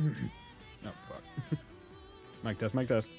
Oh, fuck. Mic test, mic test.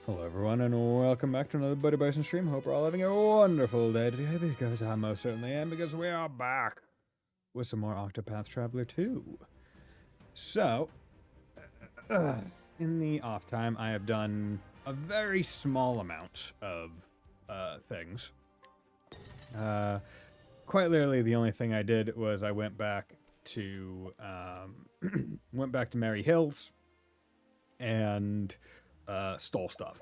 Hello everyone and welcome back to another Buddy Bison stream. Hope we're all having a wonderful day today because I most certainly am, because we are back with some more Octopath Traveler 2. So, in the off time I have done a very small amount of things. quite literally the only thing I did was I went back to Merry Hills and stole stuff.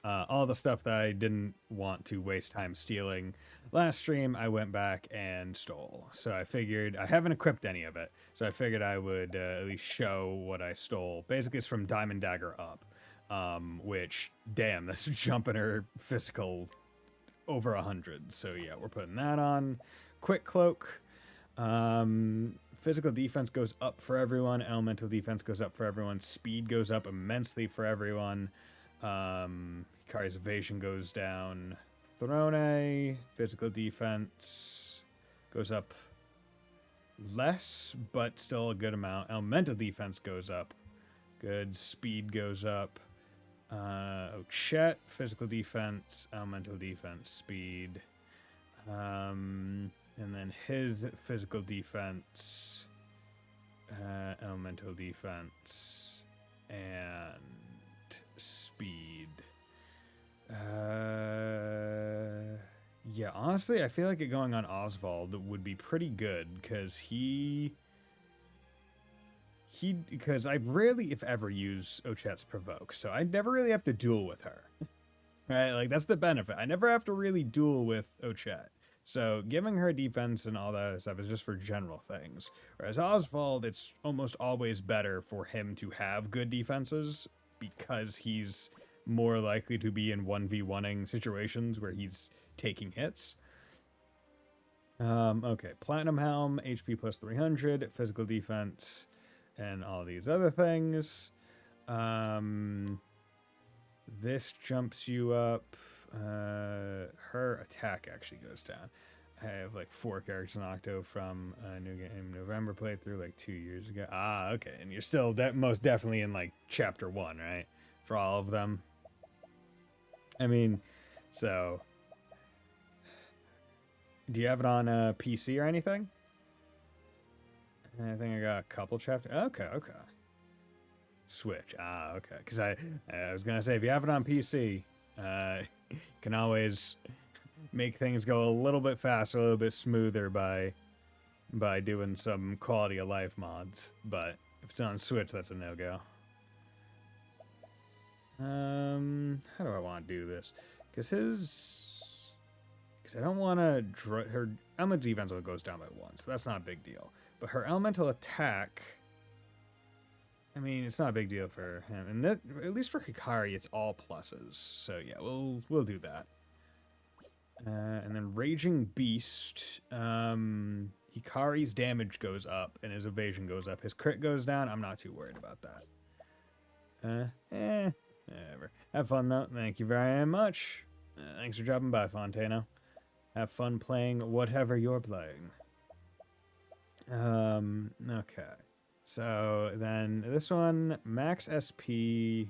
All the stuff that I didn't want to waste time stealing. Last stream, I went back and stole. So I figured, I haven't equipped any of it, so I figured I would at least show what I stole. Basically, it's from Diamond Dagger up, which, damn, that's jumping her physical over 100. So yeah, we're putting that on. Quick Cloak. Physical defense goes up for everyone. Elemental defense goes up for everyone. Speed goes up immensely for everyone. Hikari's evasion goes down. Throne, physical defense goes up less, but still a good amount. Elemental defense goes up. Good. Speed goes up. Chet, physical defense, elemental defense, speed. And then his physical defense, elemental defense, and speed. Yeah, honestly, I feel like it going on Oswald would be pretty good, because because I rarely, if ever, use Ochet's Provoke, so I never really have to duel with her. Right? Like, that's the benefit. I never have to really duel with Ochet. So giving her defense and all that other stuff is just for general things. Whereas Oswald, it's almost always better for him to have good defenses, because he's more likely to be in 1v1ing situations where he's taking hits. Okay, Platinum Helm, HP plus 300, physical defense, and all these other things. This jumps you up. Her attack actually goes down. I have like 4 characters in Octo from a New Game November playthrough like 2 years ago. Ah, okay. And you're still most definitely in like chapter 1, right? For all of them. I mean, so do you have it on a PC or anything? I think I got a couple chapters. Okay. Switch. Ah, okay. Because I was gonna say, if you have it on PC, you can always make things go a little bit faster, a little bit smoother by doing some quality of life mods. But if it's on Switch, that's a no-go. How do I want to do this? Because I don't want to her elemental defense only goes down by 1, so that's not a big deal. But her elemental attack, I mean, it's not a big deal for him, and that, at least for Hikari, it's all pluses. So yeah, we'll do that. And then Raging Beast, Hikari's damage goes up and his evasion goes up. His crit goes down. I'm not too worried about that. Whatever. Have fun though. Thank you very much. Thanks for dropping by, Fontano. Have fun playing whatever you're playing. Okay. So then this one, max SP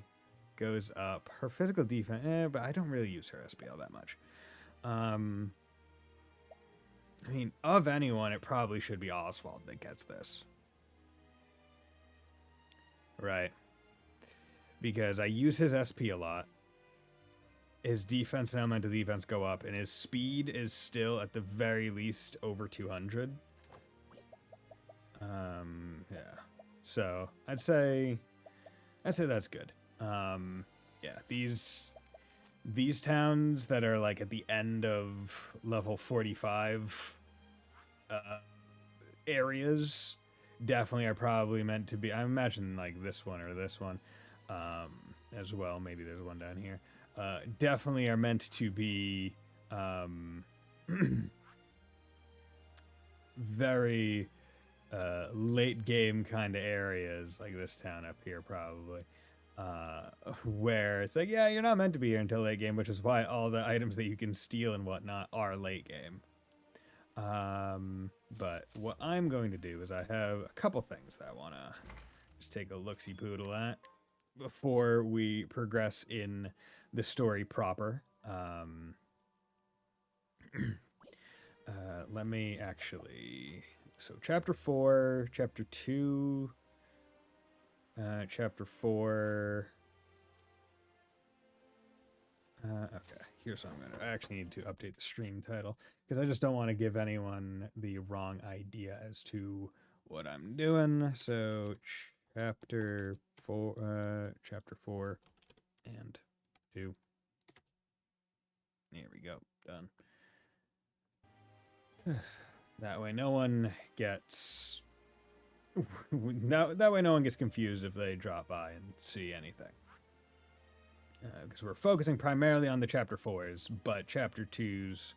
goes up. Her physical defense, but I don't really use her SP all that much. I mean, of anyone, it probably should be Oswald that gets this. Right. Because I use his SP a lot. His defense and elemental defense go up, and his speed is still, at the very least, over 200. Yeah. So, I'd say that's good. Yeah, these towns that are, like, at the end of level 45 areas definitely are probably meant to be, I imagine, like, this one or this one as well. Maybe there's one down here. Definitely are meant to be very late game kind of areas, like this town up here probably, where it's like, yeah, you're not meant to be here until late game, which is why all the items that you can steal and whatnot are late game. But what I'm going to do is I have a couple things that I want to just take a look-see poodle at before we progress in the story proper. Let me actually... So, Chapter 4, Chapter 2, Chapter 4... okay, here's what I'm gonna. I actually need to update the stream title because I just don't want to give anyone the wrong idea as to what I'm doing. So chapter 4 and 2. Here we go. Done. That way no one gets that way no one gets confused if they drop by and see anything. Because we're focusing primarily on the chapter 4s, but chapter 2's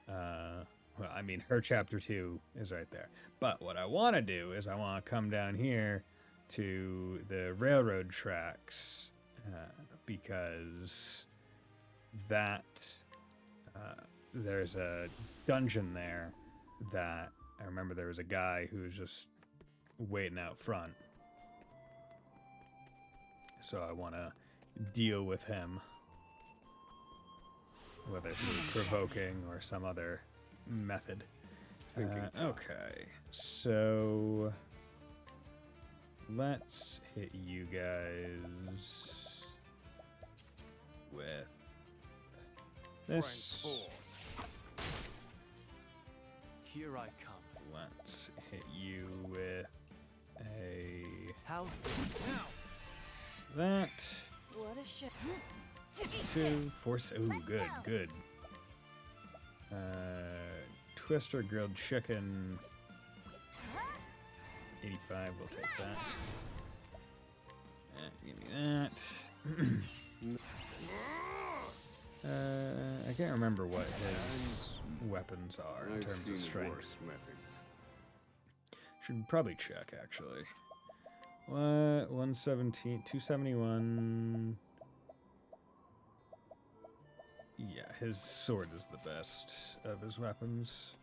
well, I mean her chapter 2 is right there. But what I want to do is I want to come down here to the railroad tracks because that there's a dungeon there that I remember there was a guy who was just waiting out front. So I want to deal with him, whether through provoking or some other method. Okay, so let's hit you guys with this. Here I come. Let's hit you with a How's this now? that. What a shit. 2, 4. Ooh, good. Twister grilled chicken. 85. We'll take that. Give me that. I can't remember what his weapons are in terms of strength. Should probably check actually. What? 117, 271. Yeah, his sword is the best of his weapons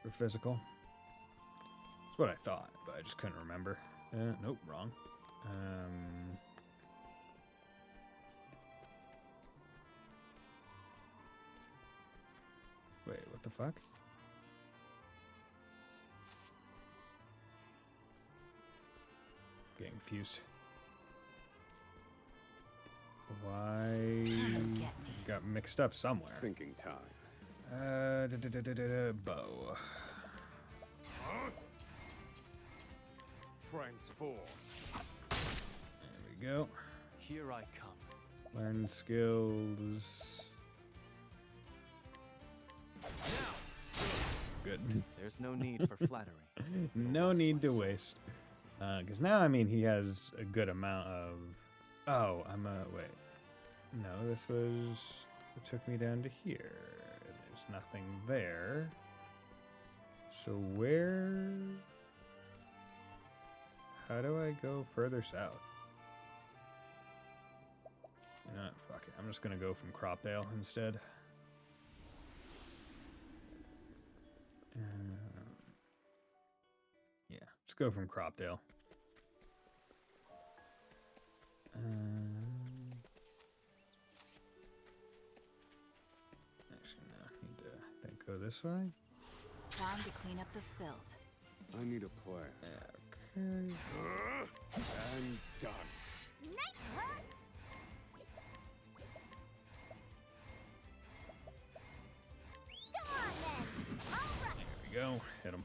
for physical. That's what I thought, but I just couldn't remember. Nope, wrong. Wait, what the fuck? Getting confused. Why got mixed up somewhere? Thinking time. Bow. Transform. There we go. Here I come. Learn skills. Good. There's no need for flattery. No need to waste. Because now, I mean, he has a good amount of... Oh, wait. No, this was... It took me down to here. There's nothing there. So where... How do I go further south? You know what? Fuck it. I'm just going to go from Cropdale instead. Yeah, let's go from Cropdale. Actually, no, I need to think go this way. Time to clean up the filth. I need a plan. Okay. And done. There we go. Hit him.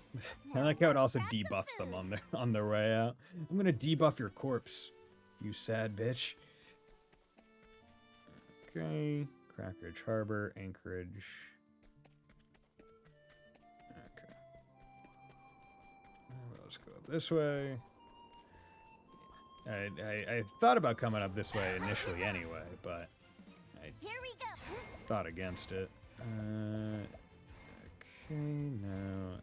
I like how it also debuffs them on their way out. I'm gonna debuff your corpse, you sad bitch. Okay. Crackridge Harbor, Anchorage. Okay. Well, let's go up this way. I thought about coming up this way initially anyway, but I thought against it. Okay, no.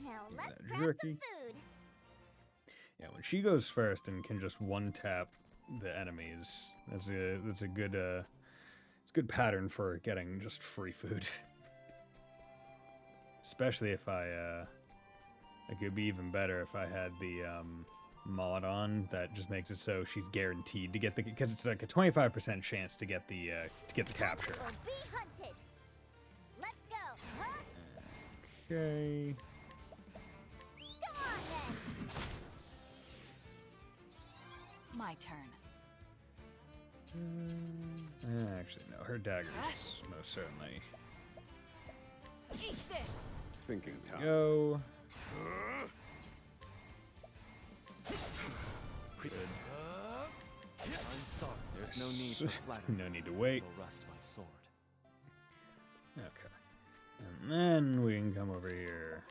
Now let's that grab jerky. some food. Yeah, when she goes first and can just one tap the enemies, that's a good it's a good pattern for getting just free food. Especially if it could be even better if I had the mod on that just makes it so she's guaranteed to get the, because it's like a 25% chance to get the capture. Or be hunted. Let's go. Huh? Okay. My turn. Actually, no. Her daggers, most certainly. Eat this. Thinking time. Go. Good. I'm sorry. There's no need for flattery. No need to wait. It'll rust my sword. Okay. And then we can come over here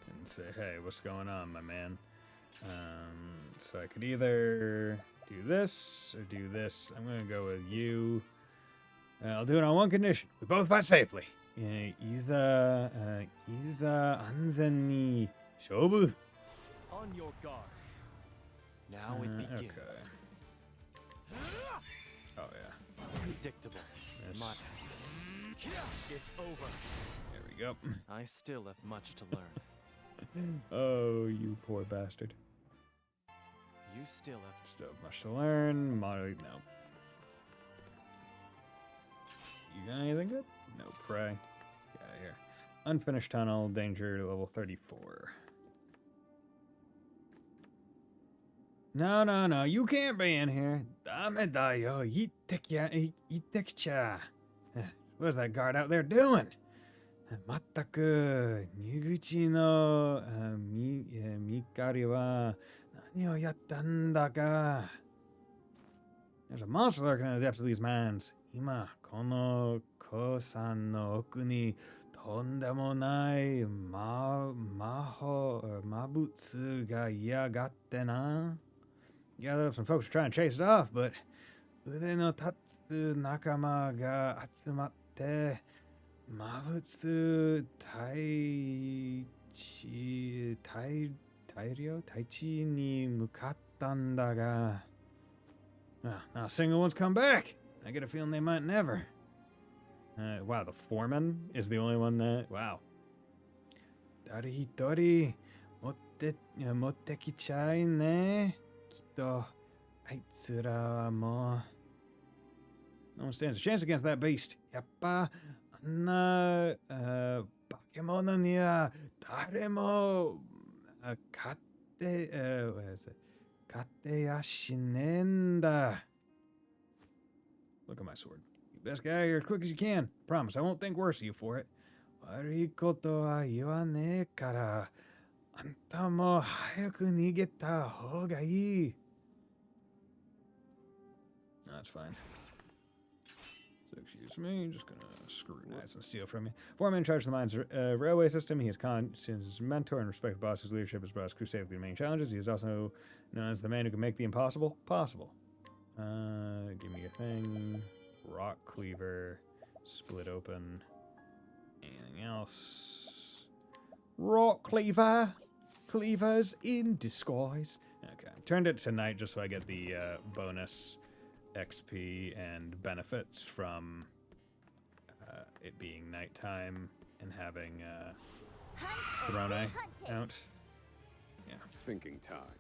and say, hey, what's going on, my man? So I could either do this or do this. I'm going to go with you. I'll do it on one condition. We both fight safely. いざ安全に勝負. On your guard. Now it begins. Okay. Oh, yeah. Predictable. Yes. It's over. There we go. I still have much to learn. Oh, you poor bastard. You still have. Still much to learn. No. You got anything good? No, pray. Yeah, here. Unfinished tunnel, danger level 34. No, you can't be in here. Dame da yo, yittekicha. What's that guard out there doing? Mattaku, Niguchi no Mikari wa nani o yattanda ka? There's a monster lurking in the depths of these mines. Ima, kono kosan no oku ni tondemo nai mabutsu ga iagatte na. Gathered up some folks to try and chase it off, but ude no tatsu nakama ga atsumatte mabutsu taichi ni mukattan da ga. Not a single one's come back. I get a feeling they might never. Wow, the foreman is the only one that... Wow. Dari hitori motte kichai ne. Kito aitsura wa mo. No one stands a chance against that beast. Yappa anna bakemono ni wa dare mo katte what is it? Katte yashinenda. Look at my sword. You best get out of here as quick as you can. Promise, I won't think worse of you for it. Warui koto wa iwane kara. Anta mo hayaku nigeta hou ga ii. That's fine. So excuse me, I'm just gonna scrutinize and steal from you. Foreman in charge of the mine's railway system. He is his mentor and respected boss whose leadership has brought us crusade through the main challenges. He is also known as the man who can make the impossible possible. Give me a thing. Rock cleaver. Split open. Anything else? Rock cleaver. Cleavers in disguise. Okay. Turned it to night just so I get the bonus XP and benefits from it being nighttime and having Corona out. Yeah. Thinking time.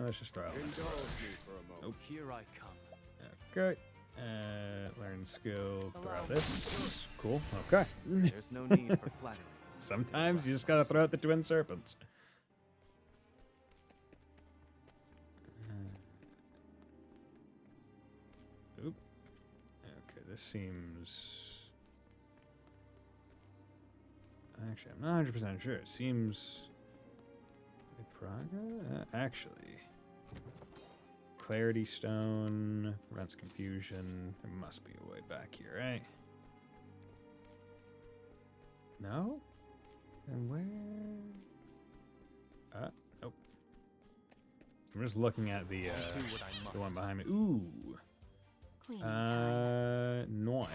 Let's just throw out. Indulge me for a moment. Nope. Here I come. Okay. Learn skill. Throw out this. Cool. Okay. There's no need for flattery. Sometimes you just gotta throw out the twin serpents. Oop. Okay, this seems... Actually, I'm not 100% sure. It seems... Praga? Actually... Clarity Stone prevents confusion. There must be a way back here, right? No? Then where? Nope. I'm just looking at the Do what I must. one behind me. Ooh. Cleaning time. Noi.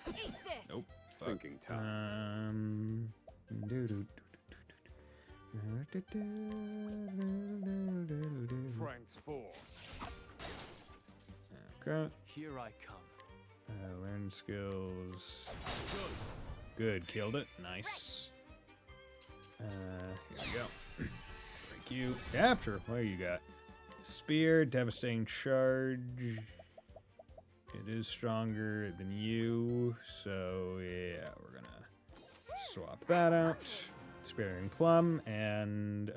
Eat this. Nope. Fuck. Thinking time. Transform. Okay. Here I come. Learn skills. Good. Killed it. Nice. Here we go. Thank you. Capture. What do you got? Spear, devastating charge. It is stronger than you, so yeah, we're gonna swap that out. Spearing Plum and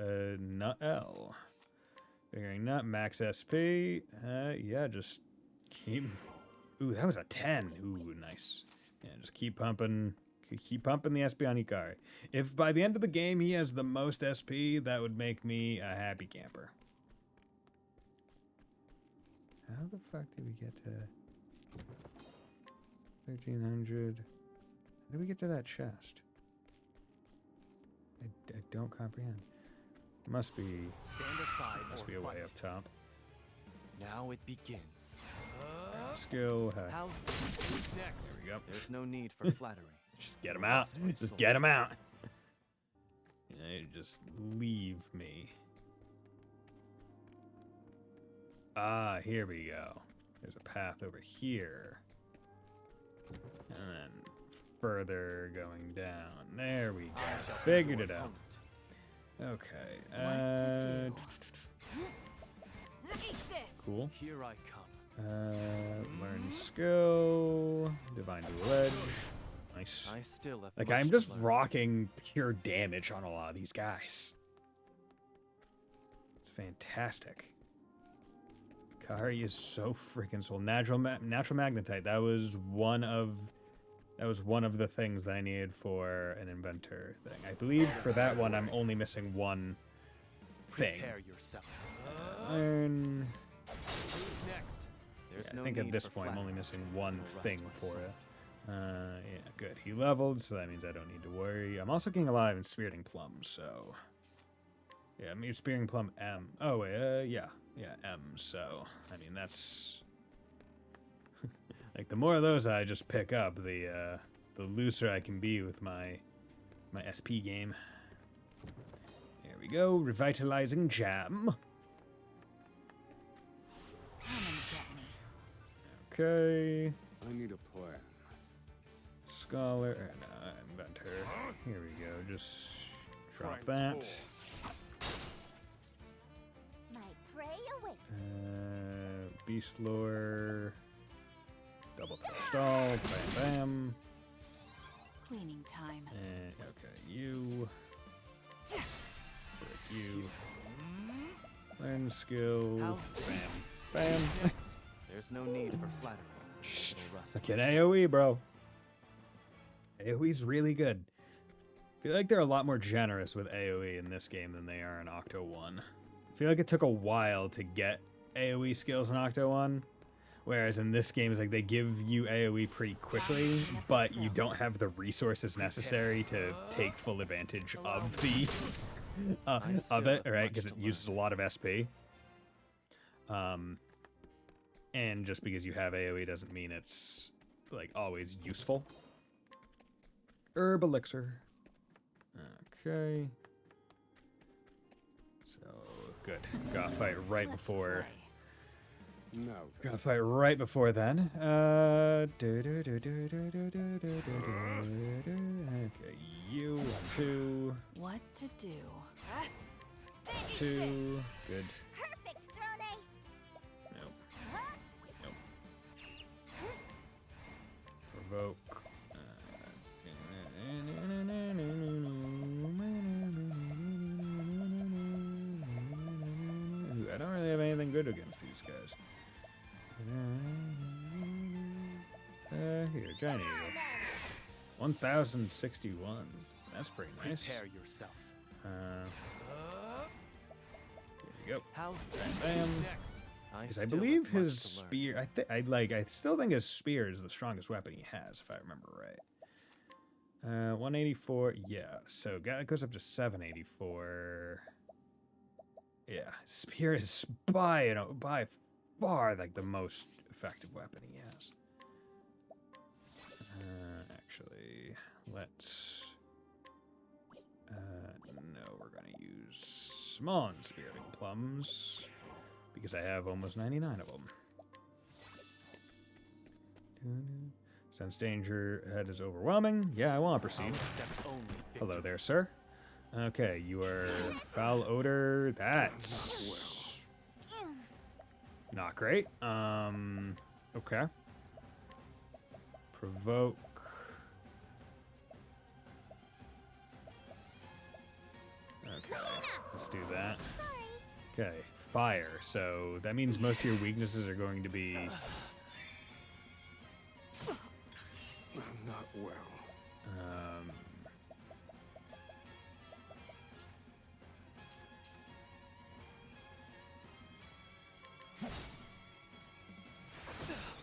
Nut L. Spearing Nut, max SP. Yeah, just keep. Ooh, that was a 10. Ooh, nice. Yeah, just keep pumping. Keep pumping the SP on Hikari. If by the end of the game he has the most SP, that would make me a happy camper. How the fuck did we get to 1300? How did we get to that chest? I don't comprehend. Must be Stand aside a or way fight. up top. Now it begins. Skill. How's this? Who's next? There we go. There's no need for flattery. Just get him out. Just get him out. You just leave me. Ah, here we go. There's a path over here. And then further going down. There we go. Figured it out. Okay. What to do? Eat this. Cool. Here I come. Learn skill. Divine dual edge. Nice. I still have Like, much I'm to just learn. rocking pure damage on a lot of these guys. It's fantastic. Kari is so freaking swole. Natural magnetite. That was one of the things that I needed for an inventor thing. I believe for that one I'm only missing one thing. Prepare yourself. Learn. Who's next? There's Yeah, no I think at need this for point I'm only flattery. missing one Will rest thing my for soul. it. Yeah, good. He leveled, so that means I don't need to worry. I'm also getting a lot of Spearing Plums, so... Yeah, I mean, Spearing Plum M. Oh, wait, yeah. Yeah, M, so... I mean, that's... like, the more of those I just pick up, the looser I can be with my SP game. There we go. Revitalizing Jam. Come and get me. Okay. I need a plan. Scholar, inventor. Here we go. Just drop that. My prey awaits. Beast lore. Double tap stall. Bam, bam. Cleaning time. And okay, you. Break you. Learn skill. How's Bam, this? bam. Next. There's no need for flattery. It'll rust Fucking my AoE, bro. AoE's really good. I feel like they're a lot more generous with AoE in this game than they are in Octo 1. I feel like it took a while to get AoE skills in Octo 1, whereas in this game, it's like they give you AoE pretty quickly, but you don't have the resources necessary to take full advantage of the of it, right? Because it uses a lot of SP. And just because you have AoE doesn't mean it's like always useful. Herb elixir. Okay. So good. Got to fight right Let's before. play. No. Got to fight right before then. Okay, you 1, 2, What to do? 2. Good. Perfect, Throne. Nope. Nope. Provoke. Ooh, I don't really have anything good against these guys. Here, Giant Eagle. 1061. That's pretty nice. Prepare yourself. Here we go. How's this? Bam. Next. Because I still believe have much his to learn. spear. I still think his spear is the strongest weapon he has, if I remember right. 184. Yeah. So it goes up to 784. Yeah, spear is by far like the most effective weapon he has. Actually, let's. No, we're gonna use small spearing plums because I have almost 99 of them. Sense danger ahead is overwhelming. Yeah, I want to proceed. I'll accept only Hello victory. there, sir. Okay, you are foul odor. That's Not great. Okay. Provoke. Okay, let's do that. Okay, fire. So that means most of your weaknesses are going to be... I'm not well.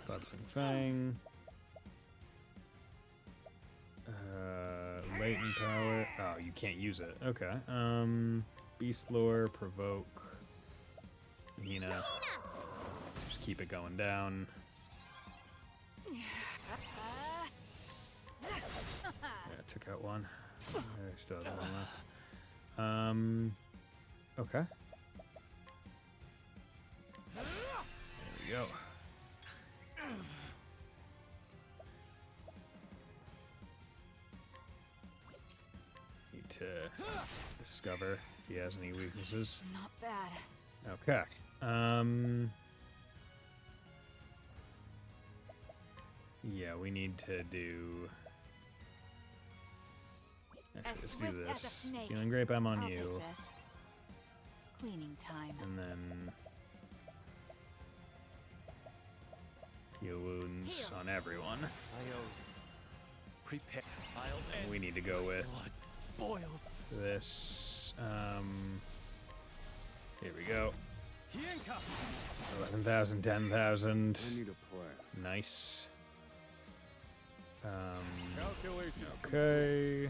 Bubbling Fang. Latent power. Oh, you can't use it. Okay. Beast Lore, Provoke. Hina. Just keep it going down. Yeah, took out one. I still have one left. Okay. There we go. Need to discover if he has any weaknesses. Not bad. Okay. Yeah, we need to do... Actually, let's do swift as a this. snake. Healing Grape, I'm on I'll you. take this. Cleaning time. And then... Heal wounds on everyone. I'll prepare. I'll end. We need to go with Blood boils. this. Here we go. Hienka. 11,000, 10,000. I need a plan. Nice. Calculations. Okay.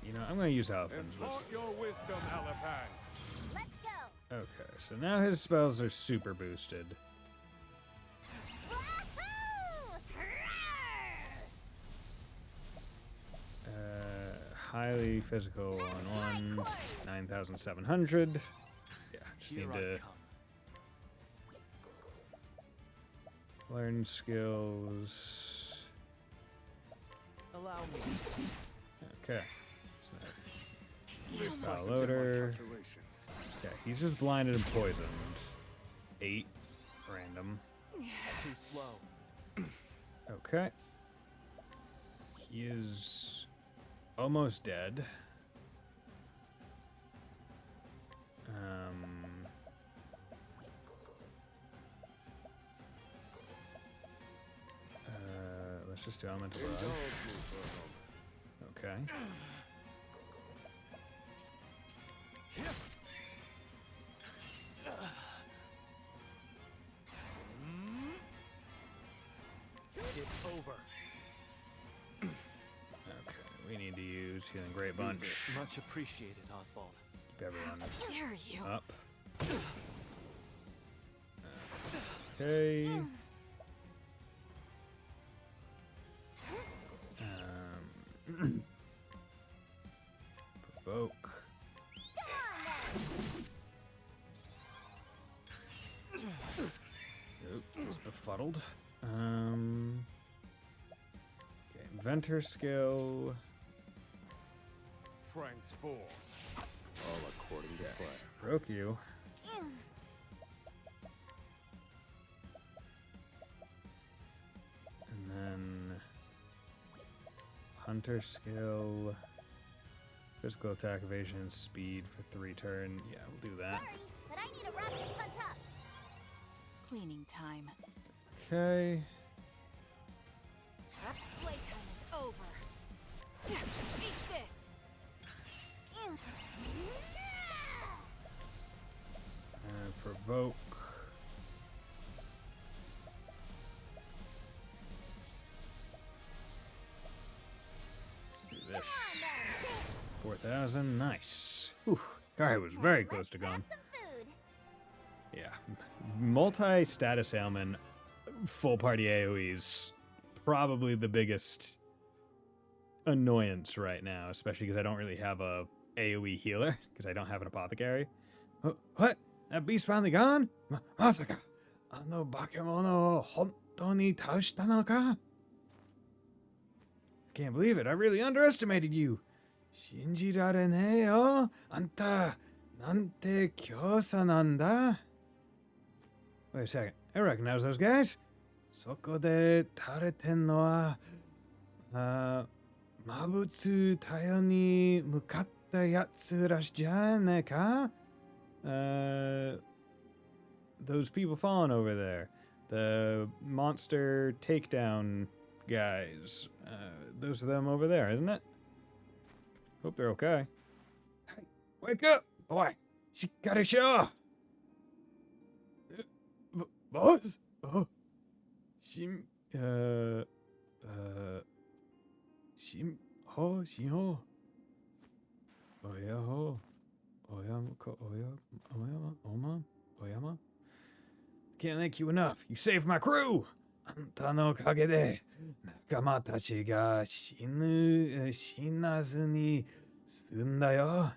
You know, I'm gonna use Alphin's Impart wisdom. your wisdom, Elephant. Let's go. Okay, so now his spells are super boosted. Wahoo! Highly physical on one. 9,700. Yeah, just Here need I to come. learn skills. Allow me. Okay. So, Damn. file loader. Calculations. Okay, he's just blinded and poisoned. 8 random. Too slow. Okay. He is almost dead. Let's just do elemental Indulge barrage. me for a moment. Okay. It's over. Okay, we need to use Healing Great Bunch. Much appreciated, Oswald. Keep everyone Dare you? up. Okay. Provoke. Oop, he's befuddled. Okay, Inventor skill. Transform. All according to plan. Broke you. And then Hunter skill. Physical attack, evasion, and speed for 3 turn. Yeah, we'll do that. Sorry, but I need to wrap this hunt up. Cleaning time. Okay. Playtime is over. Eat this. Provoke. Let's do this. 4,000. Nice. Whew. Guy was very close to gone. Some food. Yeah. Multi-status ailment, full party AoEs, probably the biggest annoyance right now, especially because I don't really have a AoE healer, because I don't have an apothecary. Oh, what? That beast finally gone? Masaka, ano bakemono o hontou ni taoshita no ka? Can't believe it. I really underestimated you. Shinjirareneyo. Anta, nante kyosa nanda? Wait a second. I recognize those guys. Soko de tareten no wa, mabutsu tayo ni mukatta yatsu janai ka? Those people falling over there. The monster takedown guys. Those are them over there, isn't it? Hope they're okay. Hey, wake up! Boy, shikkari sho! Boss? Oh. Shinho. Oyaho. Oyama. Can't thank you enough. You saved my crew! Anta no kage de nakama tachi ga shinazu ni sunda yo.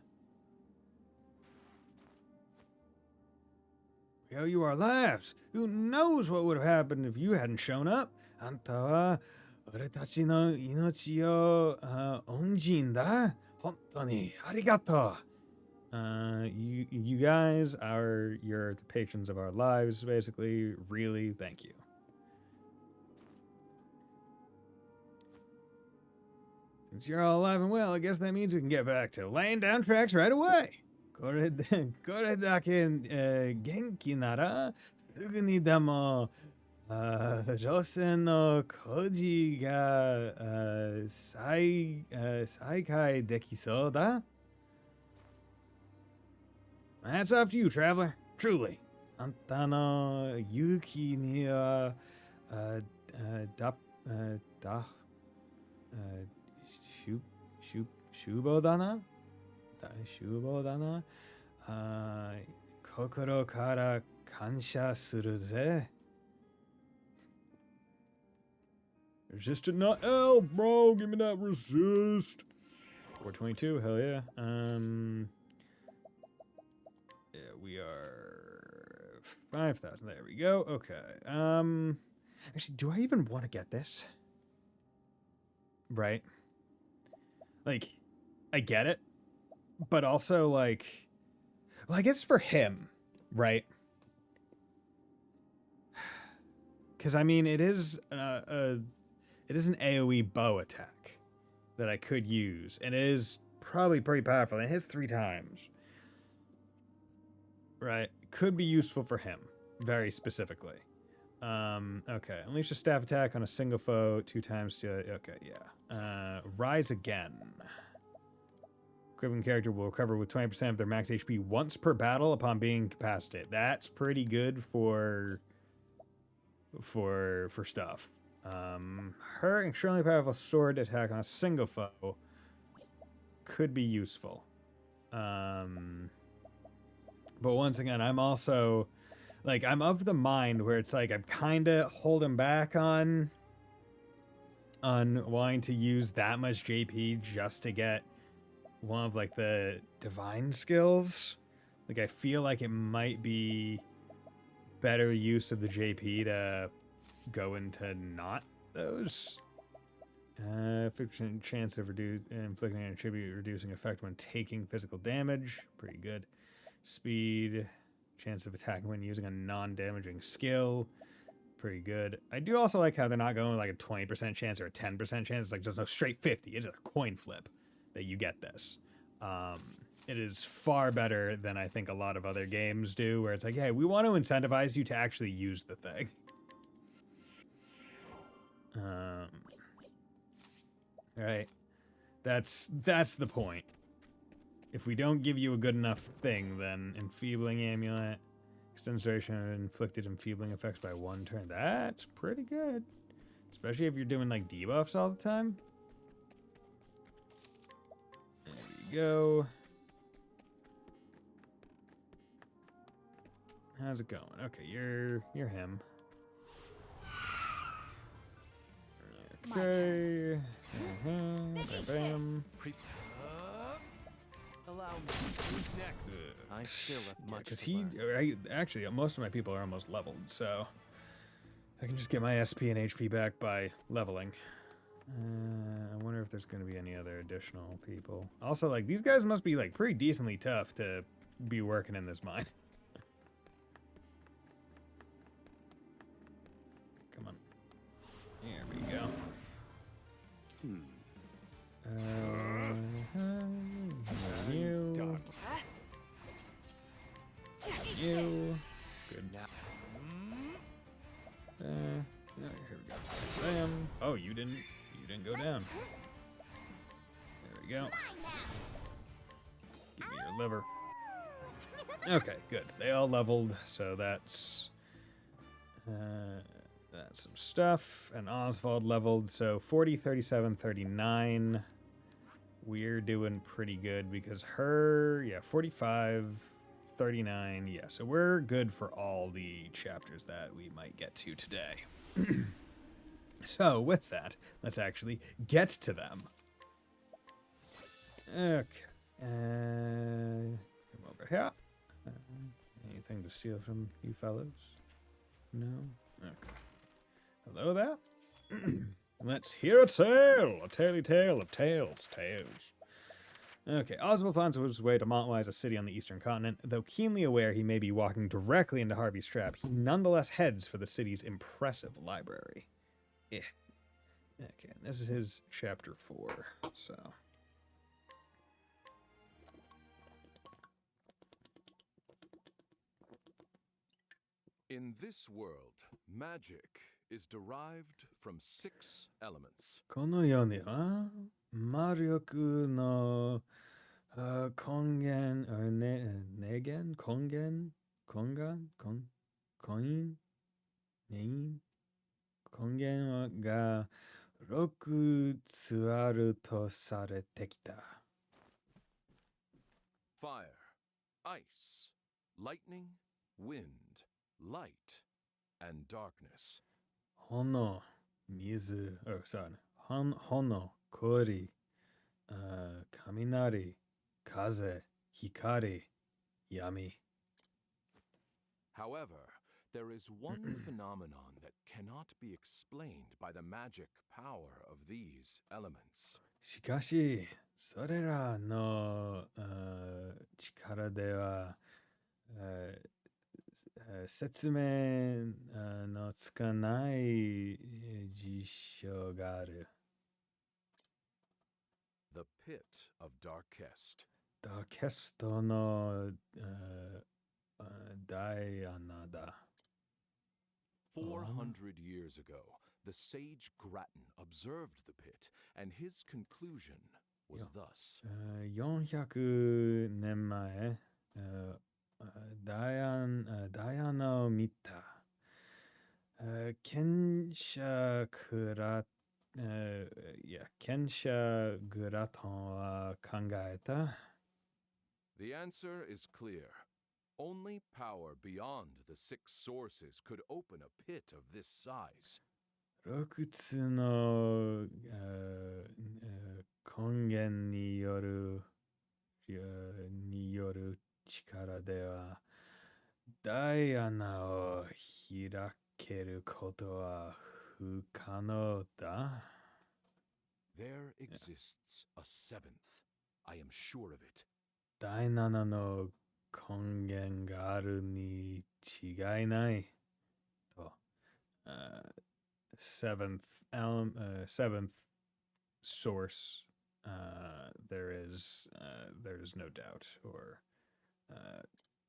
We owe you our lives. Who knows what would have happened if you hadn't shown up? Anta wa ore tachi no inochi yo onjin da. Honto ni arigato. You guys you're the patrons of our lives, basically. Really, thank you. Since you're all alive and well, I guess that means we can get back to laying down tracks right away. Kore dake genki nara, sugu ni demo Josen no koji ga saikai dekisou da? Hats off to you, traveler. Truly. Anta no yuki ni wa shubo dana? Shubo dana? Kokoro kara kansha suru ze. Resist and not L, bro. Give me that resist. 422, hell yeah. Yeah, we are 5,000. There we go. Okay. Actually, do I even want to get this? Right. Like, I get it, but also like, well, I guess for him, right? Because I mean, it is an AOE bow attack that I could use, and it is probably pretty powerful. It hits 3 times, right? Could be useful for him, very specifically. Okay, unleash a staff attack on a single foe 2 times to. Okay, yeah. Rise again. Equipping character will recover with 20% of their max HP once per battle upon being incapacitated. That's pretty good for stuff. Her extremely powerful sword attack on a single foe could be useful. But once again, I'm also like, I'm of the mind where it's like I'm kind of holding back on wanting to use that much JP just to get one of like the divine skills. Like, I feel like it might be better use of the JP to go into not those. 50% chance of inflicting an attribute reducing effect when taking physical damage. Pretty good. Speed. Chance of attacking when using a non-damaging skill. Pretty good. I do also like how they're not going with like a 20% chance or a 10% chance. It's like just a straight 50. It's a coin flip that you get this. It is far better than I think a lot of other games do, where it's like, hey, we want to incentivize you to actually use the thing. Right. That's the point. If we don't give you a good enough thing, then enfeebling amulet, extends duration of inflicted enfeebling effects by 1 turn. That's pretty good. Especially if you're doing like debuffs all the time. There you go. How's it going? Okay, you're him. Okay. Bam, bam. Allow me. Who's next? I still have much Because to learn. actually, most of my people are almost leveled, so I can just get my SP and HP back by leveling. I wonder if there's going to be any other additional people. Also, like, these guys must be, like, pretty decently tough to be working in this mine. Come on. There we go. You. Done. Eat You. this. Good. Here we go. Bam. Oh, you didn't go down. There we go. Give me your liver. Okay, good. They all leveled, so that's some stuff. And Oswald leveled, so 40, 37, 39. We're doing pretty good because her, yeah, 45, 39. Yeah, so we're good for all the chapters that we might get to today. So, with that, let's actually get to them. Okay. Come over here. Anything to steal from you fellows? No? Okay. Hello there. Let's hear a tale. A taily tale of tales. Okay, Oswald plans his way to Montwise, a city on the eastern continent. Though keenly aware he may be walking directly into Harvey's trap, he nonetheless heads for the city's impressive library. Okay, this is his chapter 4, so... In this world, magic is derived from 6 elements. この世には魔力の根源、根源、根源、根源、根源が6つあるとされてきた。Fire, ice, lightning, wind, light, and darkness. 炎、水、炎、氷、雷、風、光、闇。 However, there is one phenomenon that cannot be explained by the magic power of these elements. しかし、それらの力では説明のつかない事象がある。The Pit of Darkest. ダーケストの大穴だ。400 years ago, the sage Grattan observed the pit, and his conclusion was thus. 400年前、ダイアナを見た。賢者グラトンは考えた。The answer is clear. Only power beyond the 6 sources could open a pit of this size. 6つの根源による力では大穴を開けることは不可能だ。There exists a 7th. I am sure of it. 第7の根源があるに違いない。と、seventh source. There is no doubt, or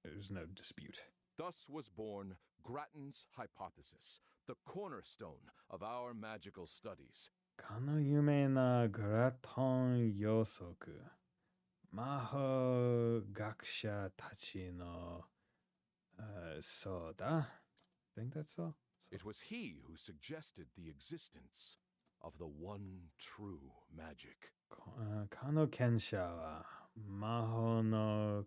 there's no dispute. Thus was born Grattan's hypothesis, the cornerstone of our magical studies. かの有名なグラトン予測。魔法学者たちの、そうだ。I think that's so. It was he who suggested the existence of the one true magic. かの賢者は魔法の、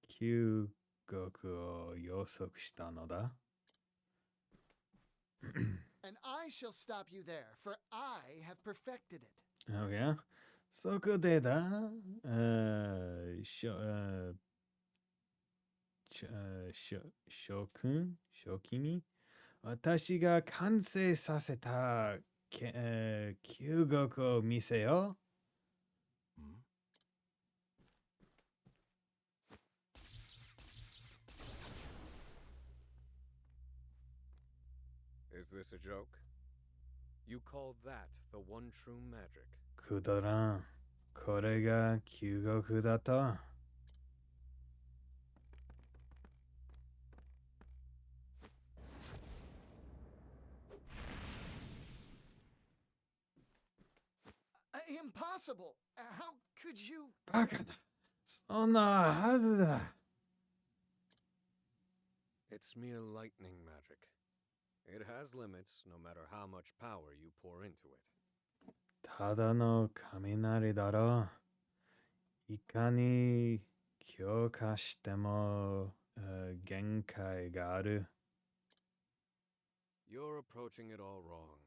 究極を予測したのだ。And I shall stop you there, for I have perfected it. Oh yeah? そこでだ。諸君私が完成させた旧国を見せよ。Hmm? Is this a joke? You call that the one true magic? くだらん。これが旧国だと。Impossible! How could you? バカだ。そんなはずだ。It's mere lightning magic. It has limits no matter how much power you pour into it. ただの雷だろう。いかに強化しても、限界がある。You're approaching it all wrong.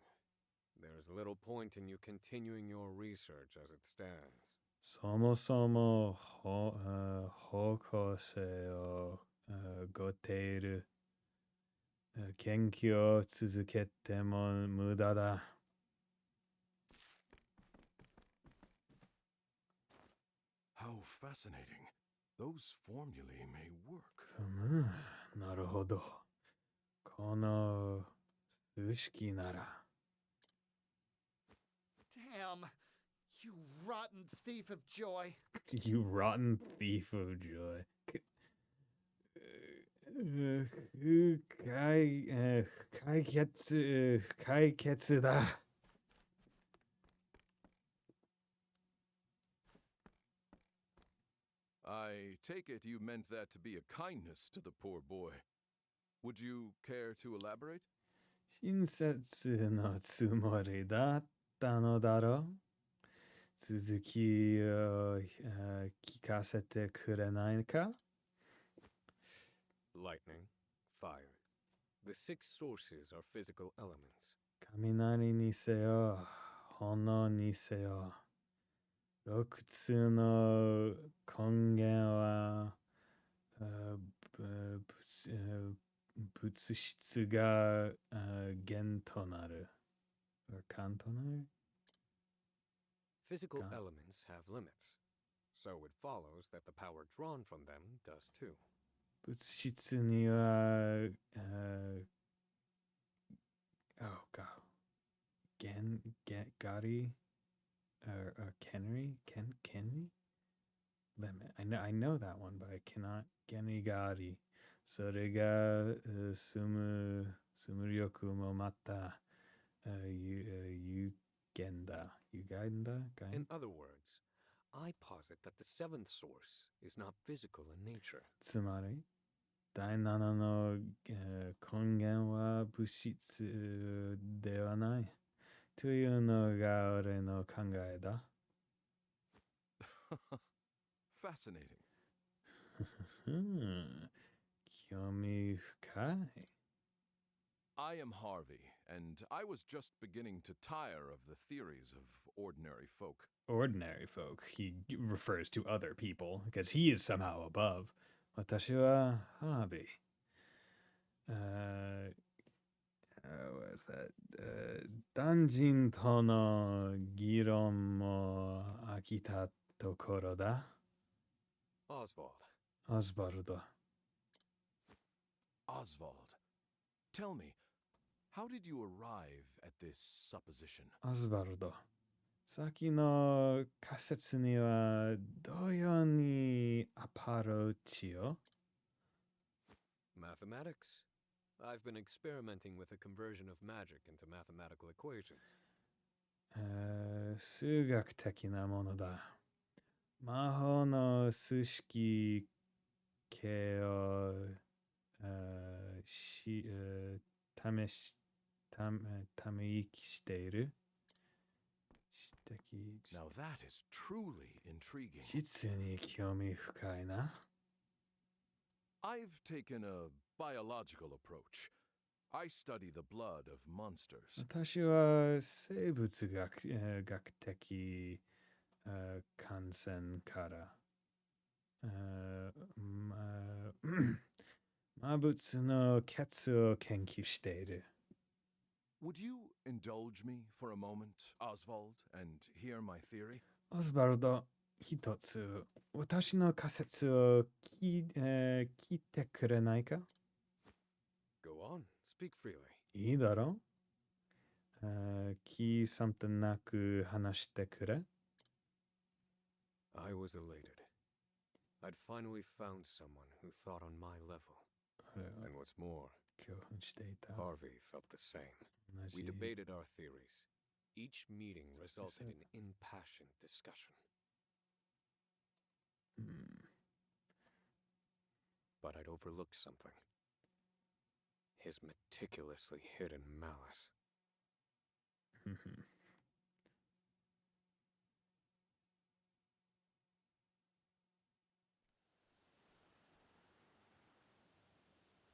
There's little point in you continuing your research as it stands. そもそも方向性をごている。研究を続けても無駄だ。How fascinating. Those formulae may work. なるほど。この数式なら。Damn! You rotten thief of joy. You rotten thief of joy. 解決だ。I take it you meant that to be a kindness to the poor boy. Would you care to elaborate? 親切のつもりだったのだろう。続きを聞かせてくれないか？ Lightning, fire. The six sources are physical elements. 雷にせよ、炎にせよ。6つの根源は物質が源となる。間となる？ Physical Got it. elements have limits, so it follows that the power drawn from them does too. 物質には、ガリ or Kenry? Kenry? Limit. I know that one, but I cannot. Genri Gari. それが住む力もまた有限だ。有限だ In other words, I posit that the seventh source is not physical in nature. つまり第七の根源は物質ではないというのが俺の考えだ。Fascinating. 興味深い。I am Harvey, and I was just beginning to tire of the theories of ordinary folk. Ordinary folk, he refers to other people because he is somehow above. 私はハービー。What is that? ダンジンとの議論も飽きたところだ。Oswald. オズバルド。Oswald, tell me, how did you arrive at this supposition? オズバルド。さっきの仮説にはどのようにアプローチを？ Mathematics. I've been experimenting with the conversion of magic into mathematical equations. 数学的なものだ。魔法の数式系をため息している。Now that is truly intriguing. 実に興味深いな。I've taken a biological approach. I study the blood of monsters. 私は生物学的観線から Mabutsu no ketsu o kenkyū shiteiru. Would you indulge me for a moment, Oswald, and hear my theory? Osvaldo, hitotsu, watashi no kasetsu o kiite kurenai ka? Go on, speak freely. いいだろ? Ki something naku hanashite kure? I was elated. I'd finally found someone who thought on my level. And what's more, 興奮していた。 Harvey felt the same. 同じ We debated our theories. Each meeting resulted in impassioned discussion. But I'd overlooked something. His meticulously hidden malice.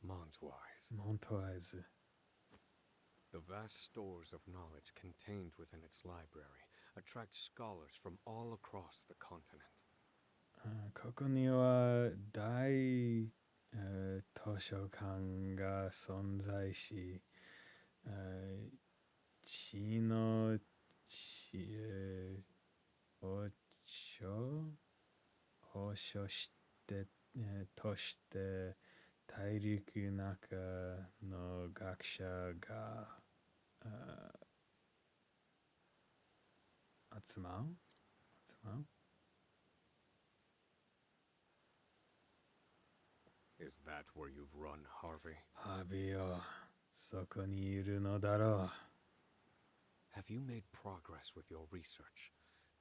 Montwise. Montwise. The vast stores of knowledge contained within its library attract scholars from all across the continent. ここには大、図書館が存在し、知の知恵を保証して、として大陸の中の学者が、集まう Is that where you've run, Harvey? ハビよ、そこにいるのだろ Have you made progress with your research,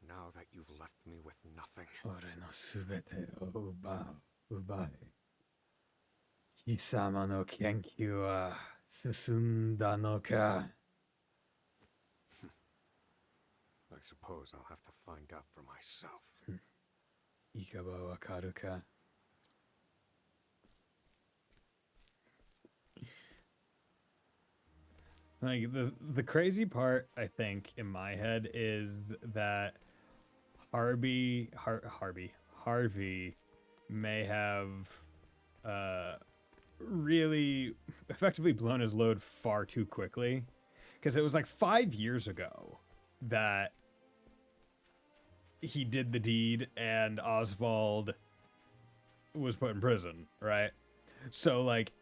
now that you've left me with nothing? う。俺のすべてを奪い。貴様の研究は進んだのか I suppose I'll have to find out for myself. いかばわかるか Like the crazy part, I think, in my head is that Harvey may have really effectively blown his load far too quickly, because it was like 5 years ago that he did the deed and Oswald was put in prison, right? So like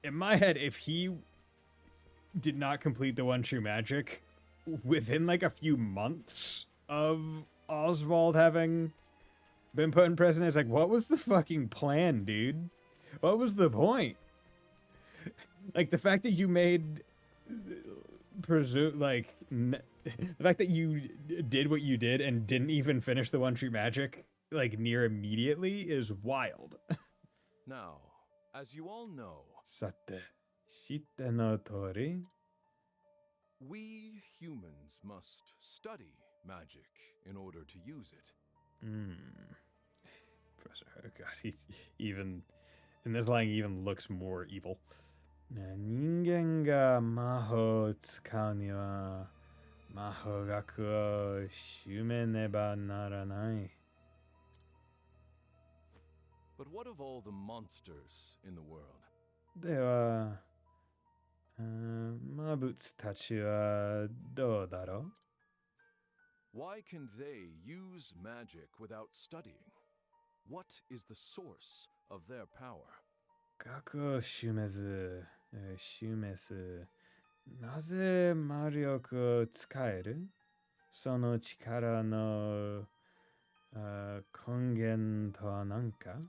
in my head, if he did not complete the one true magic within like a few months of Oswald having been put in prison, it's like, what was the fucking plan, dude? What was the point? Like the fact that you made the fact that you did what you did and didn't even finish the one true magic like near immediately is wild. Now, as you all know, さて、知っての通り、 we humans must study magic in order to use it. Professor, oh god, he even in this line he even looks more evil. 人間が魔法を使うには魔法学を修めねばならない。 But what of all the monsters in the world? では、魔物たちはどうだろう Why can they use magic without studying? What is the source of their power? 学を示す。なぜ魔力を使えるその力の根源とは何か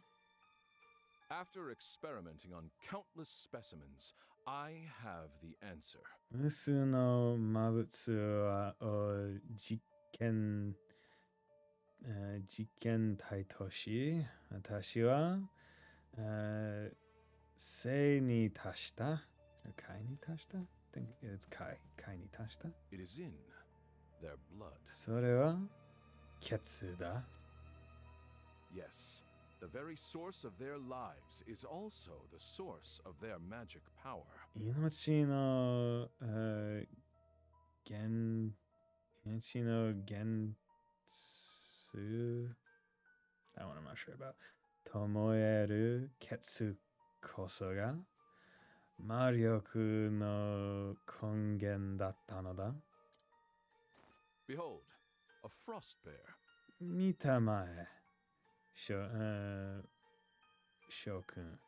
After experimenting on countless specimens, I have the answer. 無数の魔物を実験体とし、私は生に達した。解に達した I think it's 解に達した。 It is in their blood. それは血だ。 Yes, the very source of their lives is also the source of their magic power. 命の元素 That one I'm not sure about 灯える血こそが魔力の根源だったのだ。 Behold, a frost bear. 見たまえ、諸君、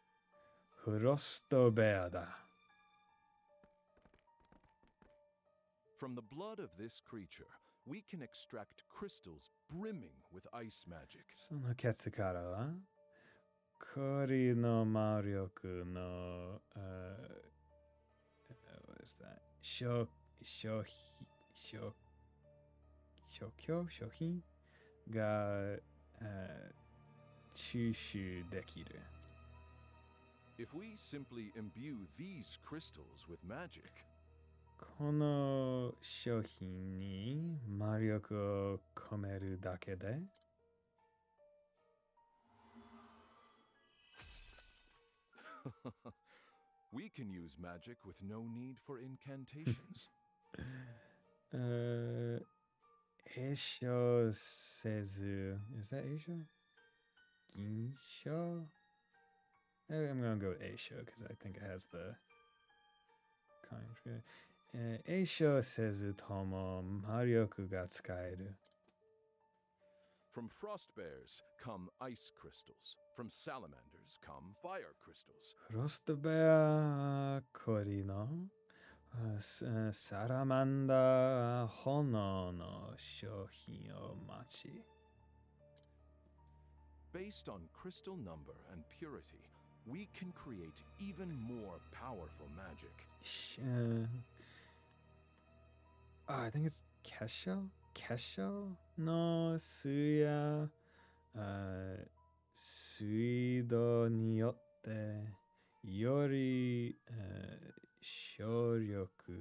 フロストベアだ。 From the blood of this creature, we can extract crystals brimming with ice magic. そのケツからは氷の魔力のwhat is that? 商品が収集できる。 If we simply imbue these crystals with magic, この商品に魔力を込めるだけで we can use magic with no need for incantations. 栄唱せず Is that 栄唱? 銀唱? I'm gonna go with 栄唱 because I think it has the kind. 栄唱せずとも魔力が使える。 From frost bears come ice crystals. From salamanders come fire crystals. フロストベア氷のサラマンダー炎の商品を待ち。 Based on crystal number and purity, we can create even more powerful magic. I think it's Kesho? Kesho の水や水道によってより強力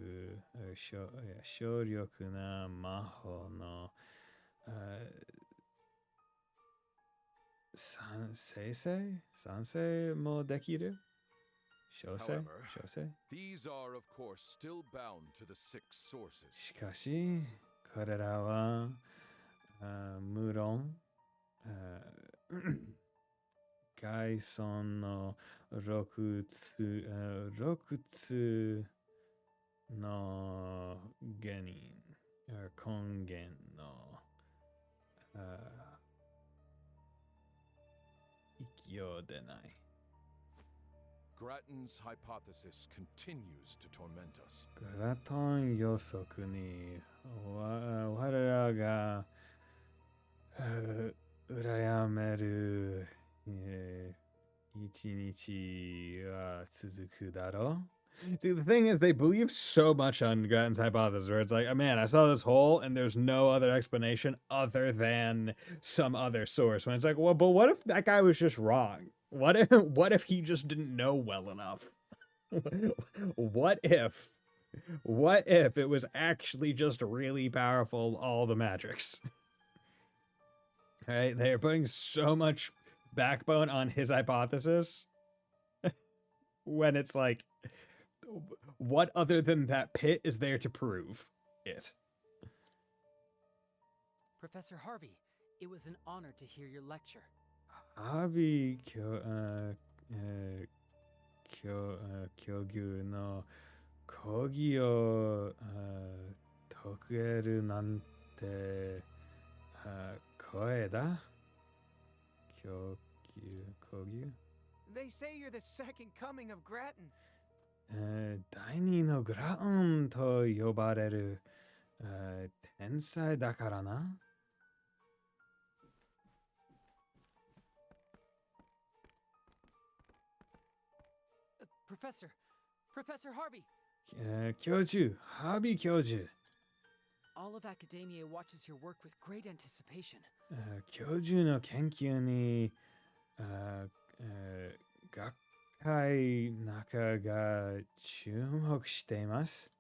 な魔法の賛成もできる。 However, these are, of course, still bound to the six sources. しかし、これらは無論外村の6つの原因根源の勢いでない。 Grattan's hypothesis continues to torment us. グラトン予測に我らが羨める一日は続くだろう。 See, the thing is, they believe so much on Grattan's hypothesis, where it's like, oh, man, I saw this hole and there's no other explanation other than some other source. When it's like, well, but what if that guy was just wrong? What if he just didn't know well enough? What if it was actually just really powerful, all the magics? Right? They are putting so much backbone on his hypothesis when it's like, what other than that pit is there to prove it? Professor Harvey, it was an honor to hear your lecture. Harvey 教授の講義を解けるなんて光栄だ。講義 They say you're the second coming of Grattan. 第二のグランと呼ばれる天才だからな。 Professor Harvey! 教授、ハービー教授。 All of academia watches your work with great anticipation. 教授の研究に学会中が注目しています。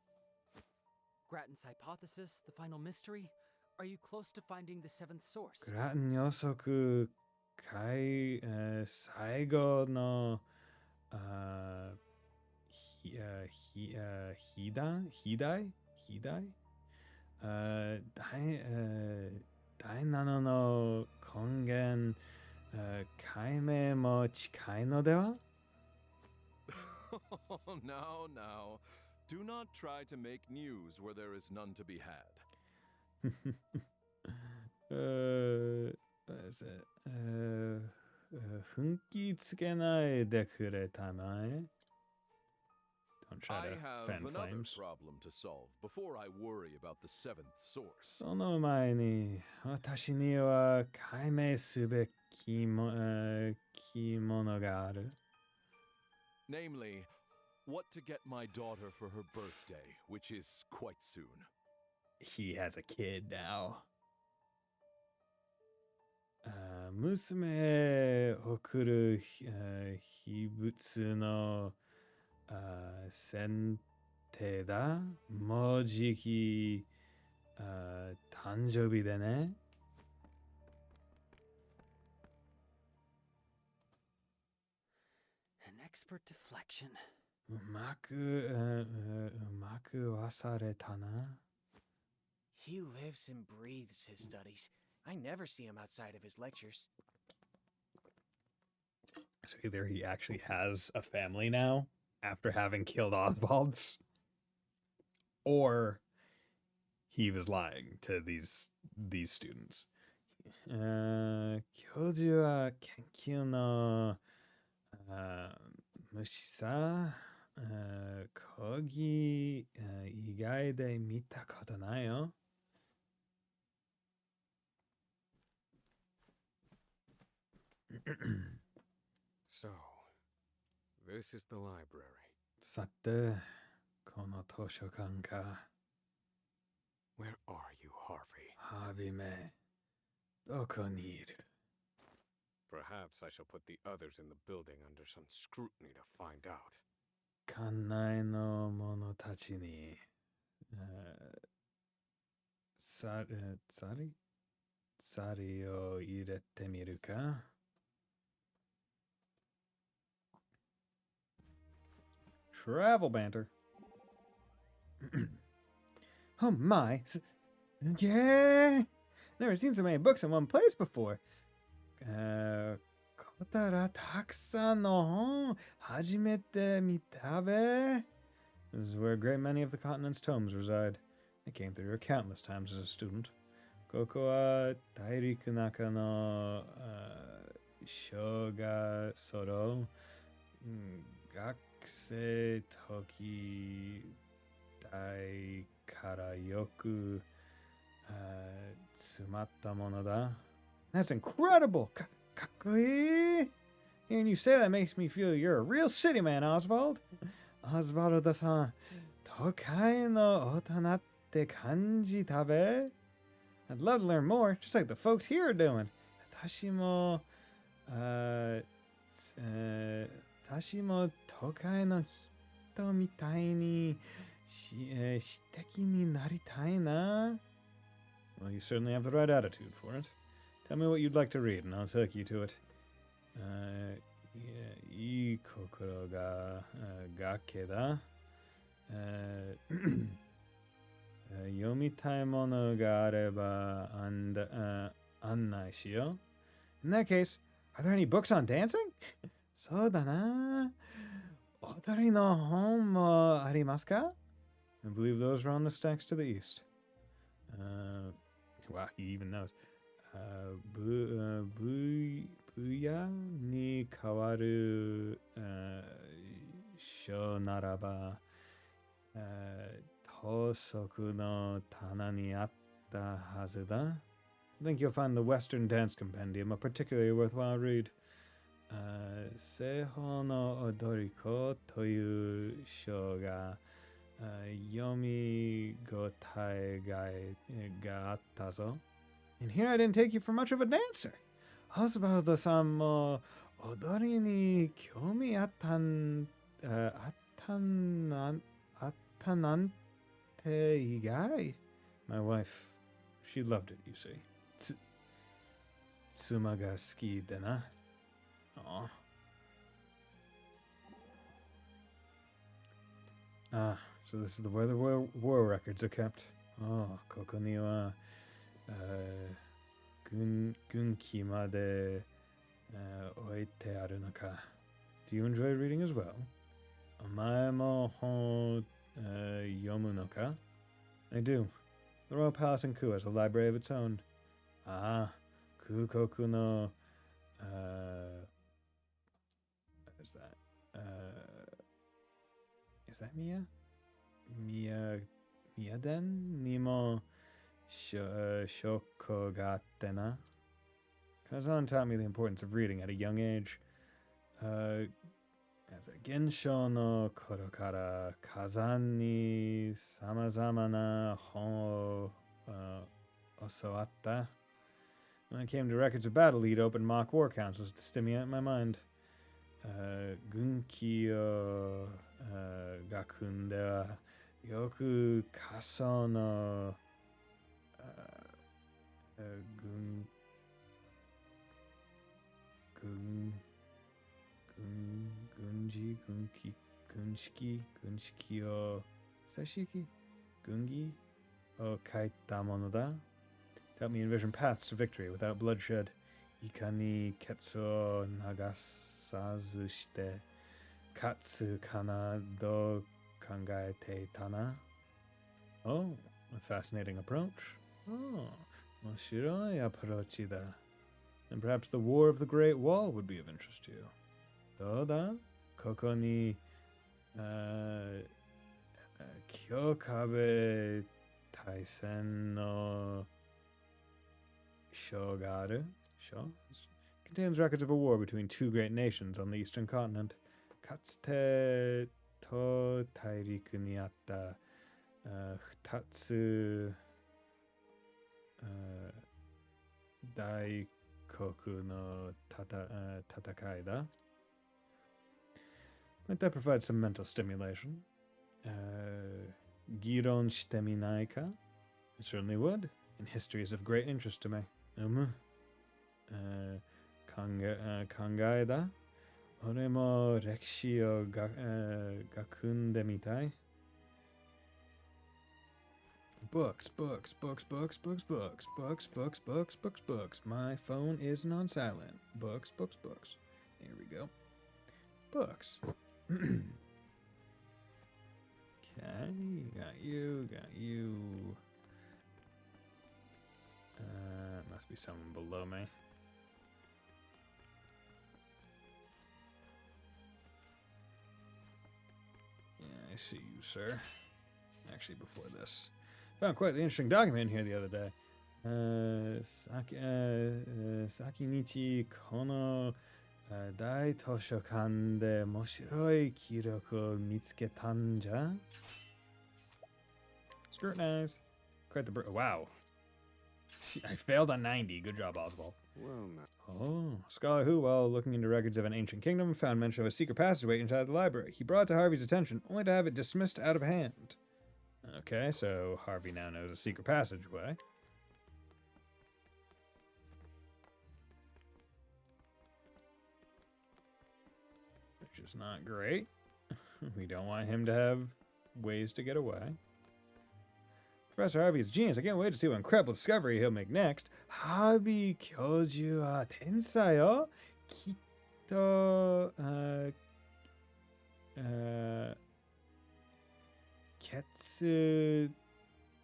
Grattan's hypothesis, the final mystery? Are you close to finding the seventh source? グラン予測会最後の肥大第7の根源解明も近いのでは？ Now. Do not try to make news where there is none to be had. What is it? 奮起つけないでくれたまえ? Don't try I to have fan another flames. problem to solve before I worry about the seventh source. その前に私には解明すべきものがある。Namely, what to get my daughter for her birthday, which is quite soon. He has a kid now. 娘送る秘仏の選定だ。もうじき誕生日でね。An expert deflection. うまく忘れたな。He lives and breathes his studies. I never see him outside of his lectures. So either he actually has a family now after having killed Oswald's, or he was lying to these students. 教授は研究の虫さ、講義以外で見たことないよ。So, this is the library. さて、この図書館か。Where are you, Harvey? ハービーめ、どこにいる？ Perhaps I shall put the others in the building under some scrutiny to find out. 館内の者たちに、サリを入れてみるか？ Travel banter. Oh my. Yeah. Never seen so many books in one place before. こたらたくさんの本初めて見たべ。This is where a great many of the continent's tomes reside. I came through here countless times as a student. ここは大陸の中の小がそろ学生時代からよく詰まったものだ。That's incredible! かっこいい! Hearing you say that makes me feel you're a real city man, Oswald. Oswald さん、都会の大人って感じたべ? I'd love to learn more, just like the folks here are doing. 私も都会の人みたいに詩的になりたいな。Well, you certainly have the right attitude for it. Tell me what you'd like to read, and I'll take you to it. いい心が崖だ。読みたいものがあれば案内しよう。In that case, are there any books on dancing? そうだな。踊りの本もありますか? I believe those are on the stacks to the east. Wow, he even knows. ブヤに変わる書ならば盗賊の棚にあったはずだ. I think you'll find the Western Dance Compendium a particularly worthwhile read. 西方の踊り子という書が読み応えがあったぞ. And here I didn't take you for much of a dancer. Oswald さんも踊りに興味あったなんて意外. My wife, she loved it, you see. 妻が好きでな. Aw. So this is where the war records are kept. Oh, ここには軍旗まで置いてあるのか. Do you enjoy reading as well? Omae mo hon yomu no ka? I do. The Royal Palace in Ku has a library of its own. Ah, Kukoku no... what is that? Is that Mia? Miyaden? Nimo shoko ga atte na? Kazan taught me the importance of reading at a young age. As a gensho no koro kara Kazan ni samazama na hon o osoatta. When it came to records of battle, he'd opened mock war councils to stimulate my mind. Gunki o gakun de wa yoku kaso no gunshiki o sashiki gungi o kaita mono da. Help me envision paths to victory without bloodshed. Ika ni ketsu o nagasazu shite katsu kana do kangaete tana. Oh, a fascinating approach. Oh, moshiroi approach da. And perhaps the War of the Great Wall would be of interest to you. Doda? Koko ni Kyokabe Taisen no Shogaru? Sho? Contains records of a war between two great nations on the eastern continent. Katsute to tairiku ni atta futatsu daikoku no tatakai da. Might that provide some mental stimulation? Giron shite minai ka? It certainly would. And history is of great interest to me. Kangae da? Ore mo rekishi o gakunde mitai. Books. My phone isn't on silent. Books. Here we go. Books. Okay, got you. Must be someone below me. Yeah, I see you, sir. Actually, before this. Found quite the interesting document here the other day. Sakinichi kono dai toshokan de moshiroi kiroku o mitsuketan ja? Scrutinize. Quite the wow. I failed on 90. Good job, Oswald. Well, now. Oh, Scholar who, while looking into records of an ancient kingdom, found mention of a secret passageway inside the library. He brought it to Harvey's attention, only to have it dismissed out of hand. Okay, so Harvey now knows a secret passageway. Which is not great. We don't want him to have ways to get away. Professor Harvey is a genius. I can't wait to see what incredible discovery he'll make next. Harvey Kyoju wa tensai yo. Kitto ketsu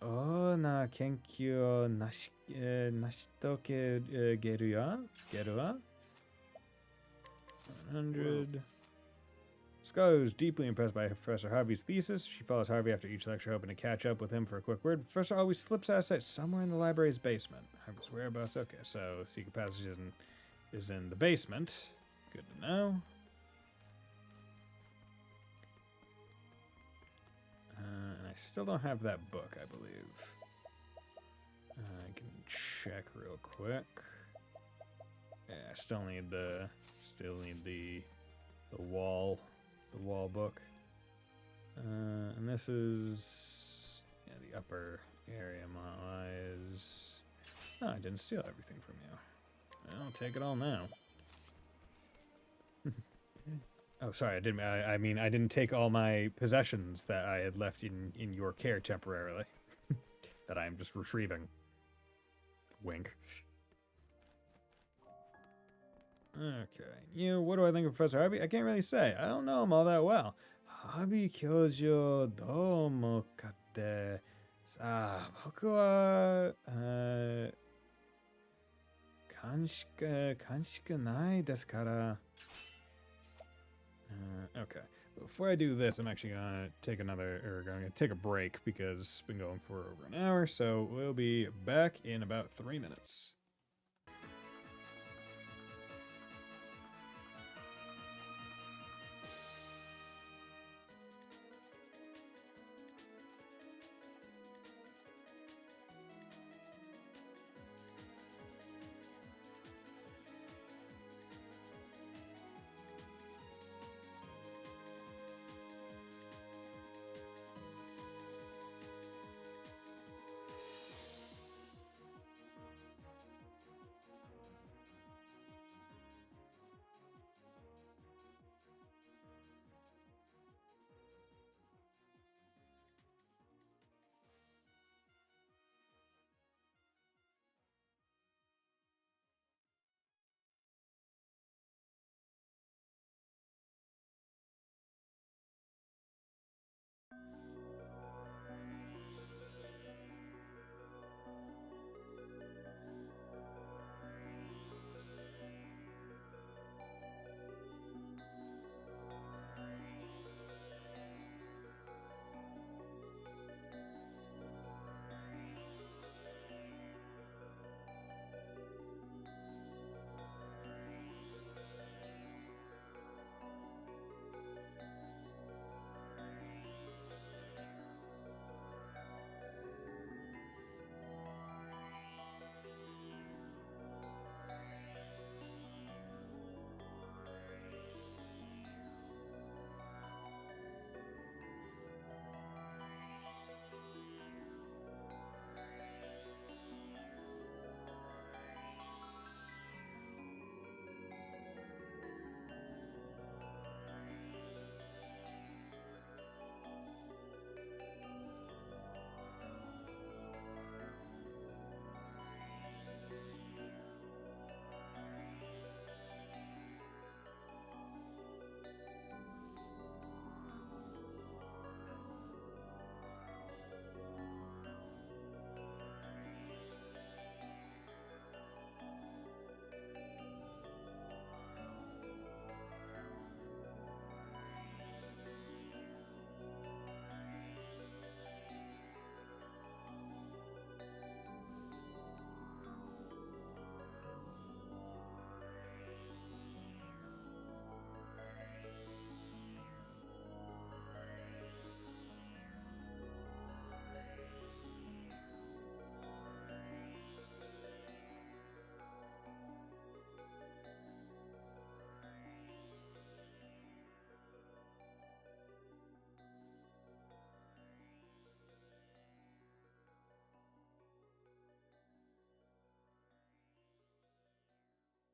o na kenkyū o nashitogeru ya? 100. Scholar was deeply impressed by Professor Harvey's thesis. She follows Harvey after each lecture, hoping to catch up with him for a quick word. Professor always slips out of sight somewhere in the library's basement. Harvey's whereabouts? Okay, so secret passage is in the basement. Good to know. And I still don't have that book, I believe. I can check real quick. Yeah, I still need the wall book. And this is the upper area. Is no, I didn't steal everything from you. I'll take it all now. Oh, sorry, I didn't. I mean, I didn't take all my possessions that I had left in your care temporarily. That I am just retrieving. Wink. Okay. What do I think of Professor Harvey? I can't really say. I don't know him all that well. ハビ教授をどう思うかって、さあ、僕は、感しくないですから。Okay. Before I do this, I'm actually gonna take gonna take a break because it's been going for over an hour, so we'll be back in about 3 minutes.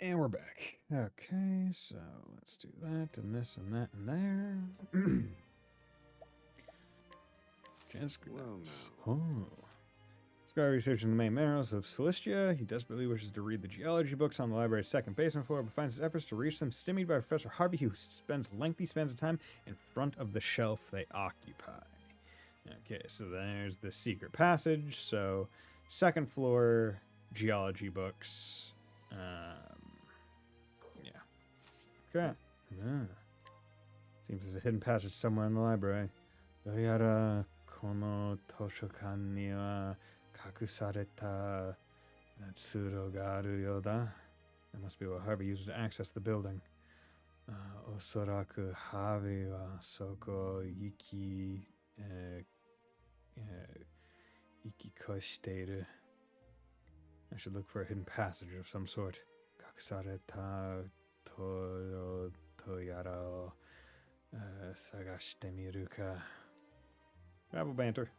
And we're back. Okay, so let's do that and this and that and there. Transcripts. Oh. Scott researching the main minerals of Celestia. He desperately wishes to read the geology books on the library's second basement floor, but finds his efforts to reach them stymied by Professor Harvey, who spends lengthy spans of time in front of the shelf they occupy. Okay, so there's the secret passage. So, second floor, geology books. Yeah. Okay. Yeah. Seems there's a hidden passage somewhere in the library. Doyara kono toshokan ni wa kakusareta tsuro ga aru yoda. That must be what Harvey used to access the building. Osoraku Harvey wa soko ikikoshiteiru. I should look for a hidden passage of some sort. Kakusareta toyara o sagashite miru ka. Rabble banter.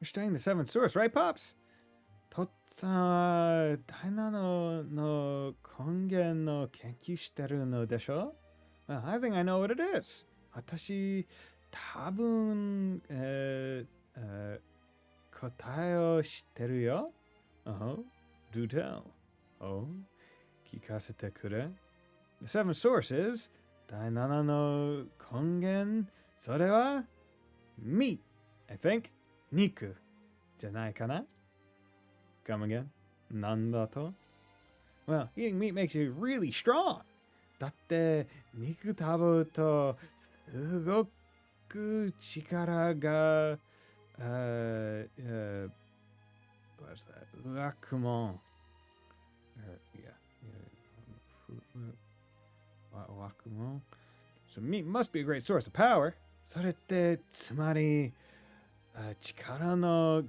You're studying the seventh source, right, Pops? Totsan wa dainano no kongen no kenkyū shiteru no desho? Well, I think I know what it is. Watashi tabun kotae o shiteru yo. Oh, do tell. Oh, kikasete kure. The seventh source is 第7の根源、それは meat, I think. 肉じゃないかな? Come again. なんだと? Well, eating meat makes you really strong. だって肉食べるとすごく力が、what's that? 湧くもん。湧くもん。So meat must be a great source of power. それってつまり力の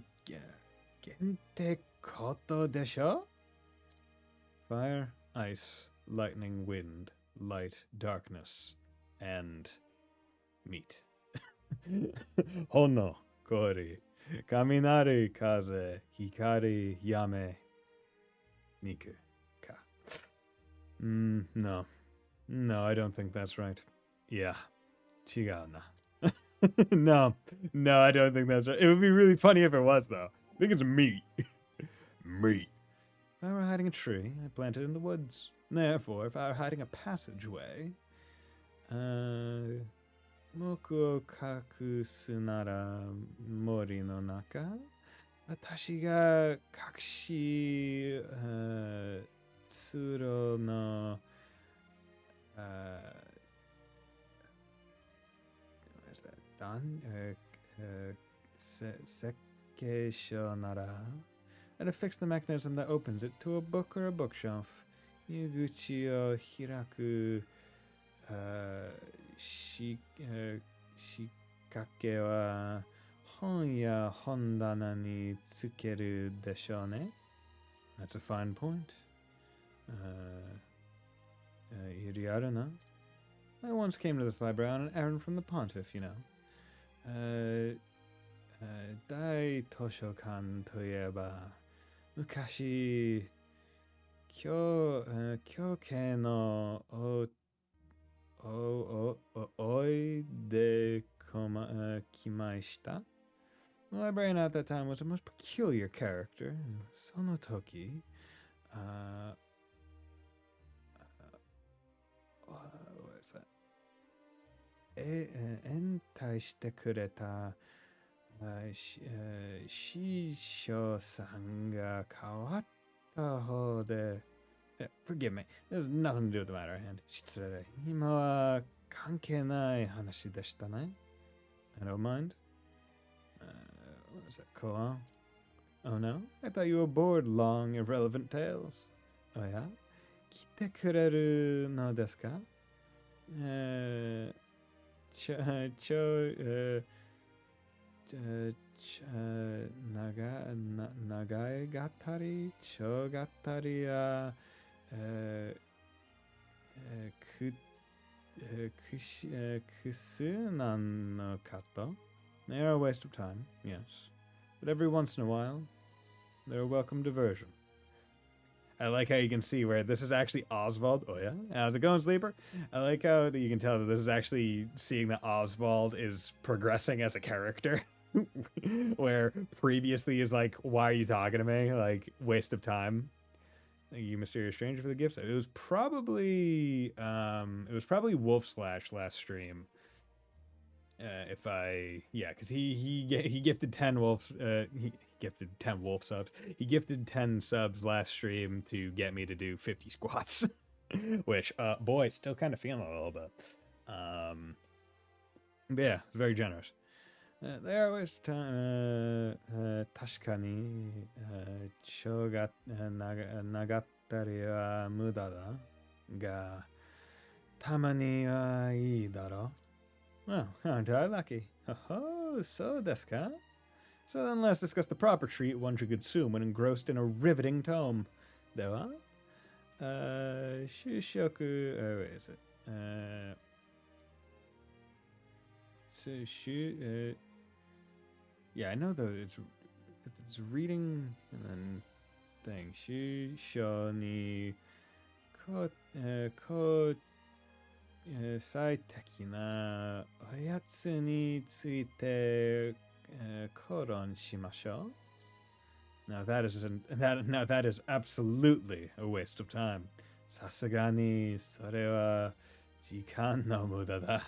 源ってことでしょ? Fire, ice, lightning, wind, light, darkness, and meat. 炎、氷、雷、風、光、雨、肉か。No. No, I don't think that's right. Yeah. 違うな. No, I don't think that's right. It would be really funny if it was, though. I think it's meat. Meat. If I were hiding a tree, I'd plant it in the woods. Therefore, if I were hiding a passageway, 僕を隠すなら森の中私が隠し通路のWhere's that? 設計書なら and fix the mechanism that opens it to a book or a bookshelf. 入口を開く仕掛けは本や本棚につけるでしょうね. That's a fine point. いりあるな. I once came to this library on an errand from the pontiff, you know. 大図書館といえば昔教家のおいできました. The librarian at that time was a most peculiar character. その時what is that? 延滞してくれた師匠さんが変わった方で Forgive me. There's nothing to do with the matter at hand. 失礼。今は関係ない話でしたね. I don't mind. What was that? Koan? Oh no? I thought you were bored long, irrelevant tales. Oh yeah? 来てくれるのですか? 長い語り長語りやくすなんのかと? They are a waste of time, yes. But every once in a while, they're a welcome diversion. I like how you can see where this is actually Oswald. Oh yeah? How's it going, Sleeper? I like how you can tell that this is actually seeing that Oswald is progressing as a character. Where previously is like, why are you talking to me? Like, waste of time. Thank you, mysterious stranger, for the gifts. It was probably Wolf Slash last stream. Because he gifted 10 wolves. He gifted 10 wolf subs. He gifted 10 subs last stream to get me to do 50 squats, which boy, still kind of feeling a little bit. But yeah, very generous. There was time. 確かに長ったりは無駄だがたまにはいいだろう. Well, aren't I lucky? Oh, so desu ka? So then let's discuss the proper treat one should consume when engrossed in a riveting tome. では就職 where is it? Yeah, I know though it's reading and then thing. 就職に最適なおやつについて討論しましょう. Now that is absolutely a waste of time. さすがにそれは Jikan no muda da.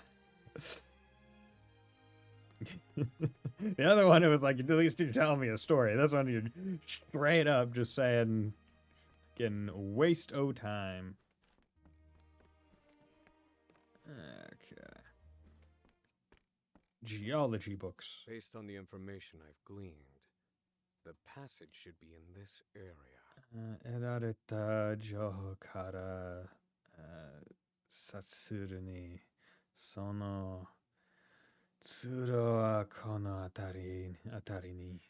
The other one, it was like, at least you're telling me a story. This one, you're straight up just saying, getting waste o' time. Okay. Geology books. Based on the information I've gleaned, the passage should be in this area. Erareta joho kara satsuru ni sono tsuro wa kono atari ni.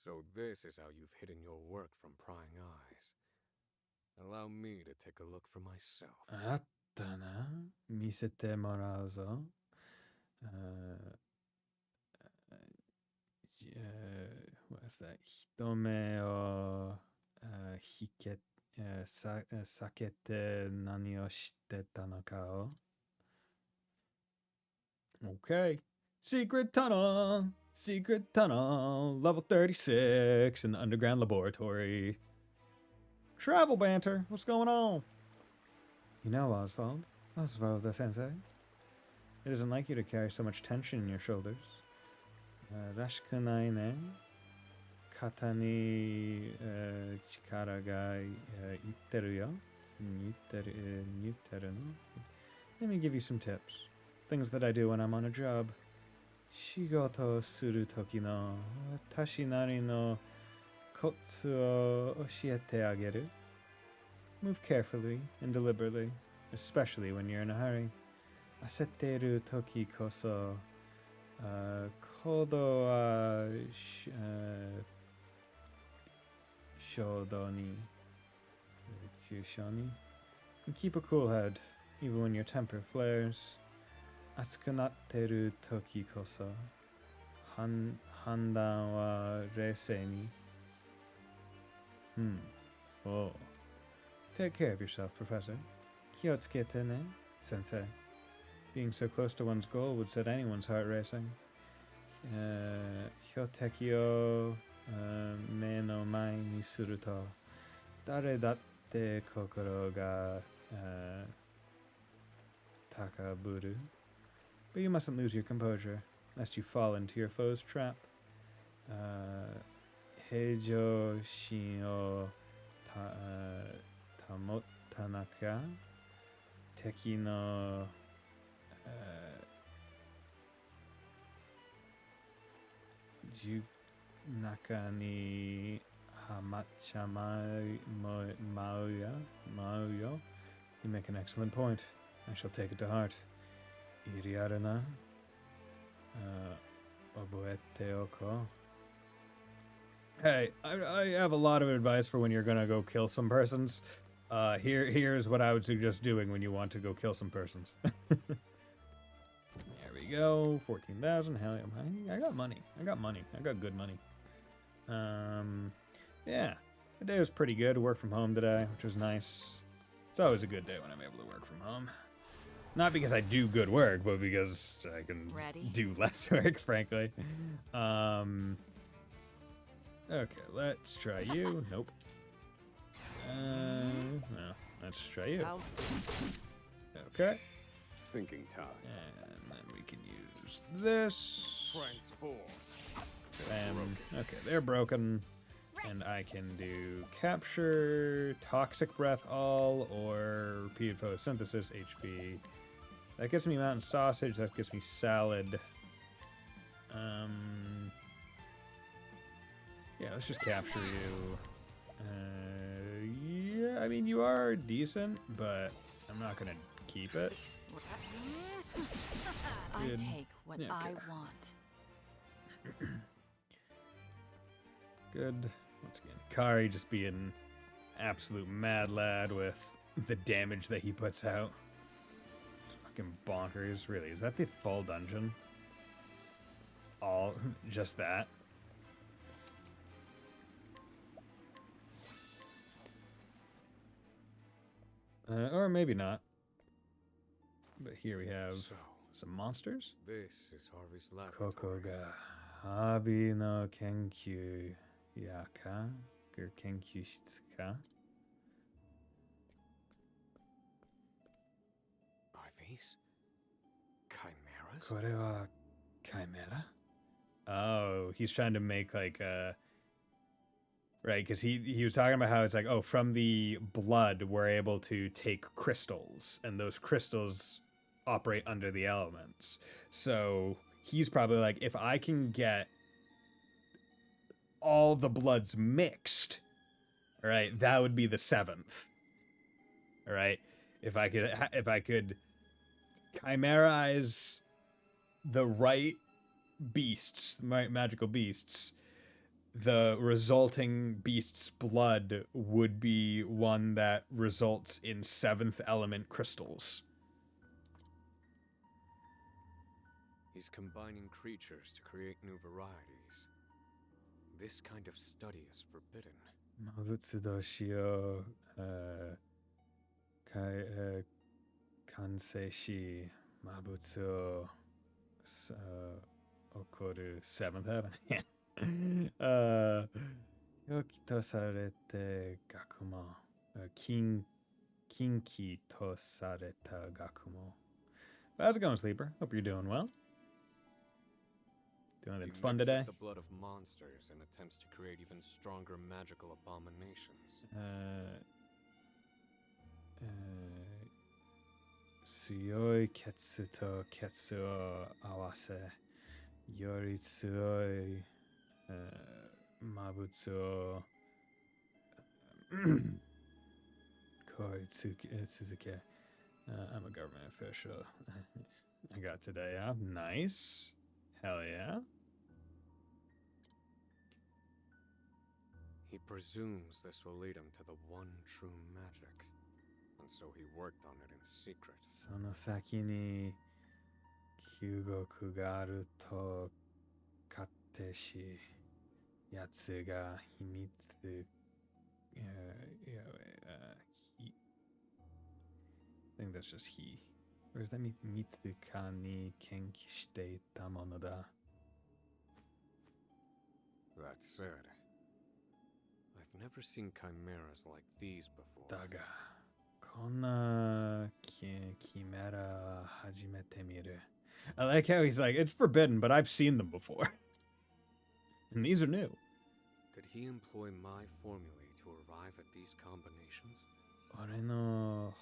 So this is how you've hidden your work from prying eyes. Allow me to take a look for myself. Atta na? Misete morau zo. What's that? Hitome o sakete nani o shiteta no ka o. Okay. Secret tunnel! Secret tunnel! Level 36 in the underground laboratory. Travel banter! What's going on? You know, Oswald the sensei. It isn't like you to carry so much tension in your shoulders. Rashikunai ne. Kata ni chikara ga itteru yo. Itteru no. Let me give you some tips. Things that I do when I'm on a job. Shigoto suru toki no watashi nari no kotsu o oshiete ageru. Move carefully and deliberately, especially when you're in a hurry. Asetteru toki koso kodo wa shodo ni kyusho ni. And keep a cool head, even when your temper flares. Atsuku natteru toki koso handan wa reisei ni. Oh. Take care of yourself, Professor. Kyotsukete ne, sensei. Being so close to one's goal would set anyone's heart racing. Hyoteki o me no mai ni suru to dare datte kokoro ga takaburu. But you mustn't lose your composure, lest you fall into your foe's trap. Heijo shin o tamotanaka teki no naka ni hamacha mauyo. You make an excellent point. I shall take it to heart. Iriarana oboete oko. Hey, I have a lot of advice for when you're gonna go kill some persons. Here's what I would suggest doing when you want to go kill some persons. There we go. 14,000. Hell yeah. I got money. I got good money. Yeah. The day was pretty good. Work from home today, which was nice. It's always a good day when I'm able to work from home. Not because I do good work, but because I can do less work, frankly. Okay, let's try you. Nope. No, let's try you. Okay. Thinking time. And then we can use this. Transform. Bam. Okay, they're broken. And I can do capture, toxic breath all, or repeated photosynthesis, HP. That gets me mountain sausage, that gets me salad. Yeah, let's just capture you. Yeah, I mean, you are decent, but I'm not gonna keep it. I Good. take what Yeah, okay. I want. Good. Once again, Kari just being absolute mad lad with the damage that he puts out. It's fucking bonkers. Really, is that the full dungeon? All just that? Or maybe not. But here we have So, some monsters. this is Harvey's laboratory. Koko ga Harvey no kenkyu yaka. Kenkyushitsu ka? Are these chimeras? これは chimera? Oh, he's trying to make like a right, because he was talking about how it's like, oh, from the blood we're able to take crystals, and those crystals operate under the elements. So he's probably like, if I can get all the bloods mixed, right, that would be the seventh. All right, if I could chimerize the right beasts, magical beasts, the resulting beast's blood would be one that results in seventh element crystals. He's combining creatures to create new varieties. This kind of study is forbidden. Mabutsu doshi o kansei shi mabutsu o okoru seventh heaven. Yoki to sarete gakumo. Kinki to sareta gakumo. How's it going, Sleeper? Hope you're doing well. Doing anything fun mixes today? The blood of monsters and attempts to create even stronger magical abominations. Tsuyoi ketsu to ketsu o awase. Yori tsuoi mabutsu o kori tsuzuke. I'm a government official. I got today off. Nice. Hell yeah. He presumes this will lead him to the one true magic, and so he worked on it in secret. Sono saki ni kyugoku ga aru to katte shi yatsu ga himitsu he. I think that's just he. Or is that Mitsuka ni kenki shite ita mono da? That said, I've never seen chimeras like these before. Daga, konna chimera hajimete miru. I like how he's like, it's forbidden, but I've seen them before. And these are new. Did he employ my formulae to arrive at these combinations? Ore no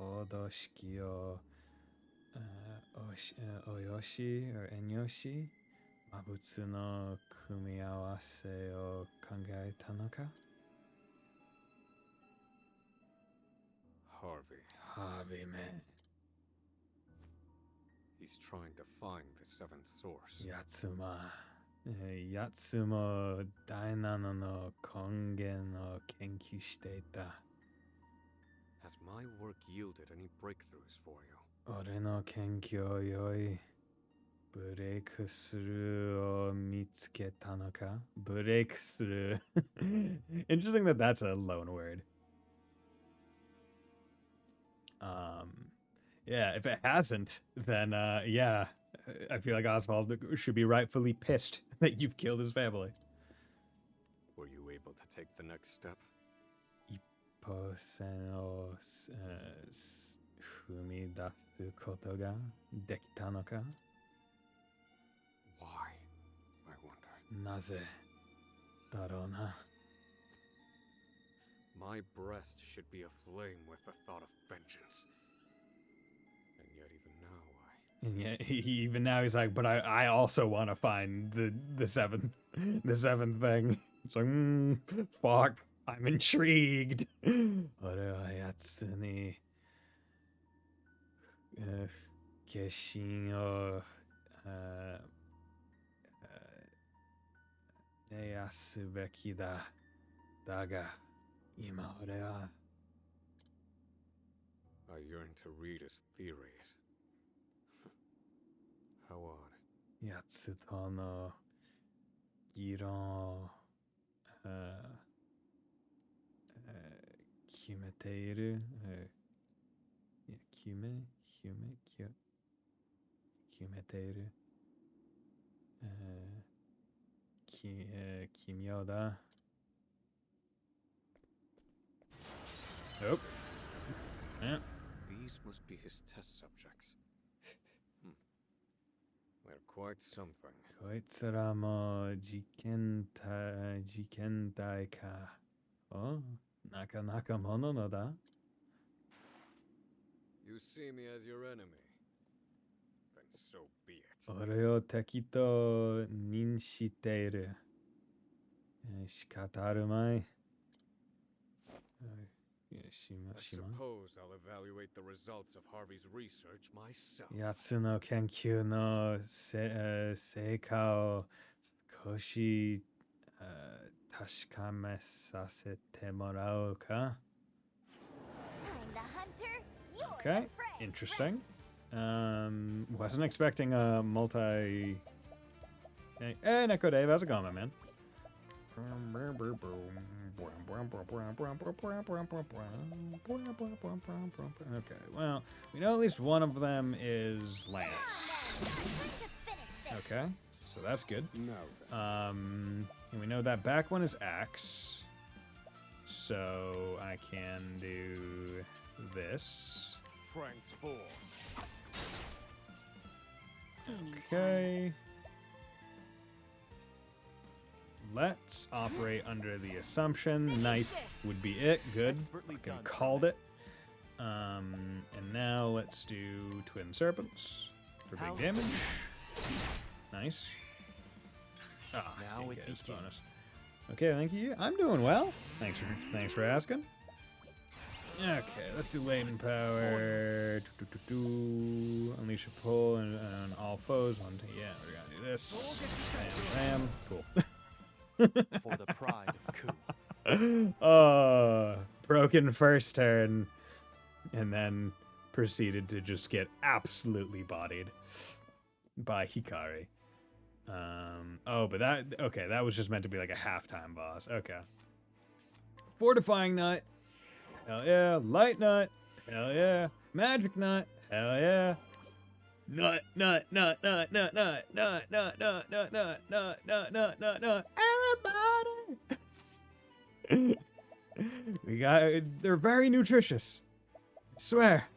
hodoshiki o oyoshi or enyoshi mabutsu no kumiawase o kangaeta no ka? Harvey, man. he's trying to find the seventh source. Yatsuma. Yatsumo dainano no kongen no kenkyū shite ita. Has my work yielded any breakthroughs for you? Ore no kenkyū o yoi bureiku suru o mitsuketa no ka? Bureiku suru. Interesting that that's a loan word. Yeah, if it hasn't, then yeah, I feel like Oswald should be rightfully pissed that you've killed his family. Were you able to take the next step? Ipposen o fumidasu koto ga dekita no ka? Why? I wonder. Naze daro na? My breast should be aflame with the thought of vengeance. And yet even now And yet, even now he's like, but I also want to find the seventh thing. It's like, fuck, I'm intrigued. Ore wa yatsu ni keshin o neyasu beki da. Daga, ima ore wa. I yearn to read his theories. How odd. Yatsu to no giron kimete iru. Kimete iru. Kimyo da. Oh. Yeah. These must be his test subjects. They're quite something. こいつらも実験体か。お、なかなかもののだ。You see me as your enemy. Then so be it. 俺を敵と認している。仕方あるまい。し I ましま。 suppose I'll evaluate the results of Harvey's research myself. やつの研究の成果を少し確かめさせてもらおうか。I'm the hunter. You're Okay, the prey. interesting. Wasn't expecting a multi. Hey, Neko Dave, how's it going, my man? Okay, well, we know at least one of them is Lance. Time to finish this. Okay, so that's good. Now then. And we know that back one is Axe. So I can do this. Strength 4. Cleaning time. Okay. Let's operate under the assumption knife would be it. Good. Expertly Fucking done, called it. And now let's do Twin Serpents for big How's damage. Nice. Ah, Now didn't it get his bonus. begins. Okay, thank you. I'm doing well. Thanks for asking. Okay, let's do latent power. Unleash a pull and all foes. Yeah, we're gonna do this. Bam, bam. Cool. For the pride of Ku. Broken first turn, and then proceeded to just get absolutely bodied by Hikari. But that was just meant to be like a halftime boss. Okay. Fortifying Nut. Hell yeah. Light Nut. Hell yeah. Magic Nut. Hell yeah. Nut. Everybody. They're very nutritious. I swear.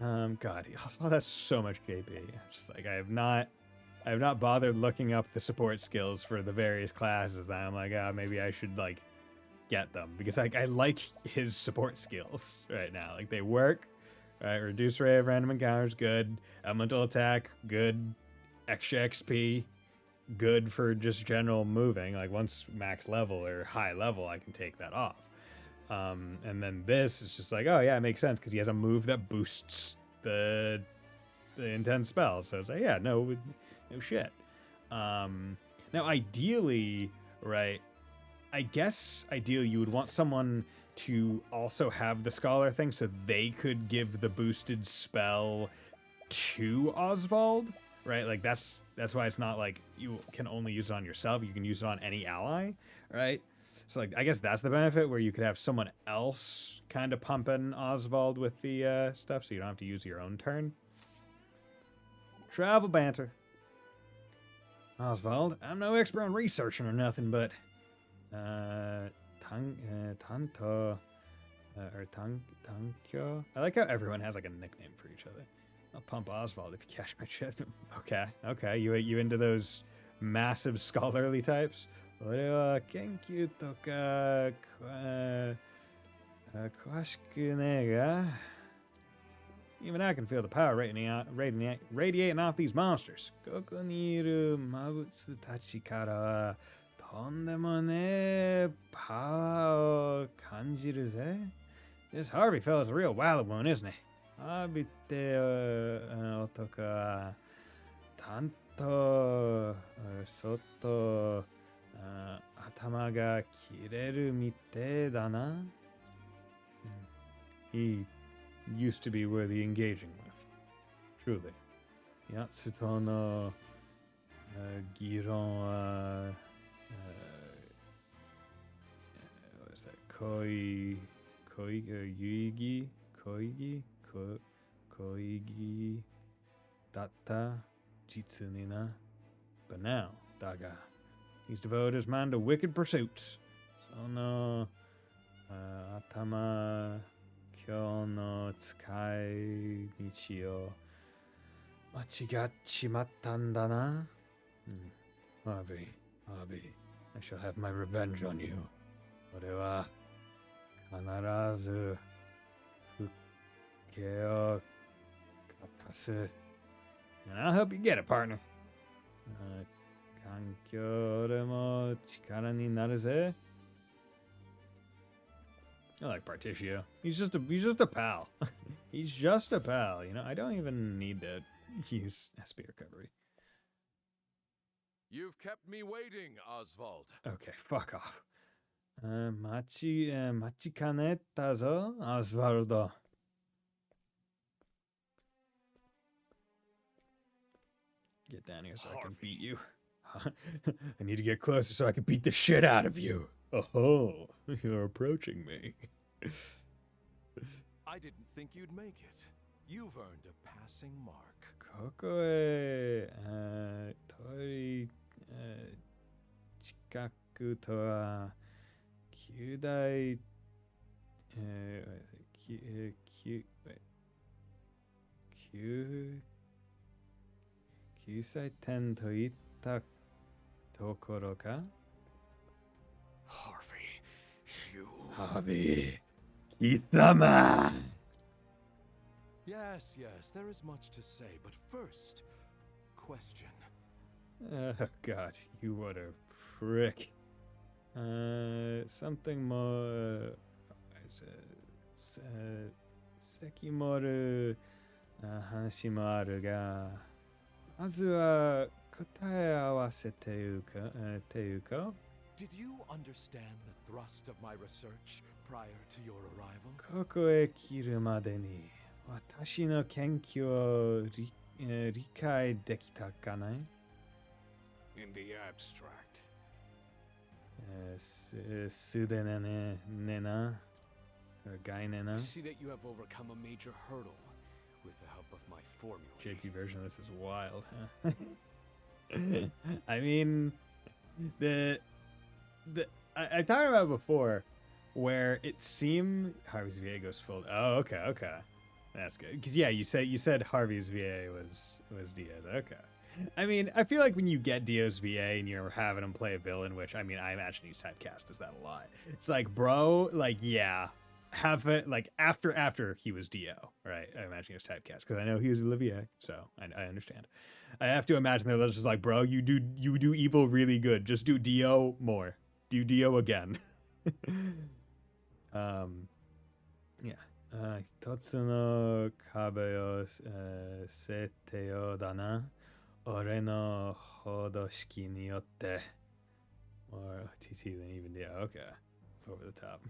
God, Oswald has so much JP. I'm just like, I have not bothered looking up the support skills for the various classes that I'm like, maybe I should like get them because I like his support skills right now. Like they work. Right, reduce rate of random encounters, good. Elemental attack, good. Extra XP, good for just general moving. Like once max level or high level, I can take that off. And then this is just like, oh yeah, it makes sense because he has a move that boosts the intense spells. So it's like, yeah, no shit. Now ideally, right? I guess ideally you would want someone to also have the scholar thing so they could give the boosted spell to Oswald, right? Like that's why it's not like you can only use it on yourself. You can use it on any ally, right? So like I guess that's the benefit where you could have someone else kind of pumping Oswald with the stuff so you don't have to use your own turn. Travel banter. Oswald, I'm no expert on researching or nothing, but Tankyo. I like how everyone has like a nickname for each other. I'll pump Oswald if you catch my drift. Okay. You into those massive scholarly types? 俺は研究とか詳しくねえが Even I can feel the power radiating off these monsters. ここにいる魔物たちからはとんでもねえパワーを感じるぜ. This Harvey fella's a real wild one, isn't he? Harvey って男は担当そっと頭が切れるみてえだな. He used to be worthy engaging with. Truly. やつとの議論はwhat is that? 有意義だった実にな. But now, だが he's devoted his mind to wicked pursuits. その頭、今日の使い道を間違っちまったんだな。Harvey, Harvey, I shall have my revenge on you. 俺は必ず復権を果たす。And I'll help you get it, partner. 環境でも力になるぜ。I like Particio. He's just a pal. He's just a pal. You know, I don't even need to use SP recovery. You've kept me waiting, Oswald. Okay, fuck off. 待ちかねたぞ、Osvaldo. Get down here so I can beat you. I need to get closer so I can beat the shit out of you. Oh, you're approaching me. I didn't think you'd make it. You've earned a passing mark. ここへ、遠い、近くとは、9大、9歳点といったところか Harvey, you... Harvey, 貴様 Yes, yes, there is much to say, but first, question. Oh god, you what a prick. Something more... 関も話もあるが、まずは答え合わせていうか、Did you understand the thrust of my research prior to your arrival? ここへ来るまでに私の研究を理解できたかない In the abstract. すでねな。概念な。 I see that you have overcome a major hurdle with the help of my formula. JP version of this is wild, huh? I mean, I've talked about it before, where it seemed Harvey's VA goes full. Oh, okay, that's good. Because yeah, you said Harvey's VA was Dio's. Okay. I mean, I feel like when you get Dio's VA and you're having him play a villain, which I mean, I imagine he's typecast as that a lot. It's like, bro, like yeah. Have it like after he was Dio, right? I imagine he was typecast because I know he was Olivier, so I understand. I have to imagine they're just like, bro, you do evil really good. Just do Dio more. Do Dio again. Yeah. 一つの壁を設定ようだな。俺の方式によって。Or TT than even Dio. Okay. Over the top.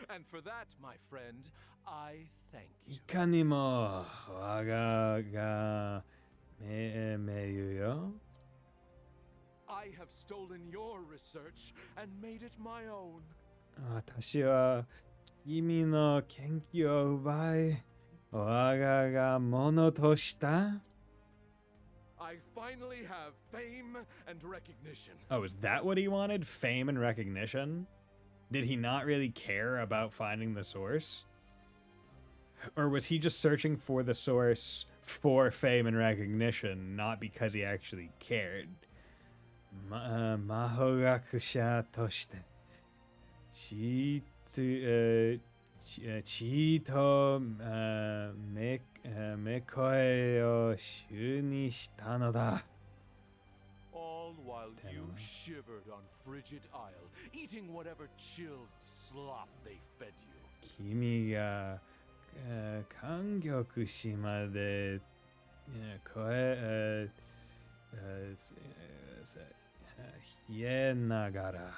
And for that, my friend, I thank you. いかにも我がめゆよ。I have stolen your research and made it my own. 私は君の研究を奪い、我がものとした。I finally have fame and recognition. Oh, is that what he wanted? Fame and recognition? Did he not really care about finding the source? Or was he just searching for the source for fame and recognition, not because he actually cared? 魔法学者として地とめ声を主にしたのだ。All while you shivered on frigid isle, eating whatever chilled slop they fed you. 君が感激島で声冷えながら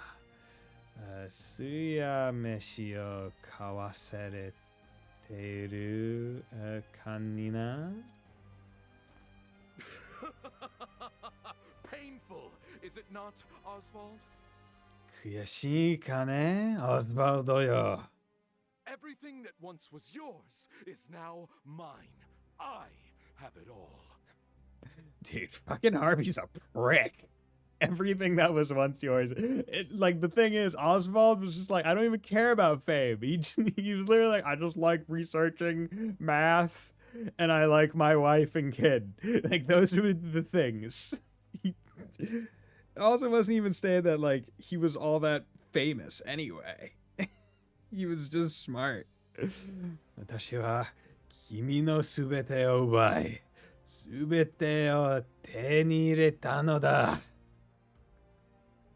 酢や飯を買わせれている感にな。Painful, is it not, Oswald? 悔しいかね、オズワルドよ。Everything that once was yours is now mine. I have it all. Dude, fucking Harvey's a prick. everything that was once yours. Like, the thing is, Oswald was just like, I don't even care about fame. He was literally like, I just like researching math, and I like my wife and kid. Like, those were the things. He also wasn't even saying that, like, he was all that famous anyway. He was just smart. 私は君のすべてを奪い、すべてを手に入れたのだ。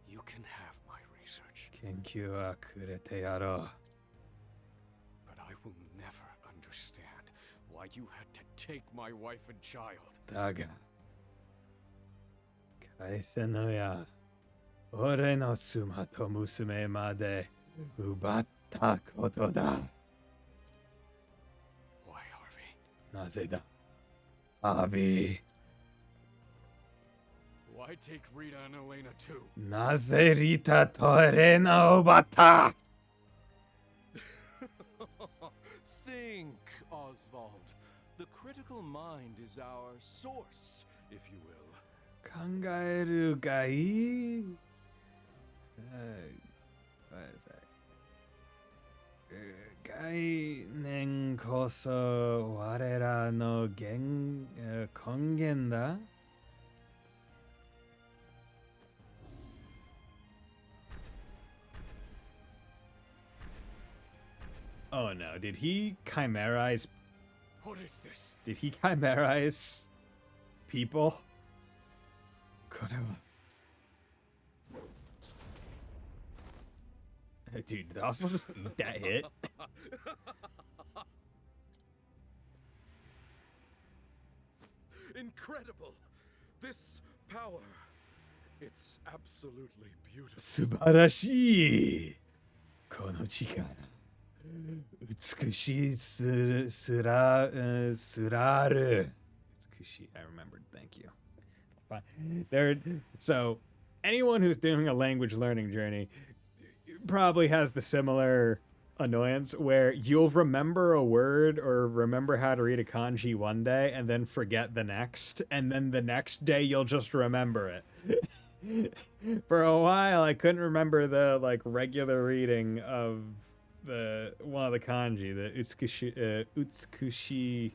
You can have my research, 研究はくれてやろう。 but I will never understand why you had to take my wife and child. だが、返せぬや。俺の妻と娘まで奪ったことだ。Why, Harvey? なぜだ、ハービー。 Why take Rita and Elena too? なぜリタとエレナを奪った？ Think, Oswald. The critical mind is our source, if you will. 考えるがいい。概念こそ我らの根源だ。Oh no, did he chimerize? What is this? Did he chimerize people? これは。Dude, did Oswald just eat that hit? Incredible! This power, it's absolutely beautiful. 素晴らしい。この力。美しいすらある。美しい。I remembered. Thank you. Fine. So, anyone who's doing a language learning journey probably has the similar annoyance where you'll remember a word or remember how to read a kanji one day and then forget the next, and then the next day you'll just remember it. For a while, I couldn't remember the regular reading of one of the kanji, the utsukushi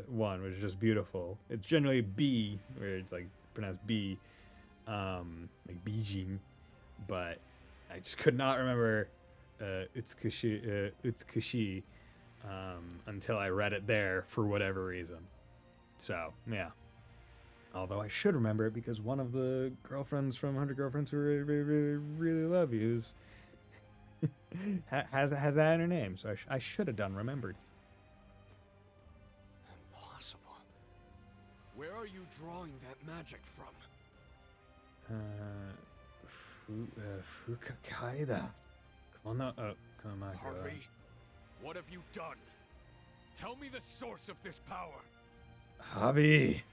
one, which is just beautiful. It's generally B, where it's like pronounced B, like Bijin, but I just could not remember utsukushi until I read it there for whatever reason. So yeah. Although I should remember it because one of the girlfriends from 100 Girlfriends Who Really Love Yous has that in her name, so I should have done remembered. Impossible. Where are you drawing that magic from? Fukakaida. Harvey, what have you done? Tell me the source of this power. Harvey,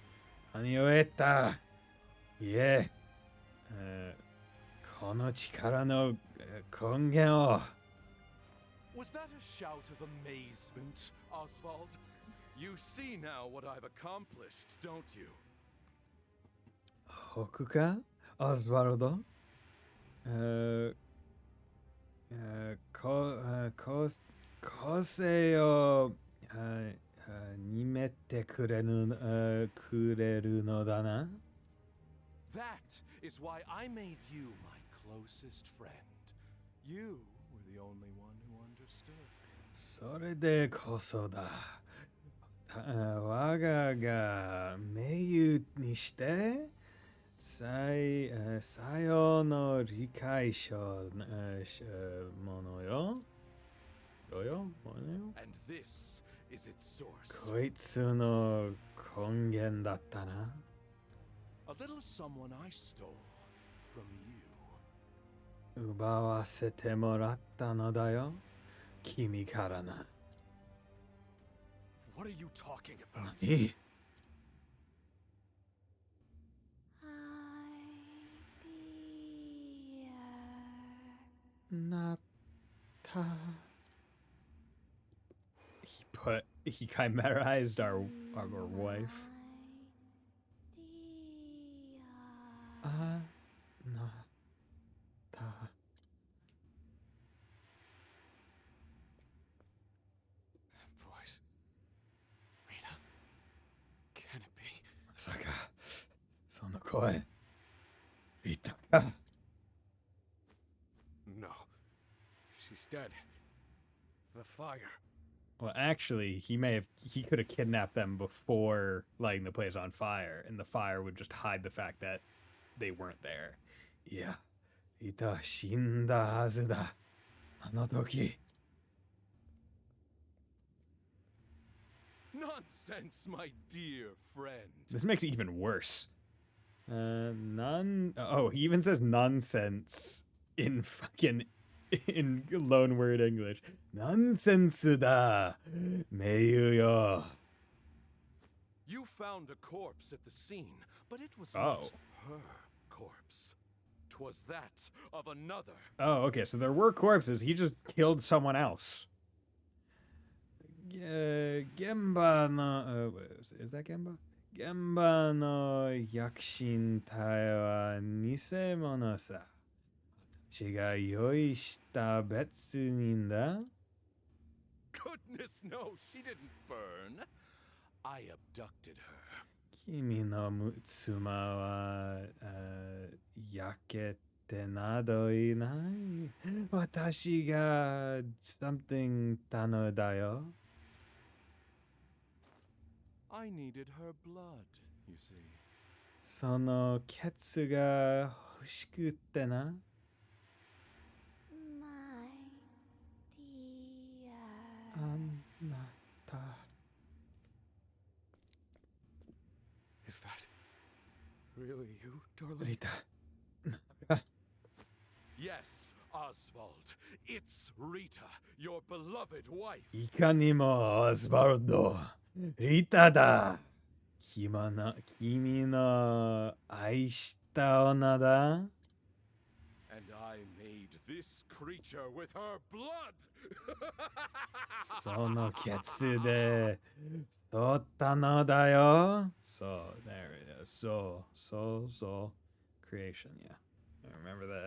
何を得た？いえ、この力の根源を。 Was that a shout of amazement, Oswald? You see now what I've accomplished, don't you? 僕か？オズワルド？個性をにめてくれるのだな。 That is why I made you my closest friend. You were the only one who understood. それでこそだ。我がが名誉にしてさよの理解者ものよ。ものよ。 And this is its source. こいつの根源だったな。 A little someone I stole from you. 奪わせてもらったのだよ。君からな。 What are you talking about? 何？ なった。He chimerized our wife. That voice. Rita. Can it be? まさか、その声、リタか。No. She's dead. The fire. Well, actually, he could have kidnapped them before lighting the place on fire, and the fire would just hide the fact that they weren't there. いや、リタ死んだはずだ。あの時。 Nonsense, my dear friend. This makes it even worse. Oh, he even says nonsense in loan word English. Nonsense da. Meiyu yo. You found a corpse at the scene, but it was Oh. not her corpse. 'Twas that of another. Oh, okay. So there were corpses. He just killed someone else. Gemba no. Is that Gemba? Gemba no yakushintai wa nisemono sa. 私が用意した別人だ。 Goodness, no, she didn't burn. I abducted her. 君の妻は、焼けてなどいない。私が something 頼んだよ。 I needed her blood, you see. そのケツが欲しくってな。 My dear. あなた。 Is that really you, darling? リタ。 Yes, Oswald. It's Rita, your beloved wife. いかにもオズバルド。リタだ。君の愛した女だ。 And I made this creature with her blood. そのケツで取ったのだよ。So, there it is. So. Creation, yeah. I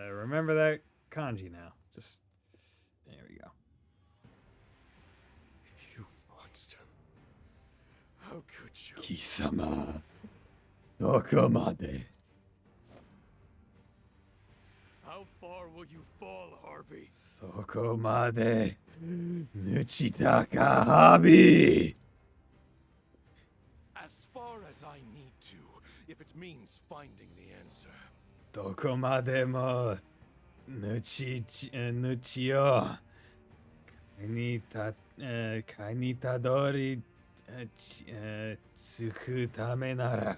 remember that kanji now. Just, there we go. You monster. How could you? 貴様、どこまで How far will you fall, Harvey? そこまで抜ちたか、ハビー As far as I need to, if it means finding the answer. どこまでも抜ちよ。買いにたどり着くためなら。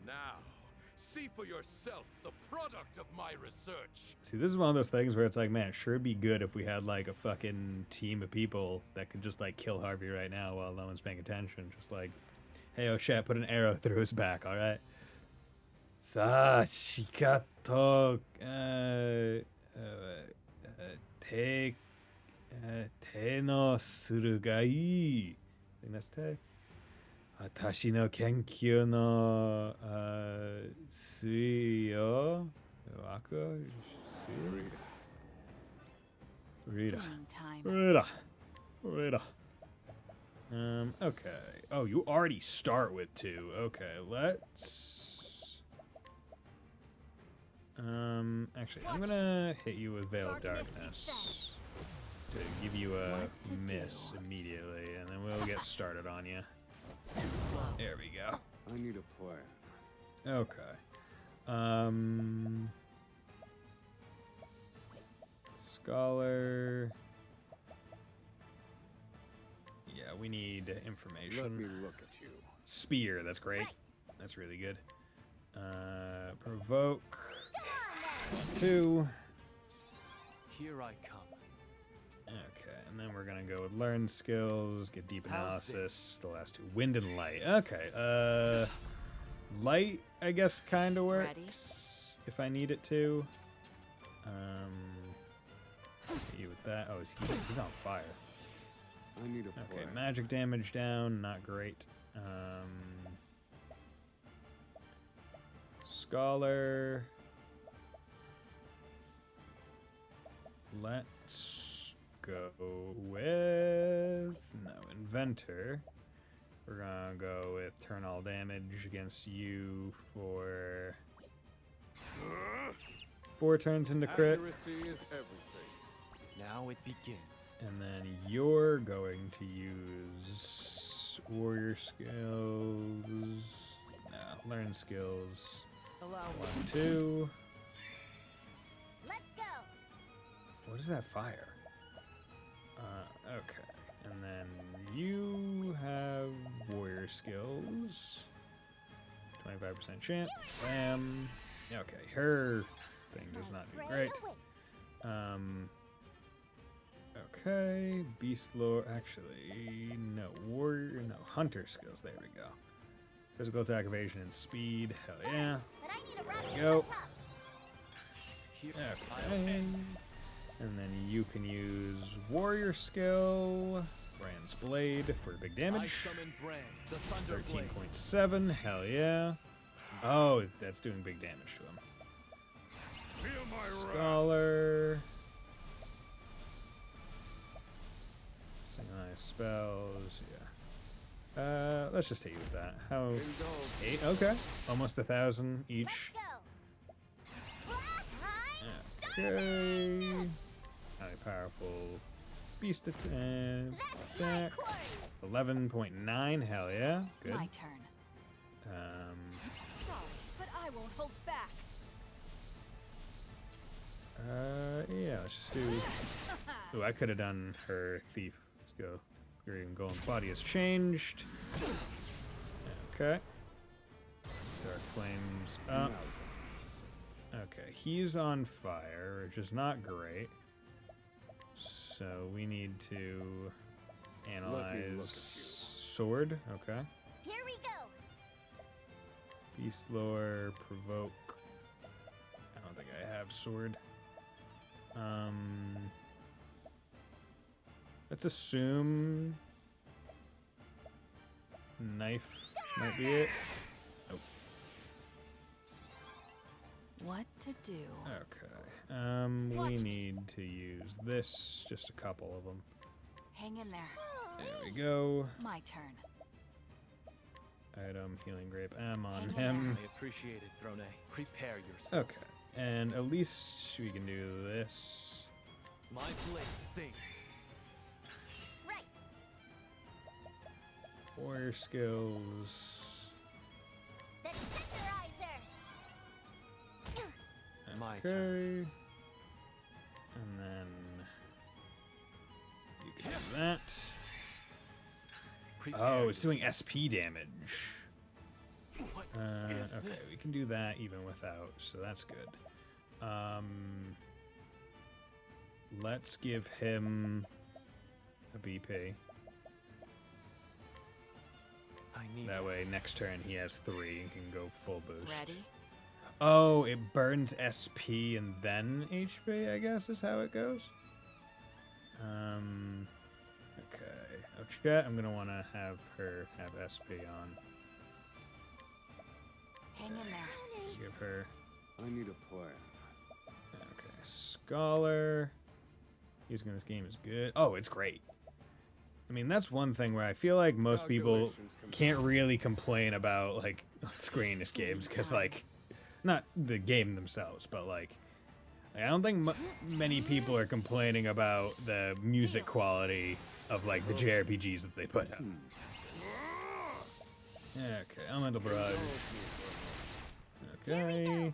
Now, see for yourself the product of my research. See, this is one of those things where it's like, man, it sure would be good if we had like a fucking team of people that could just like kill Harvey right now while no one's paying attention. Just like, hey, oh shit, put an arrow through his back, alright? さあ、しかと、手のするがいい。I think that's 手。私の研究の水よ。Rita. Cleaning time. Rita. Okay. Oh, you already start with 2. Okay, let's... actually, I'm gonna hit you with Veil of Darkness to give you a What to miss do? immediately, and then we'll get started on you. There we go. I need a plan. Okay. Scholar. Yeah, we need information. Let me look at you. Spear, that's great. That's really good. Provoke. 2. Here I come. Okay, and then we're gonna go with learn skills, get deep How's analysis, the last 2. Wind and light. Okay, light, I guess, kind of works if I need it to. Hit you with that. Oh, he's on fire. I need a plan. Okay, magic damage down, not great. Scholar. Let's go with no inventor. We're gonna go with turn all damage against you for 4 turns into crit. Accuracy is everything. Now it begins. And then you're going to use warrior skills. No, learn skills. Allow 1, 2. Let's go. What is that fire? Okay. And then you have warrior skills. 25% chance. Bam. Okay, her thing does not do great. Okay, beast lore. Actually, no warrior. No hunter skills. There we go. Physical attack, evasion, and speed. Hell yeah. But I need a There rocket we go. on top. Okay. And then you can use warrior skill, Brand's blade for big I damage. summon Brand, the Thunder Blade. 13.7. Hell yeah. Oh, that's doing big damage to him. Feel my wrath. Scholar. Synchronized spells, yeah. Let's just hit you with that. How? Indulge. 8? Okay. Almost 1,000 each. Let's go. Okay. Highly powerful beast attack. That's my quarry. 11.9. Hell yeah. Good. My turn. Sorry, but I won't hold back. Yeah, let's just do. Ooh, I could have done her thief. Let's go. Green Golem body has changed. Okay. Dark flames up. Okay, he's on fire, which is not great. So we need to analyze sword. Okay. Here we go. Beast lore, provoke. I don't think I have sword. Let's assume knife might be it. Oh, What to do? okay. We need to use this. Just a couple of them. Hang in there. There we go. My turn. Item healing grape M on Hang in him. I appreciate it, Throne. Prepare yourself. Okay, and at least we can do this. My blade sings. Right. Warrior skills. The tenderizer. My Okay. turn. And then you can do that. Prepare Oh, it's doing yourself. SP damage. What Okay, is this? we can do that even without, so that's good. Let's give him a BP. I need That way, this. next turn he has 3 and can go full boost. Ready? Oh, it burns SP and then HP, I guess is how it goes. Okay. Oh, chat, I'm gonna want to have her have SP on. Hang in there. Give her. I need a plan. Okay, Scholar. Using this game is good. Oh, it's great. I mean, that's one thing where I feel like most people Calculations can be can't really complain about, like, screenless games, because, like, not the game themselves, but, like I don't think many people are complaining about the music quality of, like, the JRPGs that they put out. Okay, Elemental Barrage. Okay.